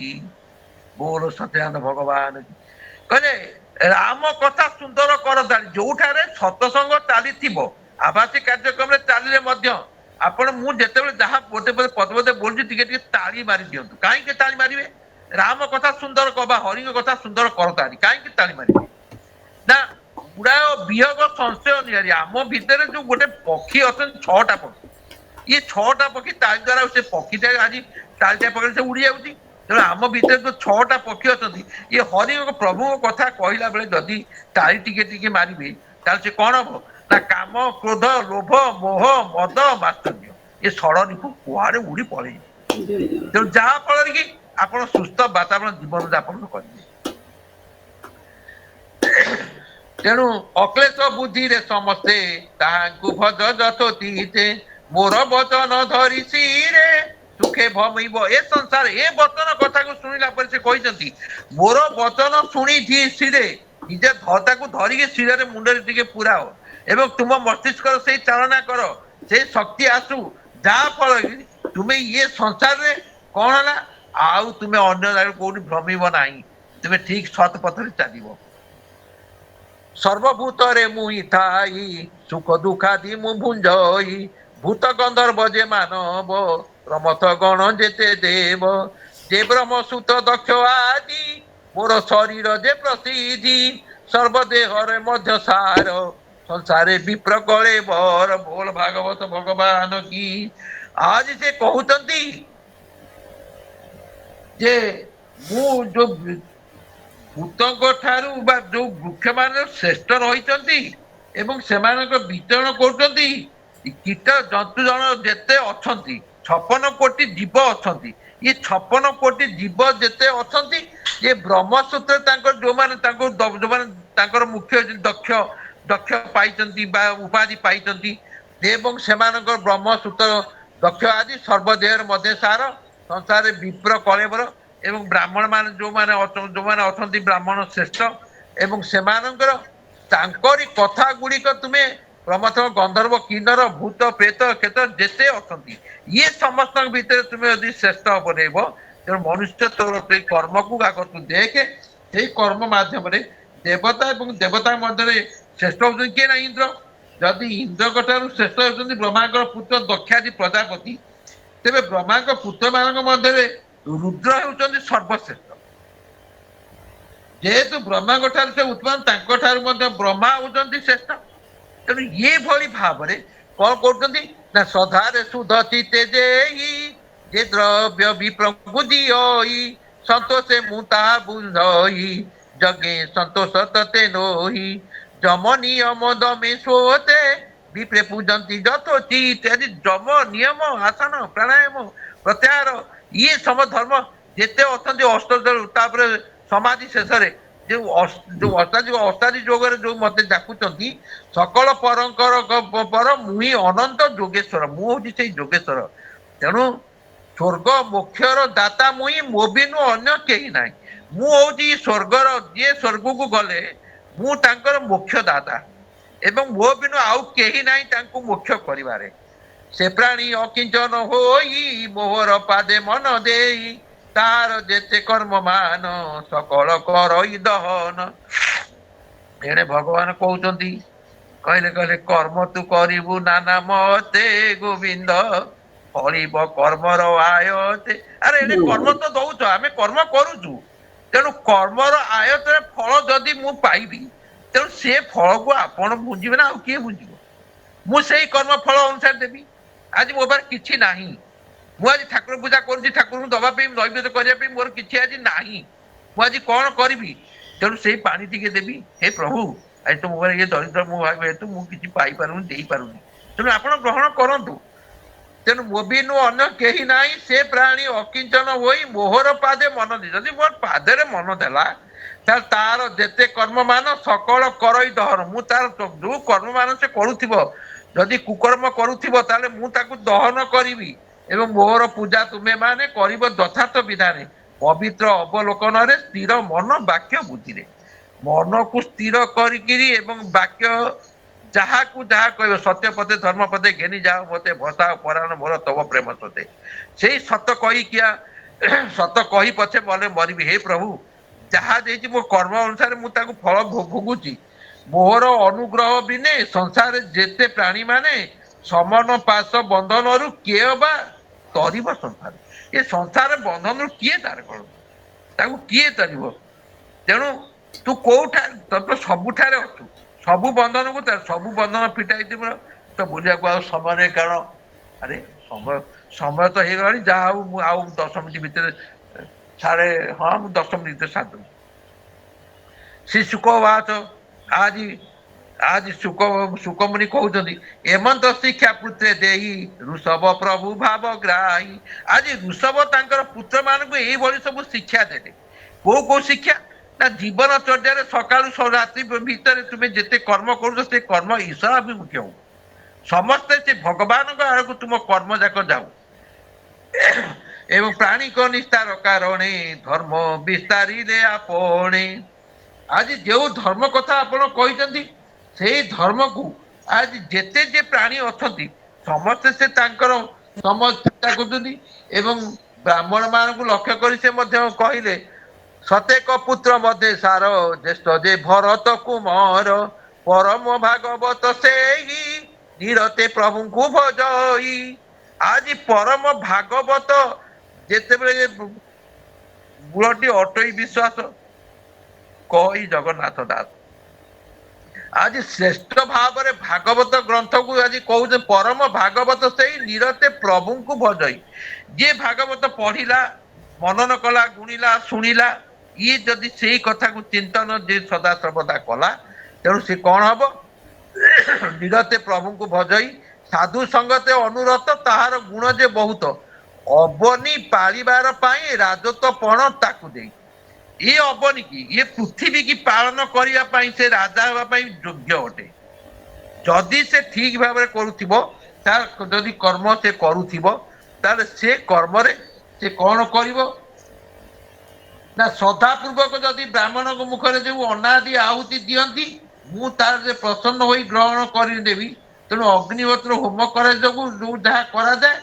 ବୋଲ ସତ୍ୟାନନ୍ଦ ଭଗବାନ କହିଲେ ରାମ କଥା ସୁନ୍ଦର କର ତାରି। ଯୋଉଠାରେ ସତସଙ୍ଗ ଚାଲିଥିବ, ଆଭାସୀ କାର୍ଯ୍ୟକ୍ରମରେ ଚାଲିଲେ ମଧ୍ୟ ଆପଣ, ମୁଁ ଯେତେବେଳେ ଯାହା ପଦେ ପଦେ ବୋଲୁଛି ଟିକେ ଟିକେ ତାଳି ମାରି ଦିଅନ୍ତୁ। କାହିଁକି ତାଳି ମାରିବେ? ରାମ କଥା ସୁନ୍ଦର ବା ହରିଙ୍କ କଥା ସୁନ୍ଦର କର ତାରି। କାହିଁକି ତାଳି ମାରିବେ ନା ଉଡ଼ାୟ ବିହଗ ସଂଶୟ ନିହାରି। ଆମ ଭିତରେ ଯୋଉ ଗୋଟେ ପକ୍ଷୀ ଅଛନ୍ତି, 6ଟା ପକ୍ଷୀ, ଇଏ 6ଟା ପକ୍ଷୀ ତାଳି ଦ୍ୱାରା ସେ ପକ୍ଷୀଟା ଆଜି ତାଳିଟା ପକେଇଲେ ସେ ଉଡି ଯାଉଛି। ତେଣୁ ଆମ ଭିତରେ ଯୋଉ 6ଟା ପକ୍ଷୀ ଅଛନ୍ତି, ଇଏ ହରିଙ୍କ ପ୍ରଭୁଙ୍କ କଥା କହିଲା ବେଳେ ଯଦି ତାଳି ଟିକେ ଟିକେ ମାରିବେ, ତାହେଲେ ସେ କଣ ହବ ନା କାମ, କ୍ରୋଧ, ଲୋଭ, ମୋହ, ମଦ, ମାତ୍ସର୍ଯ୍ୟ ଏ ଷଡ଼ରିପୁ କୁଆଡେ ଉଡି ପଳେଇବେ। ତେଣୁ ଯାହା ଫଳରେ କି ଆପଣ ସୁସ୍ଥ ବାତାବରଣ ଜୀବନ ଯାପନ କରିବେ। ତେଣୁ ଅକ୍ଲେଶ ବୁଦ୍ଧିରେ ସମସ୍ତେ ତାହାଙ୍କୁ ଭଜ ଯଥୋଚିତେ, ମୋର ବଚନ ଧରି ଶିରେ ସୁଖେ ଭମିବ ଏ ସଂସାର। ଏ ବଚନ କଥାକୁ ଶୁଣିଲା ପରେ ସେ କହିଛନ୍ତି, ମୋର ବଚନ ଶୁଣିଛି ଶିରେ, ନିଜେ ତାକୁ ଧରିକି ଶିରରେ ମୁଣ୍ଡରେ ଟିକେ ପୁରାଅ ଏବଂ ତୁମ ମସ୍ତିଷ୍କର ସେଇ ଚାଳନା କର, ସେଇ ଶକ୍ତି ଆସୁ, ଯାହା ଫଳରେ ତୁମେ ଇଏ ସଂସାରରେ କଣ ହେଲା ଆଉ ତୁମେ ଅନ୍ୟ ଜାଗାରେ କୋଉଠି ଭ୍ରମିବ ନାହିଁ, ତୁମେ ଠିକ ସତ୍ ପଥରେ ଚାଲିବ। ସର୍ବଭୂତରେ ମୁଇଁ ଥାଇ ସୁଖ ଦୁଃଖାଦି ମୁଁ ଭୁଞ୍ଜଇ, ଭୂତ ଗନ୍ଧର୍ବ ଯେ ମାନବ ପ୍ରମଥ ଗଣ ଯେତେ ଦେବ, ଯେ ବ୍ରହ୍ମ ସୁତ ଦକ୍ଷ ଆଦି ମୋର ଶରୀର ଯେ ପ୍ରସିଦ୍ଧି, ସର୍ବଦେହରେ ମଧ୍ୟ ସାର ସଂସାରେ ବିପ୍ର କଳେ ବର। ବୋଲ ଭାଗବତ ଭଗବାନ କି। ଆଜି ସେ କହୁଛନ୍ତି ଯେ ମୁଁ ଯୋଉ ଭୂତଙ୍କ ଠାରୁ ବା ଯୋଉ ବୃକ୍ଷ ମାନେ ଶ୍ରେଷ୍ଠ ରହିଛନ୍ତି ଏବଂ ସେମାନଙ୍କ ବିଚରଣ କରୁଛନ୍ତି, କୀଟ ଜନ୍ତୁ ଜଣ ଯେତେ ଅଛନ୍ତି, 56 କୋଟି ଜୀବ ଅଛନ୍ତି, ଇଏ 56 କୋଟି ଜୀବ ଯେତେ ଅଛନ୍ତି, ଇଏ ବ୍ରହ୍ମସୂତ୍ର ତାଙ୍କର ଯୋଉମାନେ ତାଙ୍କର ମୁଖ୍ୟ ଦକ୍ଷ ପାଇଛନ୍ତି ବା ଉପାଧି ପାଇଛନ୍ତି, ଏବଂ ସେମାନଙ୍କର ବ୍ରହ୍ମସୂତ୍ର ଦକ୍ଷ ଆଦି ସର୍ବଦେହରେ ମଧ୍ୟ ସାର ସଂସାରରେ ବିପ୍ର କଳେବର ଏବଂ ବ୍ରାହ୍ମଣ ମାନେ ଯୋଉମାନେ ଅଛନ୍ତି ବ୍ରାହ୍ମଣ ଶ୍ରେଷ୍ଠ ଏବଂ ସେମାନଙ୍କର ତାଙ୍କରି କଥା ଗୁଡ଼ିକ ତୁମେ ପ୍ରମଥ ଗନ୍ଧର୍ବ କିନ୍ନର ଭୂତ ପ୍ରେତ କ୍ଷେତ ଯେତେ ଅଛନ୍ତି ଇଏ ସମସ୍ତଙ୍କ ଭିତରେ ତୁମେ ଯଦି ଶ୍ରେଷ୍ଠ ବନେଇବ ତେଣୁ ମନୁଷ୍ୟ ତୋର ସେଇ କର୍ମକୁ ଆଗ ତୁ ଦେଖେ। ସେଇ କର୍ମ ମାଧ୍ୟମରେ ଦେବତା ଏବଂ ଦେବତା ମଧ୍ୟରେ ଶ୍ରେଷ୍ଠ ହଉଛନ୍ତି କିଏ ନା ଇନ୍ଦ୍ର। ଯଦି ଇନ୍ଦ୍ରଙ୍କ ଠାରୁ ଶ୍ରେଷ୍ଠ ହେଉଛନ୍ତି ବ୍ରହ୍ମାଙ୍କର ପୁତ୍ର ଦକ୍ଷାଦି ପ୍ରଜାପତି, ତେବେ ବ୍ରହ୍ମାଙ୍କ ପୁତ୍ର ମାନଙ୍କ ମଧ୍ୟରେ ରୁଦ୍ର ହେଉଛନ୍ତି ସର୍ବଶ୍ରେଷ୍ଠ। ଯେହେତୁ ବ୍ରହ୍ମାଙ୍କ ଠାରୁ ସେ ଉତ୍ପନ୍ନ ତାଙ୍କ ଠାରୁ ମଧ୍ୟ ବ୍ରହ୍ମା ହଉଛନ୍ତି ଶ୍ରେଷ୍ଠ। ତେଣୁ ଇଏ ଭଳି ଭାବରେ କଣ କରୁଛନ୍ତି ନା ସଧାରେ ସୁଧତି ତେଜେଇ ଯେ ଦ୍ରବ୍ୟ ବିପ୍ରଭୁ ଦିଅଇ ସନ୍ତୋଷେ ମୁଁ ତାହା ବୁଝଇ ଜଗେ ସନ୍ତୋଷ ତତେ ନୋହି ଯମ ନିୟମ ଦମେ ସୋତେ ବିପ୍ରେ ପୂଜନ୍ତି ଯଥୋଚି ଇତ୍ୟାଦି ଯମ ନିୟମ ଆସନ ପ୍ରାଣାୟାମ ପ୍ରତ୍ୟାହାର ଇଏ ସମ ଧର୍ମ ଯେତେ ଅଛନ୍ତି ତାପରେ ସମାଧି ଶେଷରେ ଯୋଉ ଅଷ୍ଟାଦୀ ଯୋଗରେ ଯୋଉ ମତେ ଡାକୁଛନ୍ତି ସକଳ ପରଙ୍କର ପର ମୁହିଁ ଅନନ୍ତ ଯୋଗେଶ୍ଵର, ମୁଁ ହଉଛି ସେଇ ଯୋଗେଶ୍ଵର। ତେଣୁ ସ୍ୱର୍ଗ ମୋକ୍ଷର ଦାତା ମୁହିଁ, ମୋ ବିନୁ ଅନ୍ୟ କେହି ନାହିଁ। ମୁଁ ହଉଛି ସ୍ୱର୍ଗର, ଯିଏ ସ୍ୱର୍ଗକୁ ଗଲେ ମୁଁ ତାଙ୍କର ମୋକ୍ଷ ଦାତା ଏବଂ ମୋ ବିନୁ ଆଉ କେହି ନାହିଁ ତାଙ୍କୁ ମୋକ୍ଷ କରିବାରେ। ସେ ପ୍ରାଣୀ ଅକିଞ୍ଚନ ହୋଇ ମୋହର ପାଦେ ମନ ଦେଇ ତାର ଯେତେ କର୍ମ ମାନ ସକଳ କରଇ ଦହନ। ଏଣେ ଭଗବାନ କହୁଛନ୍ତି କହିଲେ କର୍ମ ତୁ କରିବୁ ନାନା ମତେ ଗୋବିନ୍ଦ ଫଳିବ କର୍ମର ଆୟତେ। ଆରେ ଏଣେ କର୍ମ ତ ଦଉଛ, ଆମେ କର୍ମ କରୁଛୁ, ତେଣୁ କର୍ମର ଆୟତରେ ଫଳ ଯଦି ମୁଁ ପାଇବି ତେଣୁ ସେ ଫଳକୁ ଆପଣ ବୁଝିବେ ନା ଆଉ କିଏ ବୁଝିବ? ମୁଁ ସେଇ କର୍ମ ଫଳ ଅନୁସାରେ ଦେବି। ଆଜି ମୋ ପାଖରେ କିଛି ନାହିଁ, ମୁଁ ଆଜି ଠାକୁର ପୂଜା କରୁଛି, ଠାକୁରଙ୍କୁ ଦବା ପାଇଁ ନୈବେଦ୍ୟ କରିବା ପାଇଁ ମୋର କିଛି ଆଜି ନାହିଁ, ମୁଁ ଆଜି କଣ କରିବି? ତେଣୁ ସେଇ ପାଣି ଟିକେ ଦେବି, ହେ ପ୍ରଭୁ ଆଜି ତ ମୋ ଇଏ ଦରିଦ୍ର ମୁଁ ଭାବି ହେତୁ ମୁଁ କିଛି ପାଇପାରୁନି ଦେଇପାରୁନି, ତେଣୁ ଆପଣ ଗ୍ରହଣ କରନ୍ତୁ। ତେଣୁ ମୋ ବିନୁ ଅନ୍ୟ କେହି ନାହିଁ, ସେ ପ୍ରାଣୀ ଅକିଞ୍ଚନ ହୋଇ ମୋହର ପାଦେ ମନ ଦେଇ। ଯଦି ମୋର ପାଦରେ ମନ ଦେଲା ତାହେଲେ ତାର ଯେତେ କର୍ମ ମାନ ସକଳ କରଇ ଦହନ, ମୁଁ ତାର ଯୋଉ କର୍ମ ମାନ ସେ କରୁଥିବ, ଯଦି କୁକର୍ମ କରୁଥିବ ତାହେଲେ ମୁଁ ତାକୁ ଦହନ କରିବି ଏବଂ ମୋର ପୂଜା ତୁମେ ମାନେ କରିବ ଯଥାର୍ଥ ବିଧାନେ ପବିତ୍ର ଅବଲୋକନରେ ସ୍ଥିର ମନ ବାକ୍ୟ ବୁଦ୍ଧିରେ। ମନକୁ ସ୍ଥିର କରିକିରି ଏବଂ ବାକ୍ୟ ଯାହାକୁ ଯାହା କହିବ ସତ୍ୟ ପଦେ ଧର୍ମ ପଦେ ଘେନି ଯାଅ ମତେ ଭସାଅ ପରାଣ ମୋର ତବ ପ୍ରେମ ସତେ। ସେଇ ସତ କହିକିଆ ସତ କହି ପଛେ ମଲେ ମରିବି, ହେ ପ୍ରଭୁ ଯାହା ଦେଇଛି ମୋ କର୍ମ ଅନୁସାରେ ମୁଁ ତାକୁ ଫଳ ଭୋଗୁଛି। ମୋର ଅନୁଗ୍ରହ ବିନେ ସଂସାରରେ ଯେତେ ପ୍ରାଣୀ ମାନେ ସମନ ପାଶ ବନ୍ଧନରୁ କିଏ ବା ତରିବ ସଂସାର। ଏ ସଂସାର ବନ୍ଧନରୁ କିଏ ତାର କଣ, ତାକୁ କିଏ ତରିବ? ତେଣୁ ତୁ କୋଉଠାରେ ତ ସବୁଠାରେ ଅଛୁ, ସବୁ ବନ୍ଧନକୁ ସବୁ ବନ୍ଧନ ଫିଟାଇଥିବ ତ ବୁଲିବାକୁ ଆଉ ସମୟ ନାହିଁ। କାରଣ ଆରେ ସମୟ ତ ହେଇଗଲାଣି, ଯାହା ହଉ ମୁଁ ଆଉ 10 ମିନିଟ୍ ଭିତରେ ମୁଁ 10 ମିନିଟ୍ ଭିତରେ ସାରିଦେବି। ଶ୍ରୀ ଶୁକ ବାଚ ଆଜି ଶୁକମୁନି କହୁଛନ୍ତି ଏମନ୍ତ ଶିକ୍ଷା ପୁତ୍ରେ ଦେଇ ଋଷଭ ପ୍ରଭୁ ଭାବ ଗ୍ରାହୀ। ଆଜି ଋଷଭ ତାଙ୍କର ପୁତ୍ର ମାନଙ୍କୁ ଏଇଭଳି ସବୁ ଶିକ୍ଷା ଦେଲେ। କୋଉ କୋଉ ଶିକ୍ଷା ନା ଜୀବନ ଚର୍ଯ୍ୟାରେ ସକାଳୁ ରାତ୍ରି ଭିତରେ ତୁମେ ଯେତେ କର୍ମ କରୁଛ ସେ କର୍ମ ଈଶ୍ୱର ଅଭିମୁଖୀ ହଉ, ସମସ୍ତେ ସେ ଭଗବାନଙ୍କ ଆଡକୁ ତୁମ କର୍ମ ଯାକ ଯାଉ ଏବଂ ପ୍ରାଣିକ ନିସ୍ତାର କାରଣେ ଧର୍ମ ବିସ୍ତାରିଲେ ଆପଣେ। ଆଜି ଯୋଉ ଧର୍ମ କଥା ଆପଣ କହିଛନ୍ତି ସେଇ ଧର୍ମକୁ ଆଜି ଯେତେ ଯେ ପ୍ରାଣୀ ଅଛନ୍ତି ସମସ୍ତେ ସେ ତାଙ୍କର ଚିନ୍ତା କରୁଛନ୍ତି ଏବଂ ବ୍ରାହ୍ମଣ ମାନଙ୍କୁ ଲକ୍ଷ୍ୟ କରି ସେ ମଧ୍ୟ କହିଲେ ସତେକ ପୁତ୍ର ମଧ୍ୟ ସାର ଜ୍ୟେଷ୍ଠ ଯେ ଭରତ କୁମର ପରମ ଭାଗବତ ସେଇ ନିରତେ ପ୍ରଭୁଙ୍କୁ ଭଜଇ। ଆଜି ପରମ ଭାଗବତ ଯେତେବେଳେ ମୂଳଟି ଅଟଇ ବିଶ୍ୱାସ କହି ଜଗନ୍ନାଥ ଦାସ। ଆଜି ଶ୍ରେଷ୍ଠ ଭାବରେ ଭାଗବତ ଗ୍ରନ୍ଥକୁ ଆଜି କହୁଛେ ପରମ ଭାଗବତ ସେଇ ନିରତେ ପ୍ରଭୁଙ୍କୁ ଭଜଇ। ଯିଏ ଭାଗବତ ପଢିଲା, ମନନ କଲା, ଗୁଣିଲା, ଶୁଣିଲା, ଇଏ ଯଦି ସେଇ କଥାକୁ ଚିନ୍ତନ ଯିଏ ସଦା ସର୍ବଦା କଲା ତେଣୁ ସେ କଣ ହବ? ନିରତେ ପ୍ରଭୁଙ୍କୁ ଭଜଇ ସାଧୁ ସଙ୍ଗତେ ଅନୁରତ ତାହାର ଗୁଣ ଯେ ବହୁତ ଅବନି ପାଳିବାର ପାଇଁ ରାଜତ୍ୱ ପଣ ତାକୁ ଦେଇ। ଇଏ ଅବନି କି ଇଏ ପୃଥିବୀ କି ପାଳନ କରିବା ପାଇଁ ସେ ରାଜା ହେବା ପାଇଁ ଯୋଗ୍ୟ ଅଟେ। ଯଦି ସେ ଠିକ ଭାବରେ କରୁଥିବ, ତାର ଯଦି କର୍ମ ସେ କରୁଥିବ ତାହେଲେ ସେ କର୍ମରେ ସେ କଣ କରିବ ନା ଶ୍ରଦ୍ଧାପୂର୍ବକ ଯଦି ବ୍ରାହ୍ମଣଙ୍କ ମୁଖରେ ଯେଉଁ ଅନାଦି ଆହୁତି ଦିଅନ୍ତି ମୁଁ ତାର ପ୍ରସନ୍ନ ହୋଇ ଗ୍ରହଣ କରିନେବି। ତେଣୁ ଅଗ୍ନିହୋତ୍ର ହୋମ କରାଯାଉ ଯୋଉ ଯାହା କରାଯାଏ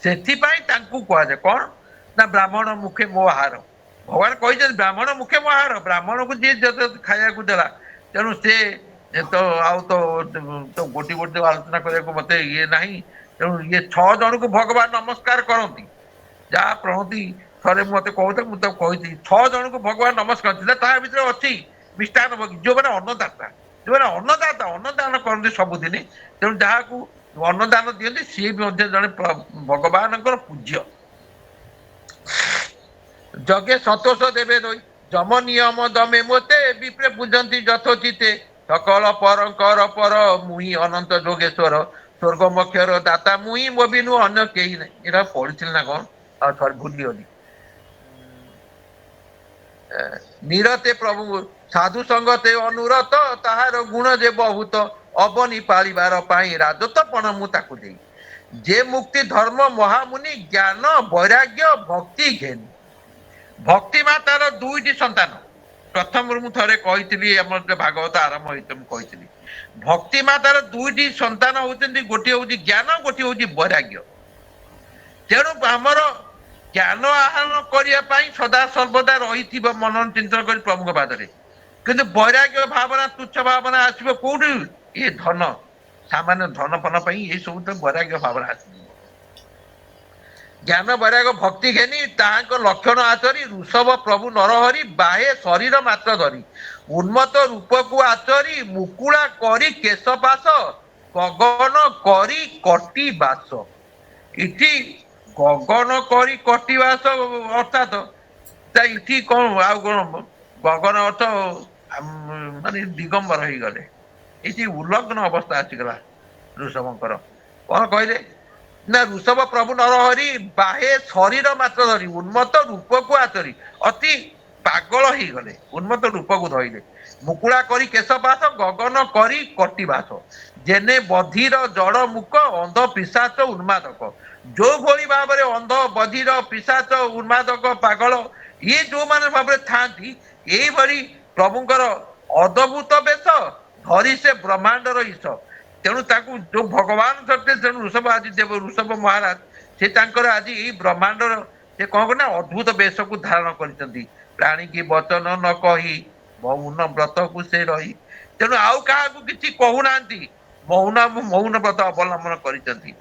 ସେଥିପାଇଁ ତାଙ୍କୁ କୁହାଯାଏ କଣ ନା ବ୍ରାହ୍ମଣ ମୁଖେ ମୋ ଆହାର। ଭଗବାନ କହିଛନ୍ତି ବ୍ରାହ୍ମଣ ମୁଖେ ମୋ ଆହାର। ବ୍ରାହ୍ମଣକୁ ଯିଏ ଯେତେ ଖାଇବାକୁ ଦେଲା ତେଣୁ ସେ ତ ଆଉ ତ ଗୋଟି ଗୋଟି ଆଲୋଚନା କରିବାକୁ ମତେ ଇଏ ନାହିଁ। ତେଣୁ ଇଏ 6 ଜଣଙ୍କୁ ଭଗବାନ ନମସ୍କାର କରନ୍ତି। ଯାହା ପ୍ରଣତି ଥରେ ମତେ କହୁଥିଲେ ମୁଁ ତାକୁ କହିଥିଲି 6 ଜଣଙ୍କୁ ଭଗବାନ ନମସ୍କାର ଥିଲା ତା ଭିତରେ ଅଛି ମିଷ୍ଟାନ୍ନ ଭୋଗୀ ଯୋଉମାନେ ଅନ୍ନଦାତା। ଯୋଉମାନେ ଅନ୍ନଦାନ କରନ୍ତି ସବୁଦିନ। ତେଣୁ ଯାହାକୁ ଅନ୍ନଦାନ ଦିଅନ୍ତି ସିଏ ବି ମଧ୍ୟ ଜଣେ ଭଗବାନଙ୍କର ପୂଜ୍ୟ। ଯଜ୍ଞେ ସନ୍ତୋଷ ଦେବେ ରହି ଯମ ନିୟମ ଦମେ ମୋତେ ବିପ୍ରେ ପୂଜନ୍ତି ଯଥୋଚିତେ ସକଳ ପରଙ୍କର ପର ମୁହିଁ ଅନନ୍ତ ଯୋଗେଶ୍ଵର ସ୍ୱର୍ଗ ମକ୍ଷର ଦାତା ମୁହିଁ ମୋ ବିନୁ ଅନ୍ୟ କେହି ନାହିଁ। ଏଇଟା ପଢିଥିଲି ନା କଣ ଆଉ ଥରେ ଭୁଲିଗଲି। ନିରତେ ପ୍ରଭୁ ସାଧୁ ସଙ୍ଗତେ ଅନୁରତ ତାହାର ଗୁଣ ଯେ ବହୁତ ଅବନି ପାଳିବାର ପାଇଁ ରାଜତ ପଣ ମୁଁ ତାକୁ ଦେଇ। ଯେ ମୁକ୍ତି ଧର୍ମ ମହାମୁନି ଜ୍ଞାନ ବୈରାଗ୍ୟ ଭକ୍ତି ଘେନି। ଭକ୍ତି ମା ତାର 2ଟି ସନ୍ତାନ। ପ୍ରଥମରୁ ମୁଁ ଥରେ କହିଥିଲି ଆମର ଭାଗବତ ଆରମ୍ଭ ହେଇତ ମୁଁ କହିଥିଲି ଭକ୍ତି ମା ତାର 2ଟି ସନ୍ତାନ ହଉଛନ୍ତି ଗୋଟିଏ ହଉଛି ଜ୍ଞାନ ଗୋଟିଏ ହଉଛି ବୈରାଗ୍ୟ। ତେଣୁ ଆମର ଜ୍ଞାନ ଆହରଣ କରିବା ପାଇଁ ସଦା ସର୍ବଦା ରହିଥିବ ମନନ ଚିନ୍ତନ କରି ପ୍ରଭୁଙ୍କ ପାଦରେ। କିନ୍ତୁ ବୈରାଗ୍ୟ ଭାବନା ତୁଚ୍ଛ ଭାବନା ଆସିବ କୋଉଠି ଏ ଧନ ସାମାନ୍ୟ ଧନ ଫନ ପାଇଁ ଏଇ ସବୁ ତ ବୈରାଗ୍ୟ ଭାବନା ଆସିଯିବ। ଜ୍ଞାନ ବୈରାଗ୍ୟ ଭକ୍ତି ଘେନି ତାହାଙ୍କ ଲକ୍ଷଣ ଆଚରି ଋଷଭ ପ୍ରଭୁ ନରହରି ବାହେ ଶରୀର ମାତ୍ର ଧରି ଉନ୍ମତ ରୂପକୁ ଆଚରି ମୁକୁଳା କରି କେଶପାଶ ଗଗନ କରି କଟି ବାସ। ଏଠି ଗଗନ କରି କଟିବାସ ଅର୍ଥାତ ଏଠି କଣ ଆଉ କଣ ଗଗନ ଅର୍ଥ ମାନେ ଦିଗମ୍ବର ହେଇଗଲେ। ଏଠି ଉଲ୍ଲଗ୍ନ ଅବସ୍ଥା ଆସିଗଲା ଋଷଭଙ୍କର। କଣ କହିଲେ ନା ଋଷଭ ପ୍ରଭୁ ନରହରି ବାହେ ଶରୀର ମାତ୍ର ଧରି ଉନ୍ମତ ରୂପକୁ ଆଚରି ଅତି ପାଗଳ ହେଇଗଲେ ଉନ୍ମତ ରୂପକୁ ଧଇଲେ ମୁକୁଳା କରି କେଶପାଶ ଗଗନ କରି କଟିବାସ ଯେନେ ବଧିର ଜଡ ମୁକ ଅନ୍ଧ ପିଶାଚ ଉନ୍ମାଦକ। ଯୋଉ ଭଳି ଭାବରେ ଅନ୍ଧ ବଧିର ପିଶାଚ ଉନ୍ମାଦକ ପାଗଳ ଇଏ ଯୋଉମାନେ ଭାବରେ ଥାଆନ୍ତି ଏଇଭଳି ପ୍ରଭୁଙ୍କର ଅଦ୍ଭୁତ ବେଶ ଧରି ସେ ବ୍ରହ୍ମାଣ୍ଡର ଈଶ। ତେଣୁ ତାକୁ ଯୋଉ ଭଗବାନ ସତ୍ୟ ତେଣୁ ଋଷଭ ଆଜି ଦେବ ଋଷଭ ମହାରାଜ ସେ ତାଙ୍କର ଆଜି ଏଇ ବ୍ରହ୍ମାଣ୍ଡର ସେ କଣ କନା ଅଦ୍ଭୁତ ବେଶକୁ ଧାରଣ କରିଛନ୍ତି। ପ୍ରାଣୀ କି ବଚନ ନ କହି ମୌନ ବ୍ରତକୁ ସେ ରହି। ତେଣୁ ଆଉ କାହାକୁ କିଛି କହୁନାହାନ୍ତି ମୌନ ବ୍ରତ ଅବଲମ୍ବନ କରିଛନ୍ତି।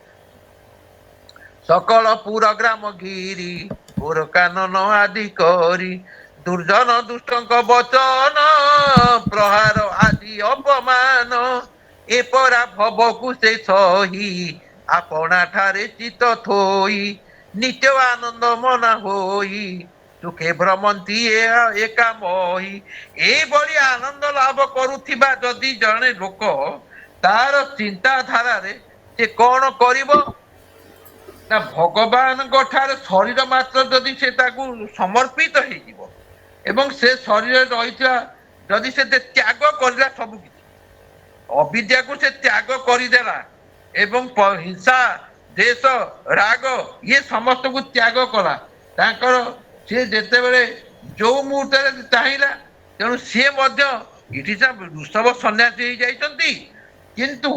ସକଳ ପୁର ଗ୍ରାମ ଘିରି ପୁର କାନନ ଆଦି କରି ଦୁର୍ଜନ ଦୁଷ୍ଟଙ୍କ ବଚନ ପ୍ରହାର ଆଦି ଅପମାନ ଏପରା ଭବକୁ ସେ ସହି ଆପଣା ଠାରେ ଚିତ ଥୋଇ ନିତ୍ୟ ଆନନ୍ଦ ମନା ହୋଇ ସୁଖେ ଭ୍ରମନ୍ତି ଏକା ମହି। ଏଇଭଳି ଆନନ୍ଦ ଲାଭ କରୁଥିବା ଯଦି ଜଣେ ଲୋକ ତାର ଚିନ୍ତାଧାରାରେ ସେ କଣ କରିବ ନା ଭଗବାନଙ୍କ ଠାରେ ଶରୀର ମାତ୍ର ଯଦି ସେ ତାକୁ ସମର୍ପିତ ହେଇଯିବ ଏବଂ ସେ ଶରୀରରେ ରହିଥିବା ଯଦି ସେ ତ୍ୟାଗ କରିଲା ସବୁ କିଛି ଅବିଦ୍ୟାକୁ ସେ ତ୍ୟାଗ କରିଦେଲା ଏବଂ ହିଂସା ଦେଶ ରାଗ ଇଏ ସମସ୍ତଙ୍କୁ ତ୍ୟାଗ କଲା ତାଙ୍କର ସିଏ ଯେତେବେଳେ ଯୋଉ ମୁହୂର୍ତ୍ତରେ ଚାହିଁଲା ତେଣୁ ସିଏ ମଧ୍ୟ ଏଠି ଋଷଭ ସନ୍ନ୍ୟାସୀ ହେଇଯାଇଛନ୍ତି କିନ୍ତୁ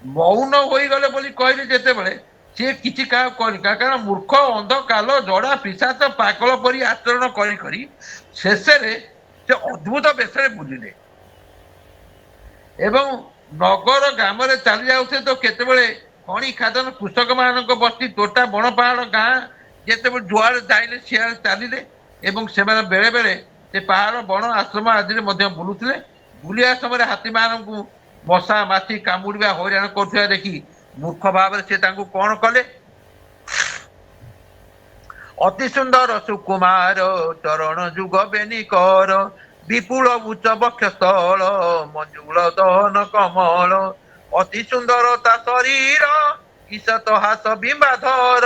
ମୌନ ହୋଇଗଲେ ବୋଲି କହିଲେ ଯେତେବେଳେ ସିଏ କିଛି କାହାକୁ କରିନି କାରଣ ମୂର୍ଖ ଅନ୍ଧ କାଲ ଜଡା ପିଶାଚ ପାଗଳ ପରି ଆଚରଣ କରି କରି ଶେଷରେ ସେ ଅଦ୍ଭୁତ ବେଶରେ ବୁଲିଲେ ଏବଂ ନଗର ଗ୍ରାମରେ ଚାଲି ଯାଉଥିଲେ ତ କେତେବେଳେ ଖଣି ଖାଦନ କୃଷକ ମାନଙ୍କ ବସ୍ତି ତୋଟା ବଣ ପାହାଡ ଗାଁ ଯେତେବେଳେ ଯୁଆଡେ ଯାଇଲେ ସିଆଡେ ଚାଲିଲେ ଏବଂ ସେମାନେ ବେଳେ ବେଳେ ସେ ପାହାଡ ବଣ ଆଶ୍ରମ ଆଦିରେ ମଧ୍ୟ ବୁଲୁଥିଲେ। ବୁଲିବା ସମୟରେ ହାତୀ ମାନଙ୍କୁ ମଶା ମାଛି କାମୁଡିବା ହଇରାଣ କରୁଥିବା ଦେଖି ମୂର୍ଖ ଭାବରେ ସେ ତାଙ୍କୁ କଣ କଲେ ଅତି ସୁନ୍ଦର ସୁକୁମାର ଚରଣ ଯୁଗ ବେନିକର ବିପୁଳ ଉଚ୍ଚ ବକ୍ଷ ସ୍ଥଳ ମଞ୍ଜୁଳ ଦହନ କମଳ ଅତି ସୁନ୍ଦର ତା ଶରୀର ଈଶତ ହାସ ବିମ୍ବାଧର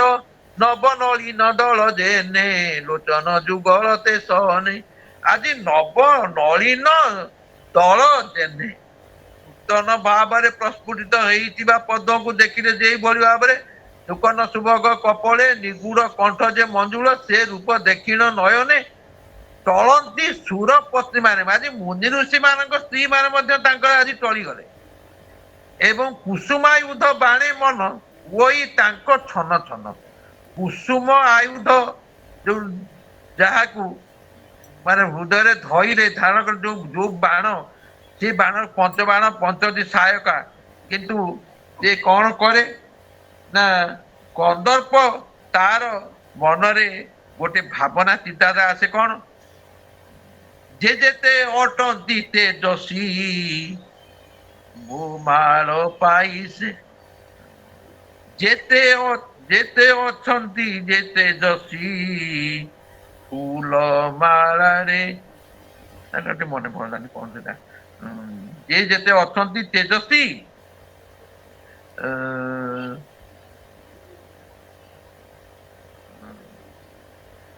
ନବନଳୀନ ଦଳ ଯେନେ ଲୋଚନ ଯୁଗଳ ତେସନେ। ଆଜି ନବ ନଳୀନ ଦଳ ଯେନେ ନୂତନ ଭାବରେ ପ୍ରସ୍ଫୁଟିତ ହେଇଥିବା ପଦ୍ମକୁ ଦେଖିଲେ ଯେଇଭଳି ଭାବରେ ସୁକନ ସୁଭଗ କପଳେ ନିଗୁଡ କଣ୍ଠ ଯେ ମଞ୍ଜୁଳ ସେ ରୂପ ଦେଖିଣ ନୟନେ ଟଳନ୍ତି ସୁର ପତ୍ନୀ ମାନେ ଆଜି ମୁନି ଋଷି ମାନଙ୍କ ସ୍ତ୍ରୀ ମାନେ ମଧ୍ୟ ତାଙ୍କର ଆଜି ଟଳିଗଲେ ଏବଂ କୁସୁମାୟୁଧ ବାଣେ ମନ ଓଇ ତାଙ୍କ ଛନ ଛନ। କୁସୁମ ଆୟୁଧ ଯୋଉ ଯାହାକୁ ମାନେ ହୃଦୟରେ ଧଇଲେ ଧାରଣ କରି ଯୋଉ ବାଣ, ସେ ବାଣ ପଞ୍ଚ ବାଣ ପଞ୍ଚଟି ସହାୟକା, କିନ୍ତୁ ସେ କଣ କରେ ନା କନ୍ଦର୍ପ ତାର ମନରେ ଗୋଟେ ଭାବନା ଚିନ୍ତାଧାରା ଆସେ କଣ, ଯେ ଯେତେ ଅଟନ୍ତି ତେଜସ୍ୱୀ ମୋ ମାଳ ପାଇ ସେ ଯେତେ ଯେତେ ଅଛନ୍ତି ଯେ ତେଜସ୍ୱୀ ଫୁଲ ମାଳାରେ ଟିକେ ମନେ ପଡିଲାନି କଣ ସେଟା, ଯେ ଯେତେ ଅଛନ୍ତି ତେଜସ୍ୱୀ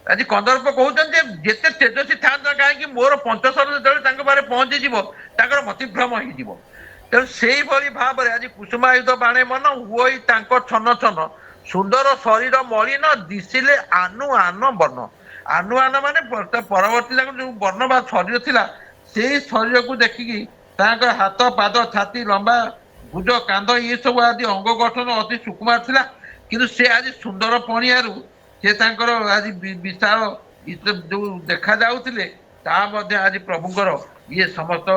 ଆଜି କନ୍ଦର୍ପ କହୁଛନ୍ତି ଯେ ଯେତେ ତେଜସ୍ୱୀ ଥାଆନ୍ତା କାହିଁକି ମୋର ପଞ୍ଚଶର ଯେତେବେଳେ ତାଙ୍କ ପାଖରେ ପହଞ୍ଚିଯିବ ତାଙ୍କର ମତିଭ୍ରମ ହେଇଯିବ। ତେଣୁ ସେଇଭଳି ଭାବରେ ଆଜି କୁସୁମାୟୁଧ ବାଣେ ମନ ହୁଅଇ ତାଙ୍କ ଛନ ଛନ, ସୁନ୍ଦର ଶରୀର ମଳିନ ଦିଶିଲେ ଆନୁ ଆନ ବର୍ଣ୍ଣ। ଆନୁ ଆନ ମାନେ ପରବର୍ତ୍ତୀ ତାଙ୍କ ଯୋଉ ବର୍ଣ୍ଣ ବା ଶରୀର ଥିଲା, ସେଇ ଶରୀରକୁ ଦେଖିକି ତାଙ୍କର ହାତ ପାଦ ଛାତି ଲମ୍ବା ଭୁଜ କାନ୍ଧ ଏ ସବୁ ଆଦି ଅଙ୍ଗ ଗଠନ ଅତି ସୁକୁମାର ଥିଲା, କିନ୍ତୁ ସେ ଆଜି ସୁନ୍ଦର ପଣିଆରୁ ସେ ତାଙ୍କର ଆଜି ବିଶାଳ ଯୋଉ ଦେଖା ଯାଉଥିଲେ, ତାହା ମଧ୍ୟ ଆଜି ପ୍ରଭୁଙ୍କର ଇଏ ସମସ୍ତ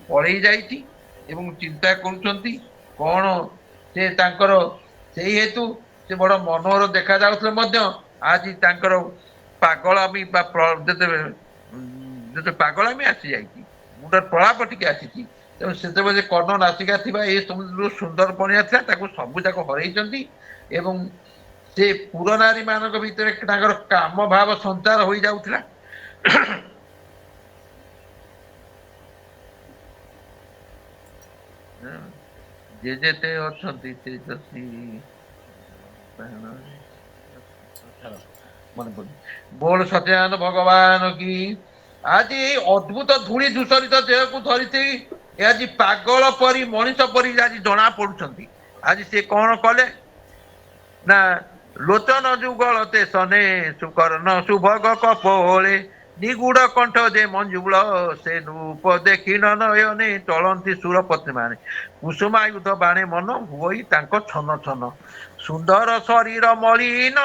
ପଳେଇ ଯାଇଛି ଏବଂ ଚିନ୍ତା କରୁଛନ୍ତି କଣ ସେ ତାଙ୍କର ସେଇ ହେତୁ ସେ ବଡ ମନୋହର ଦେଖା ଯାଉଥିଲେ ମଧ୍ୟ ଆଜି ତାଙ୍କର ପାଗଳାମି ବା ଯେତେ ପାଗଳାମି ଆସିଯାଇଛି, ମୁଣ୍ଡରେ ପ୍ରଳାପ ଟିକେ ଆସିଛି। ତେଣୁ ସେତେବେଳେ କର୍ଣ୍ଣ ନାସିକା ଥିବା ଏ ଯୋଉ ସୁନ୍ଦର ପଣିଆ ଥିଲା ତାକୁ ସବୁ ଯାକ ହରେଇଛନ୍ତି ଏବଂ ସେ ପୁର ନାରୀ ମାନଙ୍କ ଭିତରେ ତାଙ୍କର କାମ ଭାବ ସଞ୍ଚାର ହୋଇଯାଉଥିଲା। ଯେ ଯେତେ ଅଛନ୍ତି ତେଜସ୍ୱୀ ମନେ ପଡୁନି, ବୋଲ ସତ୍ୟାନନ୍ଦ ଭଗବାନ କି। ଆଜି ଏଇ ଅଦ୍ଭୁତ ଧୂଳି ଧୂସରିତ ଦେହକୁ ଧରିଛି ଏ ଆଜି ପାଗଳ ପରି ମଣିଷ ପରି ଆଜି ଜଣା ପଡୁଛନ୍ତି। ଆଜି ସେ କଣ କଲେ ନା ଲୋଚନ ଯୁଗଳ ତେସନେ ସୁକର୍ଣ୍ଣ ସୁଭଗ କପୋଳେ ନିଗୁଡ କଣ୍ଠ ଯେ ମଞ୍ଜୁଳ ସେ ରୂପ ଦେଖିନ ନୟନେ ଚଳନ୍ତି ସୁରପତ୍ନୀ ମାନେ। କୁସୁମାୟୁଧ ବାଣେ ମନ ହୁଅଇ ତାଙ୍କ ଛନ ଛନ, ସୁନ୍ଦର ଶରୀର ମଳିନ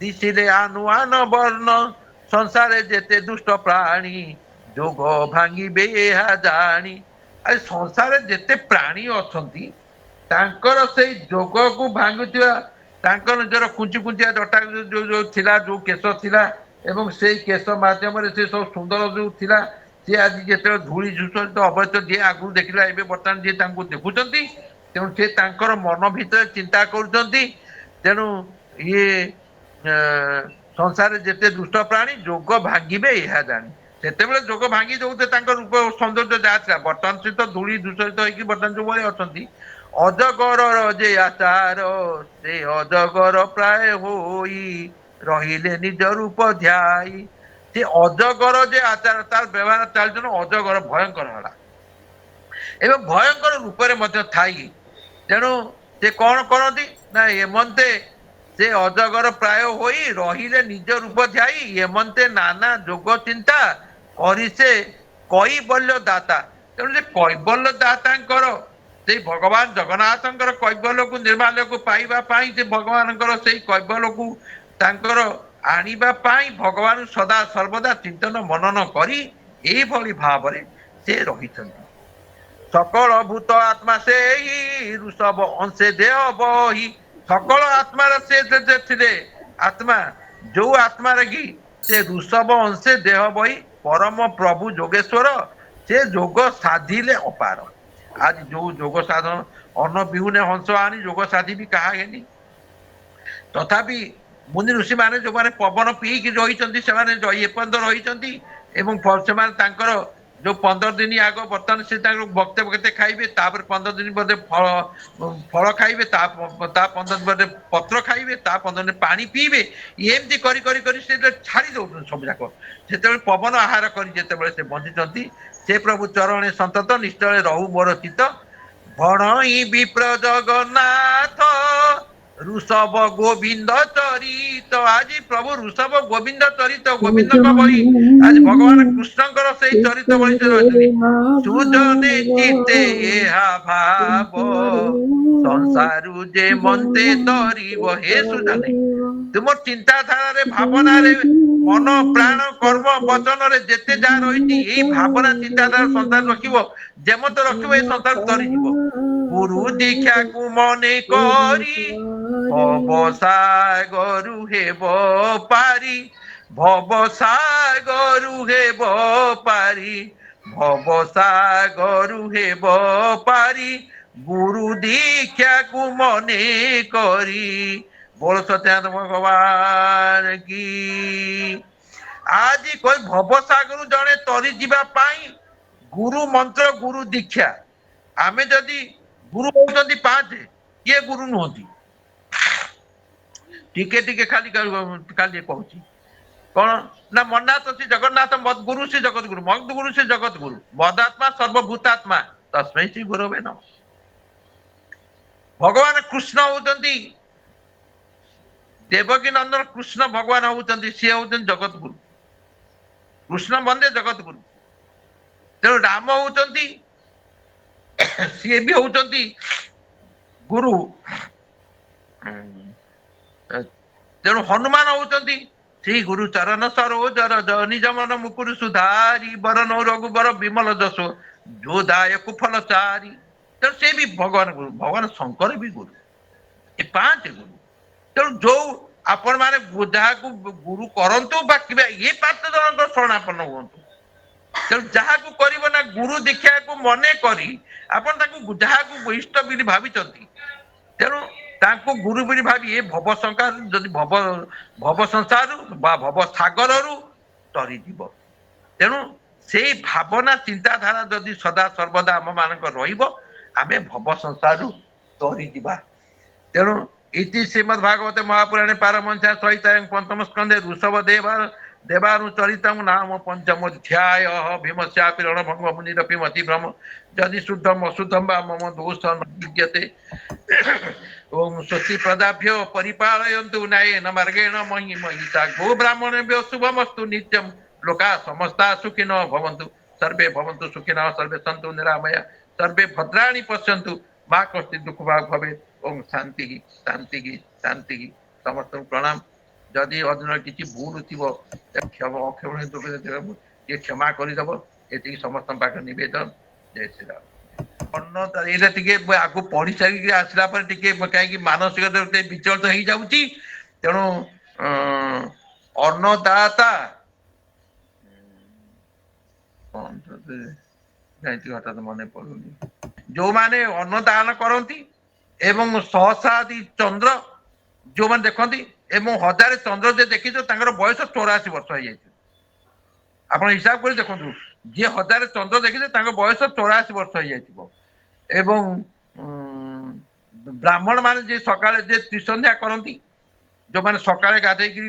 ଦିଶିଲେ ଆନୁଆନ ବର୍ଣ୍ଣ। ସଂସାରେ ଯେତେ ଦୁଷ୍ଟ ପ୍ରାଣୀ ଯୋଗ ଭାଙ୍ଗିବେ ଏହା ଜାଣି। ଆଜି ସଂସାରରେ ଯେତେ ପ୍ରାଣୀ ଅଛନ୍ତି ତାଙ୍କର ସେଇ ଯୋଗକୁ ଭାଙ୍ଗୁଥିବା, ତାଙ୍କ ନିଜର କୁଞ୍ଚି କୁଞ୍ଚିଆ ଜଟା ଯୋଉ ଥିଲା, ଯୋଉ କେଶ ଥିଲା ଏବଂ ସେଇ କେଶ ମାଧ୍ୟମରେ ସେ ସବୁ ସୁନ୍ଦର ଯୋଉ ଥିଲା, ସିଏ ଆଜି ଯେତେବେଳେ ଧୂଳି ଝୁସରିତ ଅବଶ୍ୟ ଯିଏ ଆଗରୁ ଦେଖିଲା ଏବେ ବର୍ତ୍ତମାନ ଯିଏ ତାଙ୍କୁ ଦେଖୁଛନ୍ତି, ତେଣୁ ସେ ତାଙ୍କର ମନ ଭିତରେ ଚିନ୍ତା କରୁଛନ୍ତି। ତେଣୁ ଇଏ ସଂସାରରେ ଯେତେ ଦୁଷ୍ଟ ପ୍ରାଣୀ ଯୋଗ ଭାଙ୍ଗିବେ ଏହା ଜାଣି। ସେତେବେଳେ ଯୋଗ ଭାଙ୍ଗି ଦଉଥିଲେ ତାଙ୍କ ରୂପ ସୌନ୍ଦର୍ଯ୍ୟ ଯାହା ଥିଲା, ବର୍ତ୍ତମାନ ସେ ତ ଧୂଳି ଦୂଷରିତ ହେଇକି ବର୍ତ୍ତମାନ ଯୋଉ ଭଳି ଅଛନ୍ତି। ଅଜଗରର ଯେ ଆଚାର ସେ ଅଜଗର ପ୍ରାୟ ହୋଇ ରହିଲେ ନିଜ ରୂପ ଧ୍ୟାଇ। ସେ ଅଜଗର ଯେ ଆଚାର ତାର ବ୍ୟବହାର ଚାଲିଚଳନ ଅଜଗର ଭୟଙ୍କର ହେଲା ଏବଂ ଭୟଙ୍କର ରୂପରେ ମଧ୍ୟ ଥାଇ, ତେଣୁ ସେ କଣ କରନ୍ତି ନା ଏମନ୍ତେ ସେ ଅଜଗର ପ୍ରାୟ ହୋଇ ରହିଲେ ନିଜ ରୂପ ଧ୍ୟାଇ, ଏମନ୍ତେ ନାନା ଯୋଗ ଚିନ୍ତା କରି ସେ କୈବଲ୍ୟ ଦାତା। ତେଣୁ ସେ କୈବଲ୍ୟ ଦାତାଙ୍କର ସେଇ ଭଗବାନ ଜଗନ୍ନାଥଙ୍କର କୈବଲ୍ୟକୁ ନିର୍ମାଲ୍ୟକୁ ପାଇବା ପାଇଁ, ସେ ଭଗବାନଙ୍କର ସେଇ କୈବଲ୍ୟକୁ ତାଙ୍କର ଆଣିବା ପାଇଁ ଭଗବାନ ସଦା ସର୍ବଦା ଚିନ୍ତନ ମନନ କରି ଏଇଭଳି ଭାବରେ ସେ ରହିଛନ୍ତି। ସକଳ ଭୂତ ଆତ୍ମା ସେଇ ଋଷଭ ଅଂଶେ ଦେହ ବହି। ସକଳ ଆତ୍ମାର ସେ ଥିଲେ ଆତ୍ମା, ଯୋଉ ଆତ୍ମାରେ କି ସେ ଋଷଭ ଅଂଶେ ଦେହ ବହି ପରମ ପ୍ରଭୁ ଯୋଗେଶ୍ଵର, ସେ ଯୋଗ ସାଧିଲେ ଅପାର। ଆଜି ଯୋଉ ଯୋଗ ସାଧନ ଅନ୍ନ ବିହୁନେ ହଂସ ଆଣି ଯୋଗ ସାଧି ବି କାହା ହେନି। ତଥାପି ମୁନି ଋଷି ମାନେ ଯୋଉମାନେ ପବନ ପିଇକି ରହିଛନ୍ତି ସେମାନେ ଏପର୍ଯ୍ୟନ୍ତ ରହିଛନ୍ତି ଏବଂ ସେମାନେ ତାଙ୍କର ଯୋଉ 15 ଦିନ ଆଗ ବର୍ତ୍ତମାନ ସେ ତାଙ୍କର ବକ୍ତେ ବକ୍ତେ ଖାଇବେ, ତାପରେ 15 ଦିନ ବୋଧେ ଫଳ ଖାଇବେ, ତା 15 ଦିନ ବୋଧେ ପତ୍ର ଖାଇବେ, ତା 15 ଦିନ ପାଣି ପିଇବେ, ଏମିତି କରି କରି କରି ସେ ଛାଡି ଦଉଛନ୍ତି ସବୁ ଯାକ। ସେତେବେଳେ ପବନ ଆହାର କରି ଯେତେବେଳେ ସେ ବଞ୍ଚିଛନ୍ତି, ସେ ପ୍ରଭୁ ଚରଣେ ସନ୍ତତ ନିଶ୍ଚୟ ରହୁ ମୋର ଚିତ। ଭଣଇ ବିପ୍ର ଜଗନ୍ନାଥ ऋषभ गोविंद चरित आज प्रभु ऋषभ गोविंद चरित गोविंद बही आज भगवान कृष्णଙ୍କର ସେଇ ଚରିତ ବହି ରହିଛନ୍ତି ସୁଜନେ ଚିତେ ଏହା ଭାବ ସଂସାରୁ ଯେ ମନ୍ତେ ତରିବ ହେ ସୁଜନେ ତୁମ ଚିନ୍ତାଧାରାରେ ଭାବନାରେ ମନ ପ୍ରାଣ କର୍ମ ବଚନରେ ଯେତେ ଯାହା ରହିଛି ଏଇ ଭାବନା ଚିନ୍ତାଧାରା ସଂସାର ରଖିବ ଯେମତ ରଖିବ ଏଇ ସଂସାର ତରିଯିବ ଗୁରୁ ଦୀକ୍ଷାକୁ ମନେ କରି ভবসাগরু হেব পারি ভবসাগরু হেব পারি ভবসাগরু হেব পারি গুরু দীক্ষাকু মনে করি বল সত্যানন্দ ভগবান কি আজ কই ভবসাগরু জনে তরি ଯିବା ପାଇଁ গুরু মন্ত্র গুরু দীক্ষা ଆମେ ଯଦି ଗୁରୁ ହଉଛନ୍ତି ପାଞ୍ଚ କିଏ ଗୁରୁ ନୁହନ୍ତି ଟିକେ ଟିକେ ଖାଲି ଖାଲି କହୁଛି କଣ ନା ମନ୍ନାଥ ଶ୍ରୀ ଜଗନ୍ନାଥ ମଦଗୁରୁ ଶ୍ରୀ ଜଗତଗୁରୁ ମଦଗୁରୁ ଶ୍ରୀ ଜଗତଗୁରୁ ମଦାତ୍ମା ସର୍ବଭୂତାତ୍ମା ତସ୍ମୈ ଶ୍ରୀ ଗୁରବେ ନମଃ ଭଗବାନ କୃଷ୍ଣ ହଉଛନ୍ତି ଦେବକୀ ନନ୍ଦନ କୃଷ୍ଣ ଭଗବାନ ହଉଛନ୍ତି ସିଏ ହଉଛନ୍ତି ଜଗତଗୁରୁ କୃଷ୍ଣ ବନ୍ଦେ ଜଗତଗୁରୁ ତେଣୁ ରାମ ହଉଛନ୍ତି ସିଏ ବି ହଉଛନ୍ତି ଗୁରୁ ତେଣୁ ହନୁମାନ ହଉଛନ୍ତି ଶ୍ରୀ ଗୁରୁ ଚରଣ ସରୋଜର ନିଜ ମନ ମୁକୁରୁ ସୁଧାରି ବରନ ରଘୁବର ବିମଳ ଯଶ ଯୋଦାୟକୁ ଫଳ ଚାରି ତେଣୁ ସେ ବି ଭଗବାନ ଗୁରୁ ଭଗବାନ ଶଙ୍କର ବି ଗୁରୁ ଏ ପାଞ୍ଚ ଗୁରୁ ତେଣୁ ଯୋଉ ଆପଣ ମାନେ ଯାହାକୁ ଗୁରୁ କରନ୍ତୁ ବା କିମ୍ବା ଏ ପାଞ୍ଚ ଜଣଙ୍କର ଶରଣାପନ୍ନ ହୁଅନ୍ତୁ ତେଣୁ ଯାହାକୁ କରିବ ନା ଗୁରୁ ଦୀକ୍ଷାକୁ ମନେ କରି ଆପଣ ତାକୁ ଯାହାକୁ ଇଷ୍ଟ ବୋଲି ଭାବିଛନ୍ତି ତେଣୁ ତାଙ୍କୁ ଗୁରୁ ବୋଲି ଭାବି ଏ ଭବ ସଂସାର ଯଦି ଭବ ସଂସାରରୁ ବା ଭବ ସାଗରରୁ ତରିଯିବ ତେଣୁ ସେଇ ଭାବନା ଚିନ୍ତାଧାରା ଯଦି ସଦା ସର୍ବଦା ଆମ ମାନଙ୍କ ରହିବ ଆମେ ଭବ ସଂସାରରୁ ତରିଯିବା ତେଣୁ ଇତି ଶ୍ରୀମଦ୍ ଭାଗବତ ମହାପୁରାଣେ ପାରମହଂସ୍ୟା ସହିତ ପଞ୍ଚମ ସ୍କନ୍ଧେ ଋଷଭ ଦେବାନୁ ଚରିତଂ ନାମ ପଞ୍ଚମୋଧ୍ୟାୟ ଭୀମସ୍ୟାପି ରଣଭଙ୍ଗ ମୁନିରପି ମତି ଭ୍ରମ ଯଦି ଶୁଦ୍ଧମ ଅଶୁଦ୍ଧମ ବା ମମ ଦୋଷ ନ ବିଦ୍ୟତେ ଓಂ ସ୍ୱସ୍ତି ପ୍ରଦାଭ୍ୟ ପରିପାଳୟନ୍ତୁ ନ୍ୟାୟେନ ମାର୍ଗେଣ ମହି ମହିଷା ଗୋ ବ୍ରାହ୍ମଣେଭ୍ୟୋ ଶୁଭମସ୍ତୁ ନିତ୍ୟଂ ଲୋକା ସମସ୍ତା ସୁଖିନ ଭବନ୍ତୁ ସର୍ବେ ଭବନ୍ତୁ ସୁଖିନ ସର୍ବେ ସନ୍ତୁ ନିରାମୟା ସର୍ବେ ଭଦ୍ରାଣି ପଶ୍ୟନ୍ତୁ ମା କଶ୍ଚିତ୍ ଦୁଃଖ ଭାଗ ଭବେ ଓಂ ଶାନ୍ତି ଶାନ୍ତି ଶାନ୍ତି ସମସ୍ତଙ୍କୁ ପ୍ରଣାମ ଯଦି ଅଦିନ କିଛି ଭୁଲ ଥିବ ଅକ୍ଷମ ଟିକେ କ୍ଷମା କରିଦେବ ଏତିକି ସମସ୍ତଙ୍କ ପାଖରେ ନିବେଦନ ଜୟ ଶ୍ରୀରାମ ଏଇଟା ଟିକେ ଆଗକୁ ପଢି ସାରିକି ଆସିଲା ପରେ ଟିକେ କାହିଁକି ମାନସିକତା ବିଚଳିତ ହେଇଯାଉଛି ତେଣୁ ଅନ୍ନଦାତା ହଠାତ୍ ମନେ ପଡୁନି ଯୋଉମାନେ ଅନ୍ନଦାନ କରନ୍ତି ଏବଂ ସହସ୍ରାଦି ଚନ୍ଦ୍ର ଯୋଉମାନେ ଦେଖନ୍ତି ଏବଂ ହଜାରେ ଚନ୍ଦ୍ର ଯେ ଦେଖିଛ ତାଙ୍କର ବୟସ 84 ବର୍ଷ ହେଇଯାଇଛି ଆପଣ ହିସାବ କରି ଦେଖନ୍ତୁ ଯିଏ ହଜାରେ ଚନ୍ଦ୍ର ଦେଖିছে ତାଙ୍କ ବୟସ 84 ବର୍ଷ ହେଇଯାଇଥିବ ଏବଂ ବ୍ରାହ୍ମଣ ମାନେ ଯିଏ ସକାଳେ ଯିଏ ତ୍ରିସନ୍ଧ୍ୟା କରନ୍ତି ଯୋଉମାନେ ସକାଳେ ଗାଧେଇକି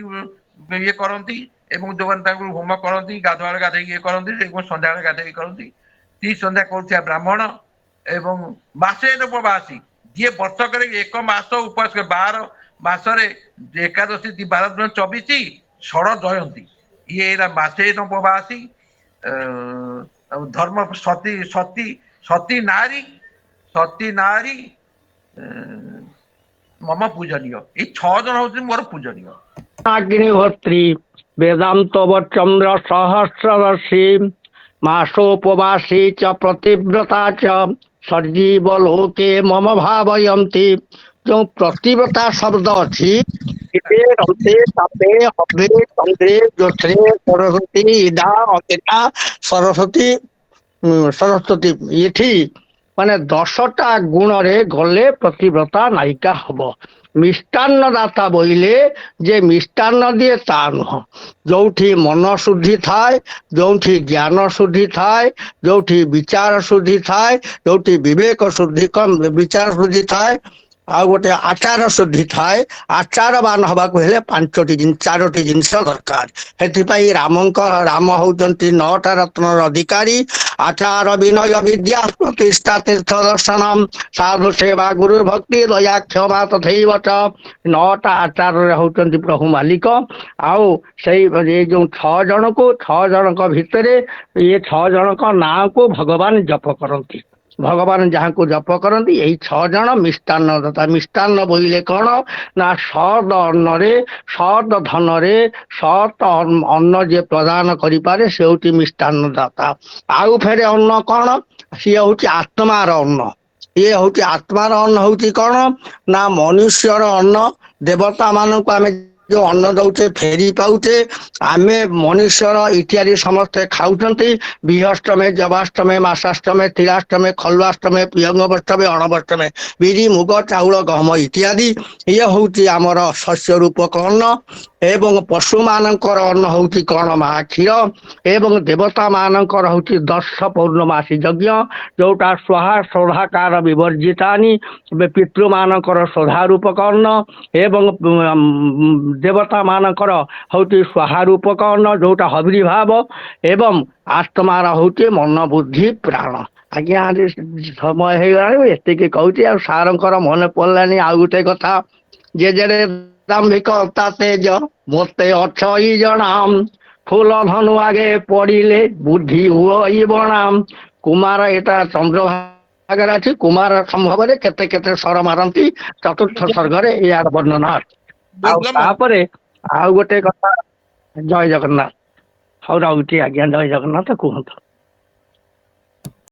ଇଏ କରନ୍ତି ଏବଂ ଯୋଉମାନେ ତାଙ୍କୁ ହୋମ କରନ୍ତି ଗାଧୁଆବେଳେ ଗାଧେଇକି ଇଏ କରନ୍ତି ଏବଂ ସନ୍ଧ୍ୟାବେଳେ ଗାଧେଇକି କରନ୍ତି ତ୍ରିସନ୍ଧ୍ୟା କରୁଥିବା ବ୍ରାହ୍ମଣ ଏବଂ ମାସେ ଉପବାସୀ ଯିଏ ବର୍ଷକରେ 1 ମାସ ଉପାସ 12 ମାସରେ ଏକାଦଶୀ 12 ଦିନ 24 ଷଡ଼ ଜୟନ୍ତୀ ଇଏ ଏରା ମାସେ ଉପବାସୀ ଧର୍ମ ସତୀ ସତୀ ସତୀ ନାରୀ ମମ ପୂଜନୀୟ ଏଇ 6 ଜଣ ହଉଛନ୍ତି ମୋର ପୂଜନୀୟ अग्निहोत्री वेदांतवचंद्र सहस्रदर्शी मासोपवासी च प्रतिव्रता च सजीव लोके मम भावयन्ति जो प्रतिव्रता शब्द अच्छी रंते तापे हवे चंद्रे ज्योत्रे सरस्वती इदा अतिथा सरस्वती सरस्वती ये माने 10टा गुण रे गले प्रतिव्रता नायिका हब मिष्टान्न दाता बोले जे मिष्टान्न दिए ता नुह जोठी मन शुद्धि थाए जोठी ज्ञान शुद्धि थाए जोठी विचार शुद्धि थाए जोठी विवेक शुद्धि कम विचार शुद्धि थाए ଆଉ ଗୋଟେ ଆଚାର ଶୁଦ୍ଧି ଥାଏ। ଆଚାରବାନ ହବାକୁ ହେଲେ ଚାରୋଟି ଜିନିଷ ଦରକାର। ସେଥିପାଇଁ ରାମ ହଉଛନ୍ତି 9ଟା ରତ୍ନର ଅଧିକାରୀ। ଆଚାର ବିନୟ ବିଦ୍ୟା ପ୍ରତିଷ୍ଠା ତୀର୍ଥ ଦର୍ଶନ ସାଧୁ ସେବା ଗୁରୁ ଭକ୍ତି ଦୟା କ୍ଷମା ତଥୈବ ଚ। 9ଟା ଆଚାରରେ ହଉଛନ୍ତି ପ୍ରଭୁ ମାଲିକ। ଆଉ ସେଇ ଏ ଯୋଉ 6 ଜଣଙ୍କ ଭିତରେ ଇଏ 6 ଜଣଙ୍କ ନାଁକୁ ଭଗବାନ ଜପ କରନ୍ତି। ଭଗବାନ ଯାହାଙ୍କୁ ଜପ କରନ୍ତି ଏଇ 6 ଜଣ ମିଷ୍ଟାନ୍ନ ଦାତା। ମିଷ୍ଟାନ୍ନ ବୋଇଲେ କଣ ନା ସଦ ଅନ୍ନରେ ସଦ ଧନରେ ସତ ଅନ୍ନ ଯିଏ ପ୍ରଦାନ କରିପାରେ ସେ ହଉଛି ମିଷ୍ଟାନ୍ନ ଦାତା। ଆଉ ଫେରେ ଅନ୍ନ କଣ? ସିଏ ହଉଛି ଆତ୍ମାର ଅନ୍ନ। ଇଏ ହଉଛି ଆତ୍ମାର ଅନ୍ନ ହଉଛି କଣ ନା ମନୁଷ୍ୟର ଅନ୍ନ। ଦେବତା ମାନଙ୍କୁ ଆମେ ଯୋଉ ଅନ୍ନ ଦଉଛେ ଫେରି ପାଉଛେ। ଆମେ ମନୁଷ୍ୟର ଇତ୍ୟାଦି ସମସ୍ତେ ଖାଉଛନ୍ତି। ବିହଷ୍ଟମେ ଜବାଷ୍ଟମେ ମାସାଷ୍ଟମେ ତିଳାଷ୍ଟମେ ଖଲ୍ୱାଷ୍ଟମେ ପିୟଙ୍ଗବଷ୍ଟମେ ଅଣବଷ୍ଟମେ ବିରି ମୁଗ ଚାଉଳ ଗହମ ଇତ୍ୟାଦି। ଇଏ ହଉଛି ଆମର ଶସ୍ୟ ରୂପକ ଅନ୍ନ। ଏବଂ ପଶୁ ମାନଙ୍କର ଅନ୍ନ ହଉଛି କଣ ମା କ୍ଷୀର। ଏବଂ ଦେବତା ମାନଙ୍କର ହଉଛି 10 ପୌର୍ଣ୍ଣମାସୀ ଯଜ୍ଞ ଯୋଉଟା ସ୍ୱାହା ସୌଧାକାର ବିବର୍ଜିତାନି ପିତୃମାନଙ୍କର ସୌଧା ରୂପକ ଅନ୍ନ। ଏବଂ ଦେବତା ମାନଙ୍କର ହଉଛି ସ୍ୱାହା ରୂପକ ଅନ୍ନ ଯୋଉଟା ହବିରି ଭାବ। ଏବଂ ଆତ୍ମାର ହଉଛି ମନ ବୁଦ୍ଧି ପ୍ରାଣ। ଆଜ୍ଞା ସମୟ ହେଇଗଲାଣି ଏତିକି କହୁଛି। ଆଉ ସାରଙ୍କର ମନେ ପଡ଼ିଲାନି ଆଉ ଗୋଟେ କଥା। ଯେ ଯେଡ଼େ ଦାମ୍ଭିକ ତା ତେଜ ମୋତେ ଅଛଇ ଜଣା। ଫୁଲ ଧନୁ ଆଗେ ପଡ଼ିଲେ ବୁଦ୍ଧି ହୁଅଇ ବଣା। କୁମାର ଏଟା ଚନ୍ଦ୍ରଭାଗାରେ ଅଛି। କୁମାର ସମ୍ଭବରେ କେତେ କେତେ ସ୍ୱର ମାରନ୍ତି। 4ର୍ଥ ସର୍ଗରେ ଏହାର ବର୍ଣ୍ଣନା ଅଛି। ଆଉ ଦୁର୍ଗମ ତାପରେ ଆଉ ଗୋଟେ କଥା। ଜୟ ଜଗନ୍ନାଥ। ହଉ ରହୁଛି ଆଜ୍ଞା। ଜୟ ଜଗନ୍ନାଥ। କୁହନ୍ତୁ।